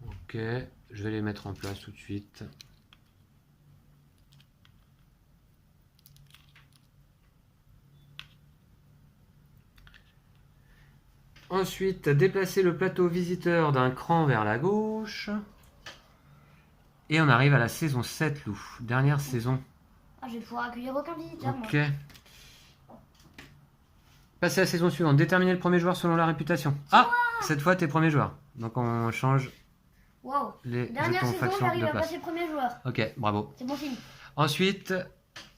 Speaker 1: Ok, je vais les mettre en place tout de suite. Ensuite, déplacer le plateau visiteur d'un cran vers la gauche. Et on arrive à la saison 7, Lou. Dernière saison.
Speaker 2: Ah, je vais pouvoir accueillir aucun visiteur,
Speaker 1: Ok.
Speaker 2: moi.
Speaker 1: Passer à la saison suivante. Déterminer le premier joueur selon la réputation. Ah, cette fois, t'es premier joueur. Donc on change
Speaker 2: Waouh.
Speaker 1: les
Speaker 2: Dernière
Speaker 1: jetons
Speaker 2: saison,
Speaker 1: faction
Speaker 2: j'arrive
Speaker 1: de
Speaker 2: à
Speaker 1: place.
Speaker 2: passer premier joueur.
Speaker 1: Ok, bravo.
Speaker 2: C'est bon signe.
Speaker 1: Ensuite,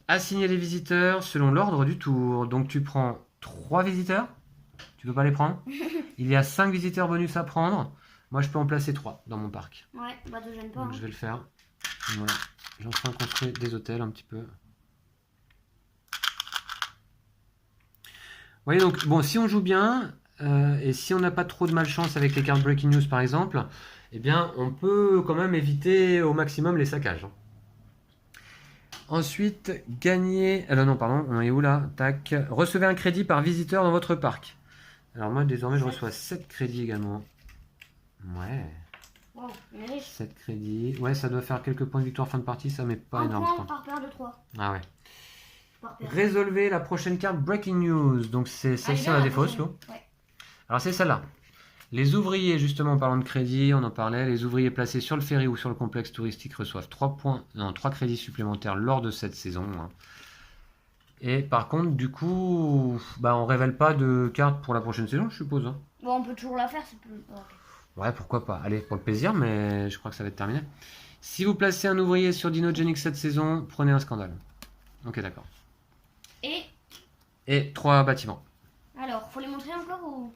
Speaker 1: assigner les visiteurs selon l'ordre du tour. Donc tu prends 3 visiteurs. Tu peux pas les prendre. Il y a 5 visiteurs bonus à prendre. Moi, je peux en placer 3 dans mon parc.
Speaker 2: Ouais, bah te gêne pas.
Speaker 1: Donc
Speaker 2: Hein.
Speaker 1: je vais le faire. Voilà. J'ai enfin construit des hôtels un petit peu. voyez, donc, bon, si on joue bien, et si on n'a pas trop de malchance avec les cartes Breaking News, par exemple, eh bien, on peut quand même éviter au maximum les saccages. Hein. Ensuite, gagner... Alors non, pardon, on est où là? Tac. Recevez un crédit par visiteur dans votre parc. Alors moi, désormais, je reçois 7 crédits également. Ouais.
Speaker 2: Wow, on est riche.
Speaker 1: 7 crédits. Ouais, ça doit faire quelques points de victoire fin de partie, ça, mais pas
Speaker 2: Un
Speaker 1: énorme.
Speaker 2: point par paire de 3.
Speaker 1: Ah ouais.
Speaker 2: Par paire.
Speaker 1: Résolvez la prochaine carte Breaking News. Donc c'est celle-ci, on la défausse, Lou.
Speaker 2: Ouais.
Speaker 1: Alors c'est celle-là. Les ouvriers, justement, en parlant de crédit, on en parlait, les ouvriers placés sur le ferry ou sur le complexe touristique reçoivent 3 crédits supplémentaires lors de cette saison. Hein. Et par contre, du coup, bah, on révèle pas de carte pour la prochaine saison, je suppose. Hein.
Speaker 2: Bon, on peut toujours la faire, c'est plus...
Speaker 1: Ouais, pourquoi pas. Allez, pour le plaisir, mais je crois que ça va être terminé. Si vous placez un ouvrier sur Dinogenic cette saison, prenez un scandale. Ok, d'accord. Et 3 bâtiments.
Speaker 2: Alors, faut les montrer encore ou...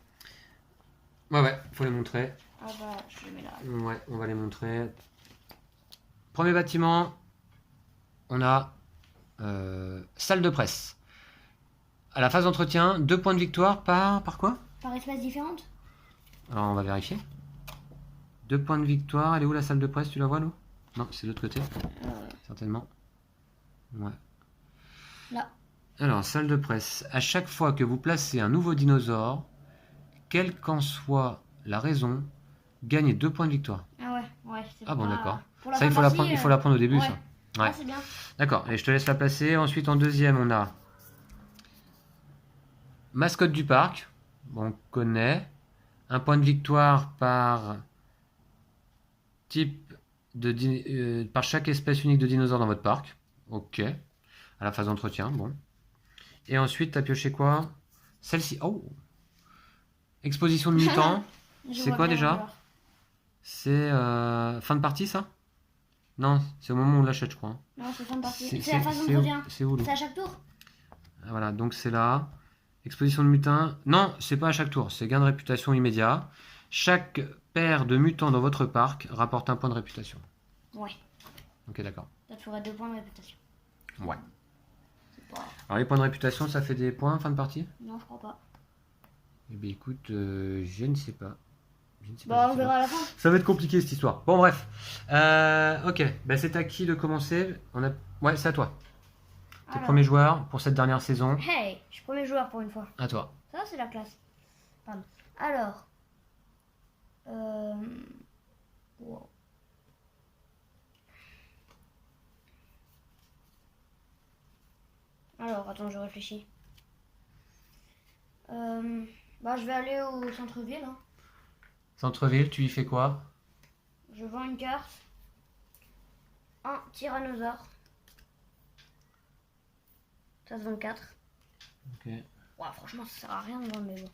Speaker 1: Ouais, faut les montrer.
Speaker 2: Ah bah, je les mets là.
Speaker 1: Ouais, on va les montrer. Premier bâtiment, on a salle de presse. À la phase d'entretien, 2 points de victoire par quoi?
Speaker 2: Par espèce différente?
Speaker 1: Alors, on va vérifier. 2 points de victoire. Elle est où la salle de presse? Tu la vois, Lou? Non, c'est de l'autre côté. Certainement. Ouais.
Speaker 2: Là.
Speaker 1: Alors, salle de presse. À chaque fois que vous placez un nouveau dinosaure, quelle qu'en soit la raison, gagnez 2 points de victoire.
Speaker 2: Ah ouais.
Speaker 1: Ah bon, d'accord.
Speaker 2: Pour
Speaker 1: Ça, il faut l'apprendre au début,
Speaker 2: ouais.
Speaker 1: ça.
Speaker 2: Ouais.
Speaker 1: Ouais.
Speaker 2: C'est bien.
Speaker 1: D'accord, et je te laisse la placer. Ensuite, en deuxième, on a mascotte du parc. Bon, on connaît. Un point de victoire par type par chaque espèce unique de dinosaure dans votre parc. Ok. À la phase d'entretien, bon. Et ensuite, tu as pioché quoi? Celle-ci. Oh! Exposition de mutants. C'est quoi déjà? C'est fin de partie, ça? Non, c'est au moment où on l'achète, je crois.
Speaker 2: Non, c'est fin de partie. C'est la phase d'entretien.
Speaker 1: C'est où,
Speaker 2: C'est à chaque tour?
Speaker 1: Voilà, donc c'est là. Exposition de mutants. Non, c'est pas à chaque tour. C'est gain de réputation immédiat. Chaque paire de mutants dans votre parc rapporte un point de réputation.
Speaker 2: Ouais.
Speaker 1: Ok, d'accord.
Speaker 2: Ça te ferait 2 points de réputation.
Speaker 1: Ouais.
Speaker 2: Pas...
Speaker 1: Alors les points de réputation, ça fait des points fin de partie?
Speaker 2: Non, je crois pas.
Speaker 1: Eh bien écoute, je ne sais pas.
Speaker 2: Bon, on verra à la fin.
Speaker 1: Ça va être compliqué cette histoire. Bon bref. Ok, bah, c'est à qui de commencer? Ouais, c'est à toi. T'es premier joueur pour cette dernière saison.
Speaker 2: Hey, je suis premier joueur pour une fois.
Speaker 1: À toi.
Speaker 2: Ça, c'est la classe. Pardon. Alors. Wow. Alors, attends, je réfléchis. Bah, je vais aller au centre-ville. Hein.
Speaker 1: Centre-ville, tu y fais quoi?
Speaker 2: Je vends une carte. Un tyrannosaure. Ça se vend 4.
Speaker 1: Ok.
Speaker 2: Ouais, franchement, ça sert à rien de vendre, mais bon.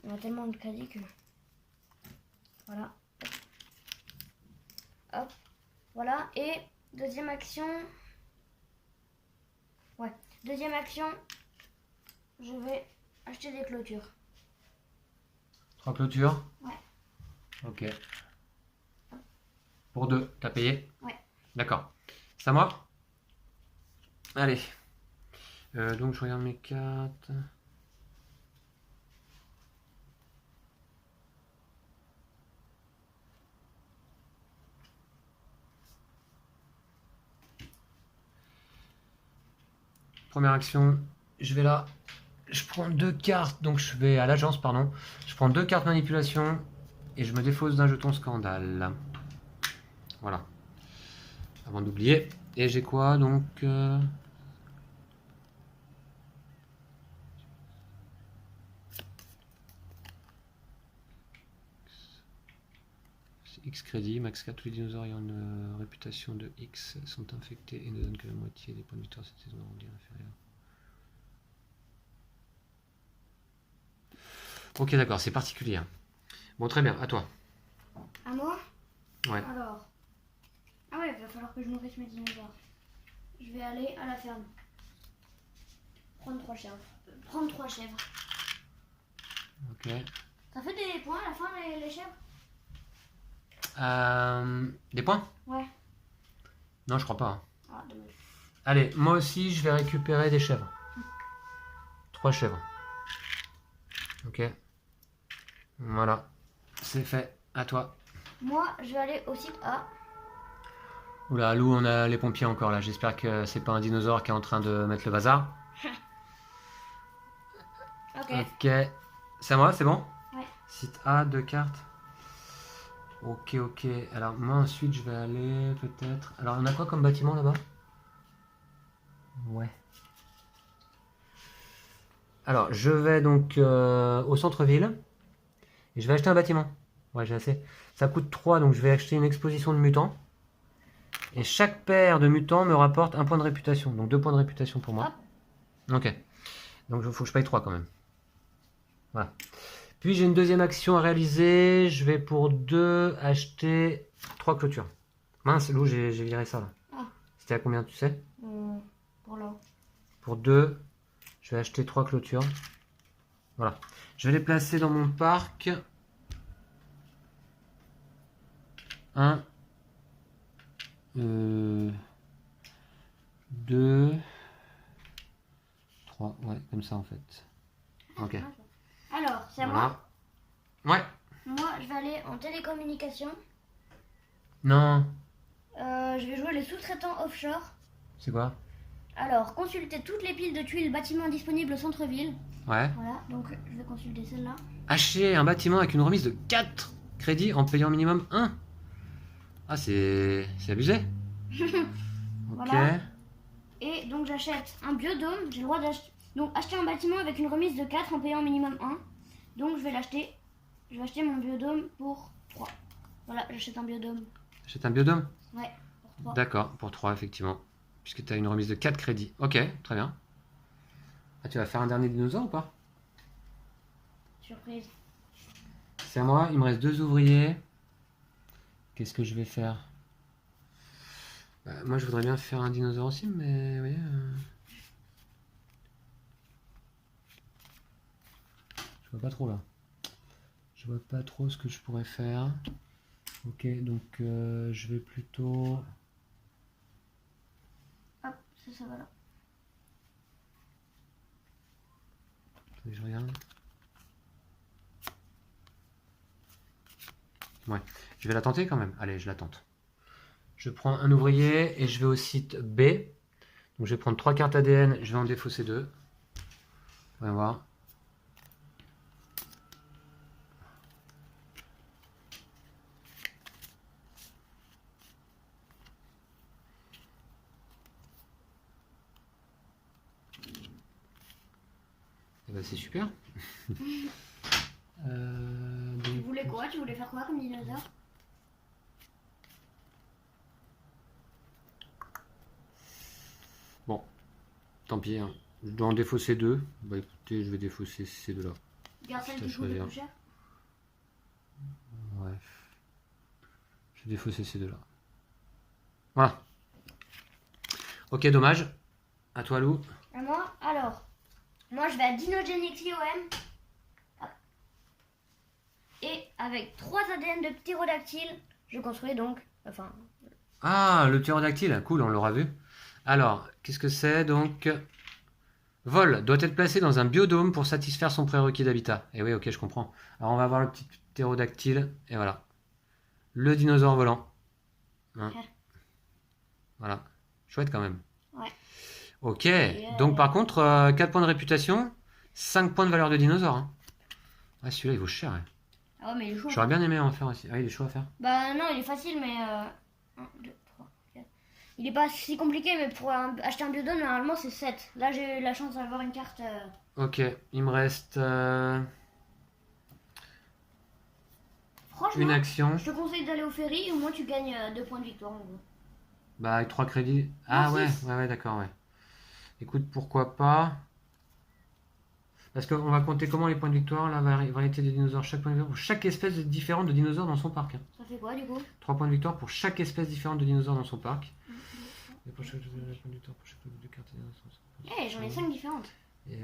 Speaker 2: On a tellement de crédits que... Voilà. Hop. Voilà. Et deuxième action... Ouais. Deuxième action, je vais acheter des clôtures.
Speaker 1: 3 clôtures?
Speaker 2: Ouais.
Speaker 1: Ok. Pour 2, t'as payé?
Speaker 2: Ouais.
Speaker 1: D'accord. C'est à moi? Allez. Donc je regarde mes cartes. Première action, je vais là. Je prends 2 cartes, donc je vais à l'agence, pardon. Je prends 2 cartes manipulation et je me défausse d'un jeton scandale. Voilà. Avant d'oublier. Et j'ai quoi donc X crédit, max 4, tous les dinosaures ayant une réputation de X sont infectés et ne donnent que la moitié des points de victoire cette saison arrondie inférieure. Ok, d'accord, c'est particulier. Hein. Bon, très bien, à toi.
Speaker 2: À moi?
Speaker 1: Ouais.
Speaker 2: Alors. Ah ouais, il va falloir que je nourrisse mes dinosaures. Je vais aller à la ferme. Prendre 3 chèvres.
Speaker 1: Ok.
Speaker 2: Ça fait des points à la fin, les chèvres?
Speaker 1: Des points?
Speaker 2: Ouais.
Speaker 1: Non, je crois pas. Hein.
Speaker 2: Ah, dommage.
Speaker 1: Allez, moi aussi, je vais récupérer des chèvres. 3 chèvres. Ok. Voilà. C'est fait. À toi.
Speaker 2: Moi, je vais aller au site A.
Speaker 1: Oula, Lou, on a les pompiers encore là. J'espère que c'est pas un dinosaure qui est en train de mettre le bazar.
Speaker 2: Ok.
Speaker 1: Ok. C'est à moi, c'est bon?
Speaker 2: Ouais.
Speaker 1: Site A, 2 cartes. Ok, ok. Alors, moi ensuite, je vais aller peut-être. Alors, on a quoi comme bâtiment là-bas? Ouais. Alors, je vais donc au centre-ville. Et je vais acheter un bâtiment. Ouais, j'ai assez. Ça coûte 3, donc je vais acheter une exposition de mutants. Et chaque paire de mutants me rapporte un point de réputation. Donc 2 points de réputation pour moi. Ok. Donc il faut que je paye 3 quand même. Voilà. Puis j'ai une deuxième action à réaliser. Je vais pour 2 acheter 3 clôtures. Mince, Lou, j'ai viré ça là.
Speaker 2: Ah.
Speaker 1: C'était à combien, tu sais?
Speaker 2: Pour là.
Speaker 1: Pour 2, je vais acheter 3 clôtures. Voilà. Je vais les placer dans mon parc. 1, 2, 3. Ouais, comme ça en fait. Ok.
Speaker 2: Alors, c'est à
Speaker 1: Voilà.
Speaker 2: moi.
Speaker 1: Ouais.
Speaker 2: Moi, je vais aller en télécommunication.
Speaker 1: Non.
Speaker 2: Je vais jouer les sous-traitants offshore.
Speaker 1: C'est quoi?
Speaker 2: Alors, consulter toutes les piles de tuiles bâtiments disponibles au centre-ville.
Speaker 1: Ouais.
Speaker 2: Voilà, donc je vais consulter celle-là.
Speaker 1: Acheter un bâtiment avec une remise de 4 crédits en payant minimum 1. Ah, c'est abusé. Ok.
Speaker 2: Voilà. Et donc j'achète un biodôme. J'ai le droit d'acheter. Donc acheter un bâtiment avec une remise de 4 en payant minimum 1. Donc je vais l'acheter. Je vais acheter mon biodôme pour 3. Voilà, j'achète un biodôme.
Speaker 1: Achète un biodôme?
Speaker 2: Ouais, pour 3.
Speaker 1: D'accord, pour 3 effectivement. Puisque tu as une remise de 4 crédits. Ok, très bien. Ah, tu vas faire un dernier dinosaure ou pas?
Speaker 2: Surprise.
Speaker 1: C'est à moi, il me reste 2 ouvriers. Qu'est-ce que je vais faire? Moi je voudrais bien faire un dinosaure aussi, mais vous voyez, je vois pas trop là. Je vois pas trop ce que je pourrais faire. Ok, donc je vais plutôt...
Speaker 2: Hop, ça va là.
Speaker 1: Attendez, je regarde. Ouais, je vais la tenter quand même. Allez, je la tente. Je prends un ouvrier et je vais au site B. Donc je vais prendre 3 cartes ADN, je vais en défausser 2. On va voir. Et bah c'est super.
Speaker 2: Tu voulais quoi? Tu voulais faire quoi comme dinosaure?
Speaker 1: Bon, tant pis. Hein. Je dois en défausser 2. Bah écoutez, je vais défausser ces deux-là.
Speaker 2: Garde celle
Speaker 1: Quitte à
Speaker 2: qui coûte le
Speaker 1: choisir.
Speaker 2: plus cher.
Speaker 1: Ouais. Je vais défausser ces deux-là. Voilà. Ok, dommage. À toi, Lou.
Speaker 2: Et moi, alors, moi je vais à Dinogenic IOM. Hop. Et avec 3 ADN de ptérodactyle, je construis donc, enfin,
Speaker 1: Ah, le ptérodactyle. Cool, on l'aura vu. Alors, qu'est-ce que c'est donc? Vol doit être placé dans un biodôme pour satisfaire son prérequis d'habitat. Et oui, ok, je comprends. Alors, on va voir le petit ptérodactyle. Et voilà. Le dinosaure volant. Hein. Voilà. Chouette quand même.
Speaker 2: Ouais.
Speaker 1: Ok. Donc, par contre, 4 points de réputation, 5 points de valeur de dinosaure. Hein. Ah, celui-là, il vaut cher. Hein.
Speaker 2: Ah ouais, mais il est chaud.
Speaker 1: J'aurais bien aimé en faire aussi. Ah, il est chaud à faire.
Speaker 2: Bah non, il est facile, mais 1, 2, 3, 4. Il est pas si compliqué, mais pour acheter un biodôme, normalement c'est 7. Là, j'ai eu la chance d'avoir une carte.
Speaker 1: Ok, il me reste
Speaker 2: Franchement,
Speaker 1: une action.
Speaker 2: je te conseille d'aller au ferry, au moins tu gagnes 2 points de victoire en gros.
Speaker 1: Bah, avec 3 crédits. Ah, ouais,
Speaker 2: six.
Speaker 1: ouais, d'accord, ouais. Écoute, pourquoi pas. Parce qu'on va compter comment les points de victoire, la variété des dinosaures, chaque point de victoire pour chaque espèce différente de dinosaures dans son parc. Hein.
Speaker 2: Ça fait quoi du coup?
Speaker 1: 3 points de victoire pour chaque espèce différente de dinosaures dans son parc. Et pour chaque point de victoire pour chaque de cartes
Speaker 2: Eh, j'en ai 5 différentes.
Speaker 1: Et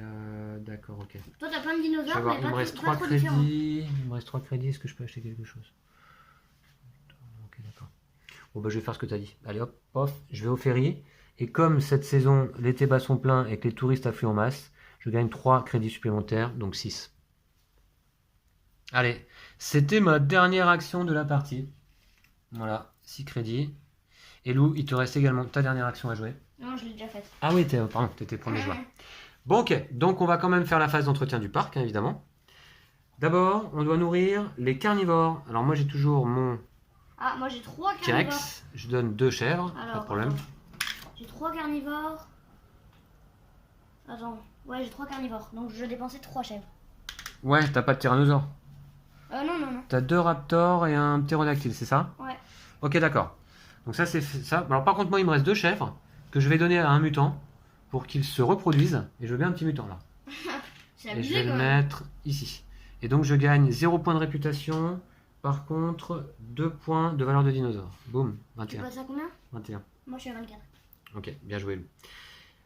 Speaker 1: d'accord, ok.
Speaker 2: Toi, t'as plein de
Speaker 1: Je vais
Speaker 2: dinosaures,
Speaker 1: voir,
Speaker 2: mais
Speaker 1: il me
Speaker 2: pas,
Speaker 1: reste
Speaker 2: pas
Speaker 1: 3
Speaker 2: trop différents.
Speaker 1: crédits. Il me reste 3 crédits, est-ce que je peux acheter quelque chose? Ok, d'accord. Bon, bah, je vais faire ce que tu as dit. Allez, hop, pof, je vais au ferry. Et comme cette saison, les bas sont pleins et que les touristes affluent en masse, je gagne 3 crédits supplémentaires, donc 6. Allez, c'était ma dernière action de la partie. Voilà, 6 crédits. Et Lou, il te reste également ta dernière action à jouer.
Speaker 2: Non, je l'ai déjà faite.
Speaker 1: Ah oui, pardon, t'étais premier joueur. Bon, ok, donc on va quand même faire la phase d'entretien du parc, hein, évidemment. D'abord, on doit nourrir les carnivores. Alors moi, j'ai toujours mon
Speaker 2: Ah, moi j'ai 3 carnivores.
Speaker 1: T-Rex. Je donne 2 chèvres,
Speaker 2: Alors,
Speaker 1: pas de problème.
Speaker 2: J'ai 3 carnivores. Attends, ouais, j'ai 3 carnivores. Donc je dépensais 3 chèvres.
Speaker 1: Ouais, t'as pas de tyrannosaure.
Speaker 2: Non, non, non.
Speaker 1: T'as 2 raptors et un ptérodactyle, c'est ça?
Speaker 2: Ouais.
Speaker 1: Ok, d'accord. Donc ça, c'est ça. Alors par contre, moi, il me reste 2 chèvres que je vais donner à un mutant pour qu'il se reproduise. Et je veux bien un petit mutant là.
Speaker 2: C'est
Speaker 1: Et je
Speaker 2: abusé
Speaker 1: vais
Speaker 2: quand
Speaker 1: le
Speaker 2: même.
Speaker 1: mettre ici. Et donc je gagne 0 points de réputation. Par contre, 2 points de valeur de dinosaure. Boum,
Speaker 2: Tu
Speaker 1: 21.
Speaker 2: passes à combien?
Speaker 1: 21.
Speaker 2: Moi je suis à 24.
Speaker 1: Ok, bien joué. Lou.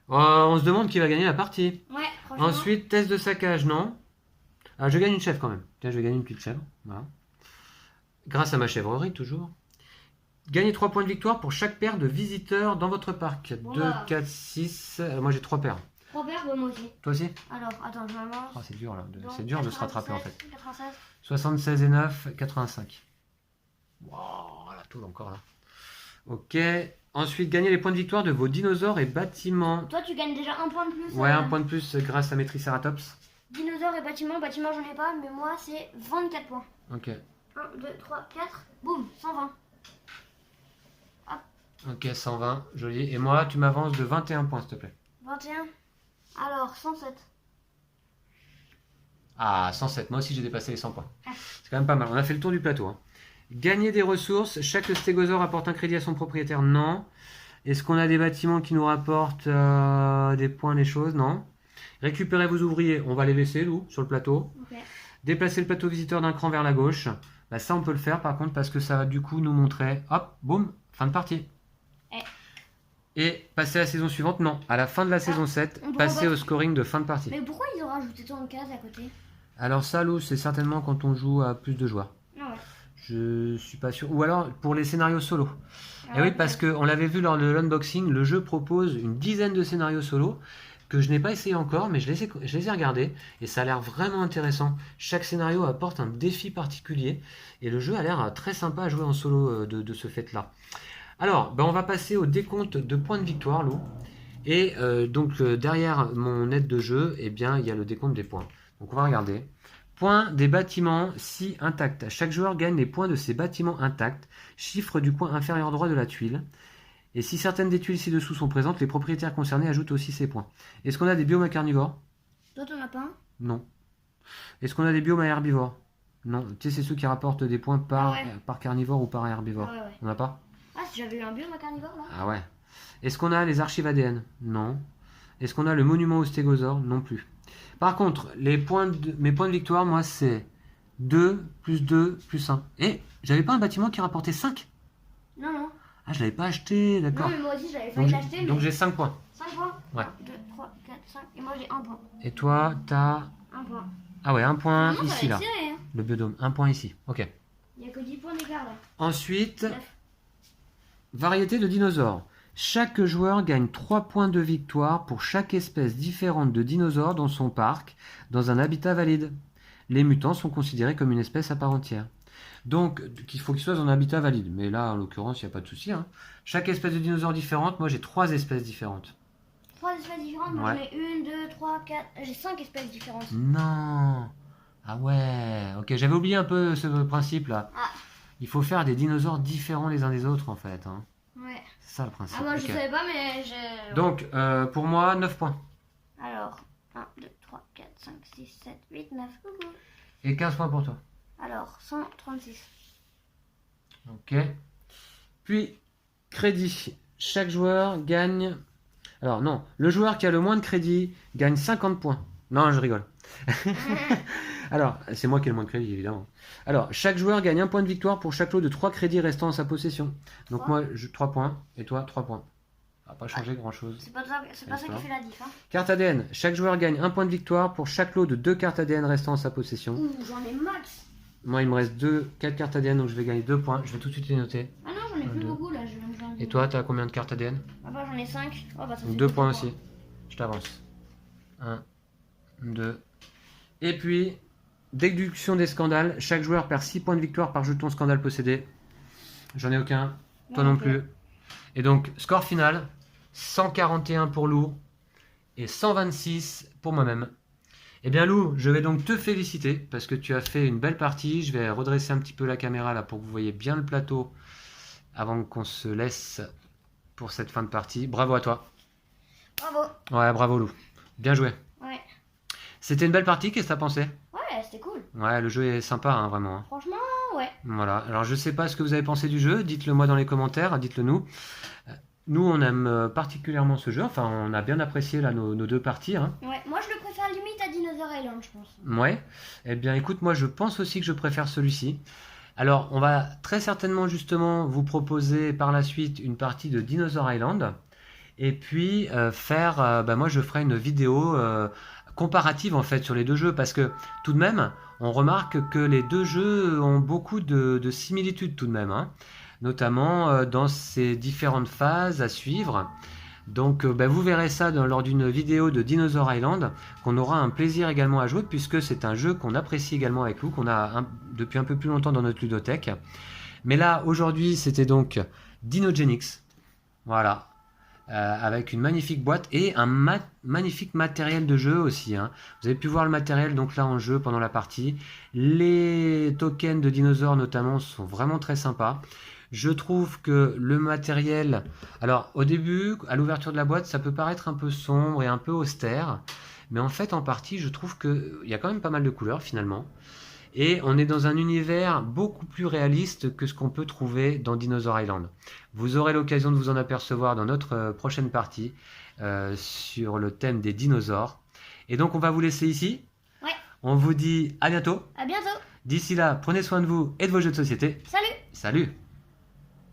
Speaker 1: On se demande qui va gagner la partie.
Speaker 2: Ouais, franchement.
Speaker 1: Ensuite, test de saccage, non. Ah, je gagne une chèvre quand même. Tiens, je vais gagner une petite chèvre. Voilà. Grâce à ma chèvrerie, toujours. Gagnez 3 points de victoire pour chaque paire de visiteurs dans votre parc.
Speaker 2: Bon
Speaker 1: 2,
Speaker 2: bah.
Speaker 1: 4, 6. Moi, j'ai 3 paires.
Speaker 2: 3 paires, moi aussi.
Speaker 1: Toi aussi?
Speaker 2: Alors, attends, je m'avance.
Speaker 1: Oh, c'est dur là.
Speaker 2: Donc,
Speaker 1: C'est dur de se rattraper en fait.
Speaker 2: 96.
Speaker 1: 76 et 9, 85. Wow, la toule encore là. Ok. Ensuite, gagnez les points de victoire de vos dinosaures et bâtiments.
Speaker 2: Toi, tu gagnes déjà un point de plus.
Speaker 1: Ouais, un point de plus grâce à mes Triceratops.
Speaker 2: Dinosaures et bâtiments. Bâtiments, j'en ai pas, mais moi, c'est 24 points.
Speaker 1: Ok.
Speaker 2: 1, 2, 3, 4. Boum, 120.
Speaker 1: Ok, 120, joli. Et moi, tu m'avances de 21 points, s'il te plaît.
Speaker 2: 21. Alors, 107.
Speaker 1: Ah, 107. Moi aussi, j'ai dépassé les 100 points. C'est quand même pas mal. On a fait le tour du plateau. Hein. Gagner des ressources. Chaque stégosaure apporte un crédit à son propriétaire. Non. Est-ce qu'on a des bâtiments qui nous rapportent des points, des choses? Non. Récupérez vos ouvriers. On va les laisser, Lou, sur le plateau.
Speaker 2: Ok.
Speaker 1: Déplacer le plateau visiteur d'un cran vers la gauche. Bah, ça, on peut le faire, par contre, parce que ça va du coup nous montrer... Hop, boum, fin de partie. Et passer à la saison suivante? Non. À la fin de la saison 7,
Speaker 2: on peut
Speaker 1: passer
Speaker 2: rebattre.
Speaker 1: au scoring de fin de partie.
Speaker 2: Mais pourquoi ils ont rajouté tant de cases à côté?
Speaker 1: Alors ça, Lou, c'est certainement quand on joue à plus de joueurs.
Speaker 2: Ah ouais.
Speaker 1: Je suis pas sûr. Ou alors pour les scénarios solo.
Speaker 2: Ah
Speaker 1: Et oui,
Speaker 2: ouais.
Speaker 1: parce qu'on l'avait vu lors de l'unboxing, le jeu propose une dizaine de scénarios solo que je n'ai pas essayé encore, mais je les ai regardés et ça a l'air vraiment intéressant. Chaque scénario apporte un défi particulier et le jeu a l'air très sympa à jouer en solo de ce fait-là. Alors, ben on va passer au décompte de points de victoire, Lou. Et donc derrière mon aide de jeu, eh bien, il y a le décompte des points. Donc on va regarder. Points des bâtiments si intacts. Chaque joueur gagne les points de ses bâtiments intacts, chiffre du coin inférieur droit de la tuile. Et si certaines des tuiles ci-dessous sont présentes, les propriétaires concernés ajoutent aussi ces points. Est-ce qu'on a des biomes à carnivores?
Speaker 2: Toi, t'en as pas un?
Speaker 1: Non. Est-ce qu'on a des biomes à herbivores? Non. Tu sais, c'est ceux qui rapportent des points par,
Speaker 2: Ah ouais.
Speaker 1: par carnivore ou par herbivore.
Speaker 2: Ah ouais, ouais.
Speaker 1: On n'a pas?
Speaker 2: Ah, si j'avais eu un biome à carnivore là?
Speaker 1: Ah ouais. Est-ce qu'on a les archives ADN? Non. Est-ce qu'on a le monument au stégosaure? Non plus. Par contre, mes points de victoire, moi, c'est 2, plus 2, plus 1. Et j'avais pas un bâtiment qui rapportait 5?
Speaker 2: Non, non.
Speaker 1: Ah, je l'avais pas acheté,
Speaker 2: Non,
Speaker 1: d'accord.
Speaker 2: mais moi aussi j'avais
Speaker 1: Donc
Speaker 2: failli
Speaker 1: j'ai-
Speaker 2: l'acheter,
Speaker 1: donc
Speaker 2: mais
Speaker 1: j'ai 5 points.
Speaker 2: 5 points.
Speaker 1: Ouais.
Speaker 2: 1, 2, 3, 4, 5. Et moi j'ai 1 point.
Speaker 1: Et toi, t'as...
Speaker 2: 1 point.
Speaker 1: Ah ouais, un point
Speaker 2: Vraiment, ça
Speaker 1: ici,
Speaker 2: va
Speaker 1: là.
Speaker 2: tirer, hein.
Speaker 1: Le biodôme, un point ici. Ok.
Speaker 2: Il n'y a que 10 points d'écart là.
Speaker 1: Ensuite,
Speaker 2: 9.
Speaker 1: variété de dinosaures. Chaque joueur gagne 3 points de victoire pour chaque espèce différente de dinosaures dans son parc, dans un habitat valide. Les mutants sont considérés comme une espèce à part entière. Donc, il faut qu'ils soient dans un habitat valide. Mais là, en l'occurrence, il n'y a pas de souci. Hein. Chaque espèce de dinosaure différente, moi j'ai 3 espèces différentes.
Speaker 2: 3 espèces différentes. Moi
Speaker 1: Ouais.
Speaker 2: j'en ai 1, 2, 3, 4. J'ai 5 espèces différentes.
Speaker 1: Non. Ah ouais. Ok, j'avais oublié un peu ce principe-là.
Speaker 2: Ah.
Speaker 1: Il faut faire des dinosaures différents les uns des autres, en fait. Hein.
Speaker 2: Ouais.
Speaker 1: C'est ça le principe.
Speaker 2: Ah, moi je
Speaker 1: Ok.
Speaker 2: savais pas, mais j'ai.
Speaker 1: Donc, pour moi, 9 points.
Speaker 2: Alors, 1, 2, 3, 4, 5, 6, 7, 8, 9. Coucou.
Speaker 1: Et 15 points pour toi.
Speaker 2: Alors, 136.
Speaker 1: Ok. Puis, crédit. Chaque joueur gagne... Alors non, le joueur qui a le moins de crédit gagne 50 points. Non, je rigole. Alors, c'est moi qui ai le moins de crédit, évidemment. Alors, chaque joueur gagne un point de victoire pour chaque lot de 3 crédits restant en sa possession. Donc
Speaker 2: Trois.
Speaker 1: moi, 3 points, et toi, 3 points. Ça va pas changer grand-chose.
Speaker 2: C'est pas ça qui fait la diff. Hein.
Speaker 1: Carte ADN. Chaque joueur gagne un point de victoire pour chaque lot de 2 cartes ADN restant en sa possession.
Speaker 2: Ouh, j'en ai max.
Speaker 1: Moi, il me reste 4 cartes ADN, donc je vais gagner 2 points. Je vais tout de suite les noter.
Speaker 2: Ah non, j'en ai plus
Speaker 1: deux.
Speaker 2: beaucoup là. J'en ai-
Speaker 1: Et toi, t'as combien de cartes ADN?
Speaker 2: Ah bah j'en ai 5. Oh, bah, ça
Speaker 1: Donc
Speaker 2: fait
Speaker 1: 2
Speaker 2: beaucoup
Speaker 1: points
Speaker 2: de
Speaker 1: aussi. Je t'avance. 1, 2. Et puis, déduction des scandales. Chaque joueur perd 6 points de victoire par jeton scandale possédé. J'en ai aucun. Toi non plus. Et donc, score final, 141 pour Lou et 126 pour moi-même. Eh bien Lou, je vais donc te féliciter parce que tu as fait une belle partie. Je vais redresser un petit peu la caméra là pour que vous voyez bien le plateau avant qu'on se laisse pour cette fin de partie. Bravo à toi.
Speaker 2: Bravo.
Speaker 1: Ouais, bravo Lou. Bien joué.
Speaker 2: Ouais.
Speaker 1: C'était une belle partie, qu'est-ce que t'as pensé?
Speaker 2: Ouais, c'était cool.
Speaker 1: Ouais, le jeu est sympa, hein, vraiment.
Speaker 2: Franchement, ouais.
Speaker 1: Voilà. Alors je sais pas ce que vous avez pensé du jeu, dites-le moi dans les commentaires, dites-le nous. Nous, on aime particulièrement ce jeu. Enfin, on a bien apprécié là nos 2 parties. Hein.
Speaker 2: Ouais, moi je le préfère limite à Dinosaur Island, je pense.
Speaker 1: Ouais. Eh bien, écoute, moi, je pense aussi que je préfère celui-ci. Alors, on va très certainement justement vous proposer par la suite une partie de Dinosaur Island. Et puis moi, je ferai une vidéo comparative en fait sur les 2 jeux parce que tout de même, on remarque que les 2 jeux ont beaucoup de similitudes tout de même. Hein. Notamment dans ces différentes phases à suivre. Donc vous verrez ça lors d'une vidéo de Dinosaur Island, qu'on aura un plaisir également à jouer, puisque c'est un jeu qu'on apprécie également avec Lou, qu'on a depuis un peu plus longtemps dans notre ludothèque. Mais là, aujourd'hui, c'était donc Dinogenix, voilà, avec une magnifique boîte et un magnifique matériel de jeu aussi. Hein. Vous avez pu voir le matériel donc là en jeu pendant la partie. Les tokens de dinosaures notamment sont vraiment très sympas. Je trouve que le matériel, alors au début, à l'ouverture de la boîte, ça peut paraître un peu sombre et un peu austère, mais en fait en partie, je trouve qu'il y a quand même pas mal de couleurs finalement. Et on est dans un univers beaucoup plus réaliste que ce qu'on peut trouver dans Dinosaur Island. Vous aurez l'occasion de vous en apercevoir dans notre prochaine partie sur le thème des dinosaures. Et donc on va vous laisser ici.
Speaker 2: Ouais.
Speaker 1: On vous dit à bientôt.
Speaker 2: À bientôt.
Speaker 1: D'ici là, prenez soin de vous et de vos jeux de société.
Speaker 2: Salut.
Speaker 1: Salut.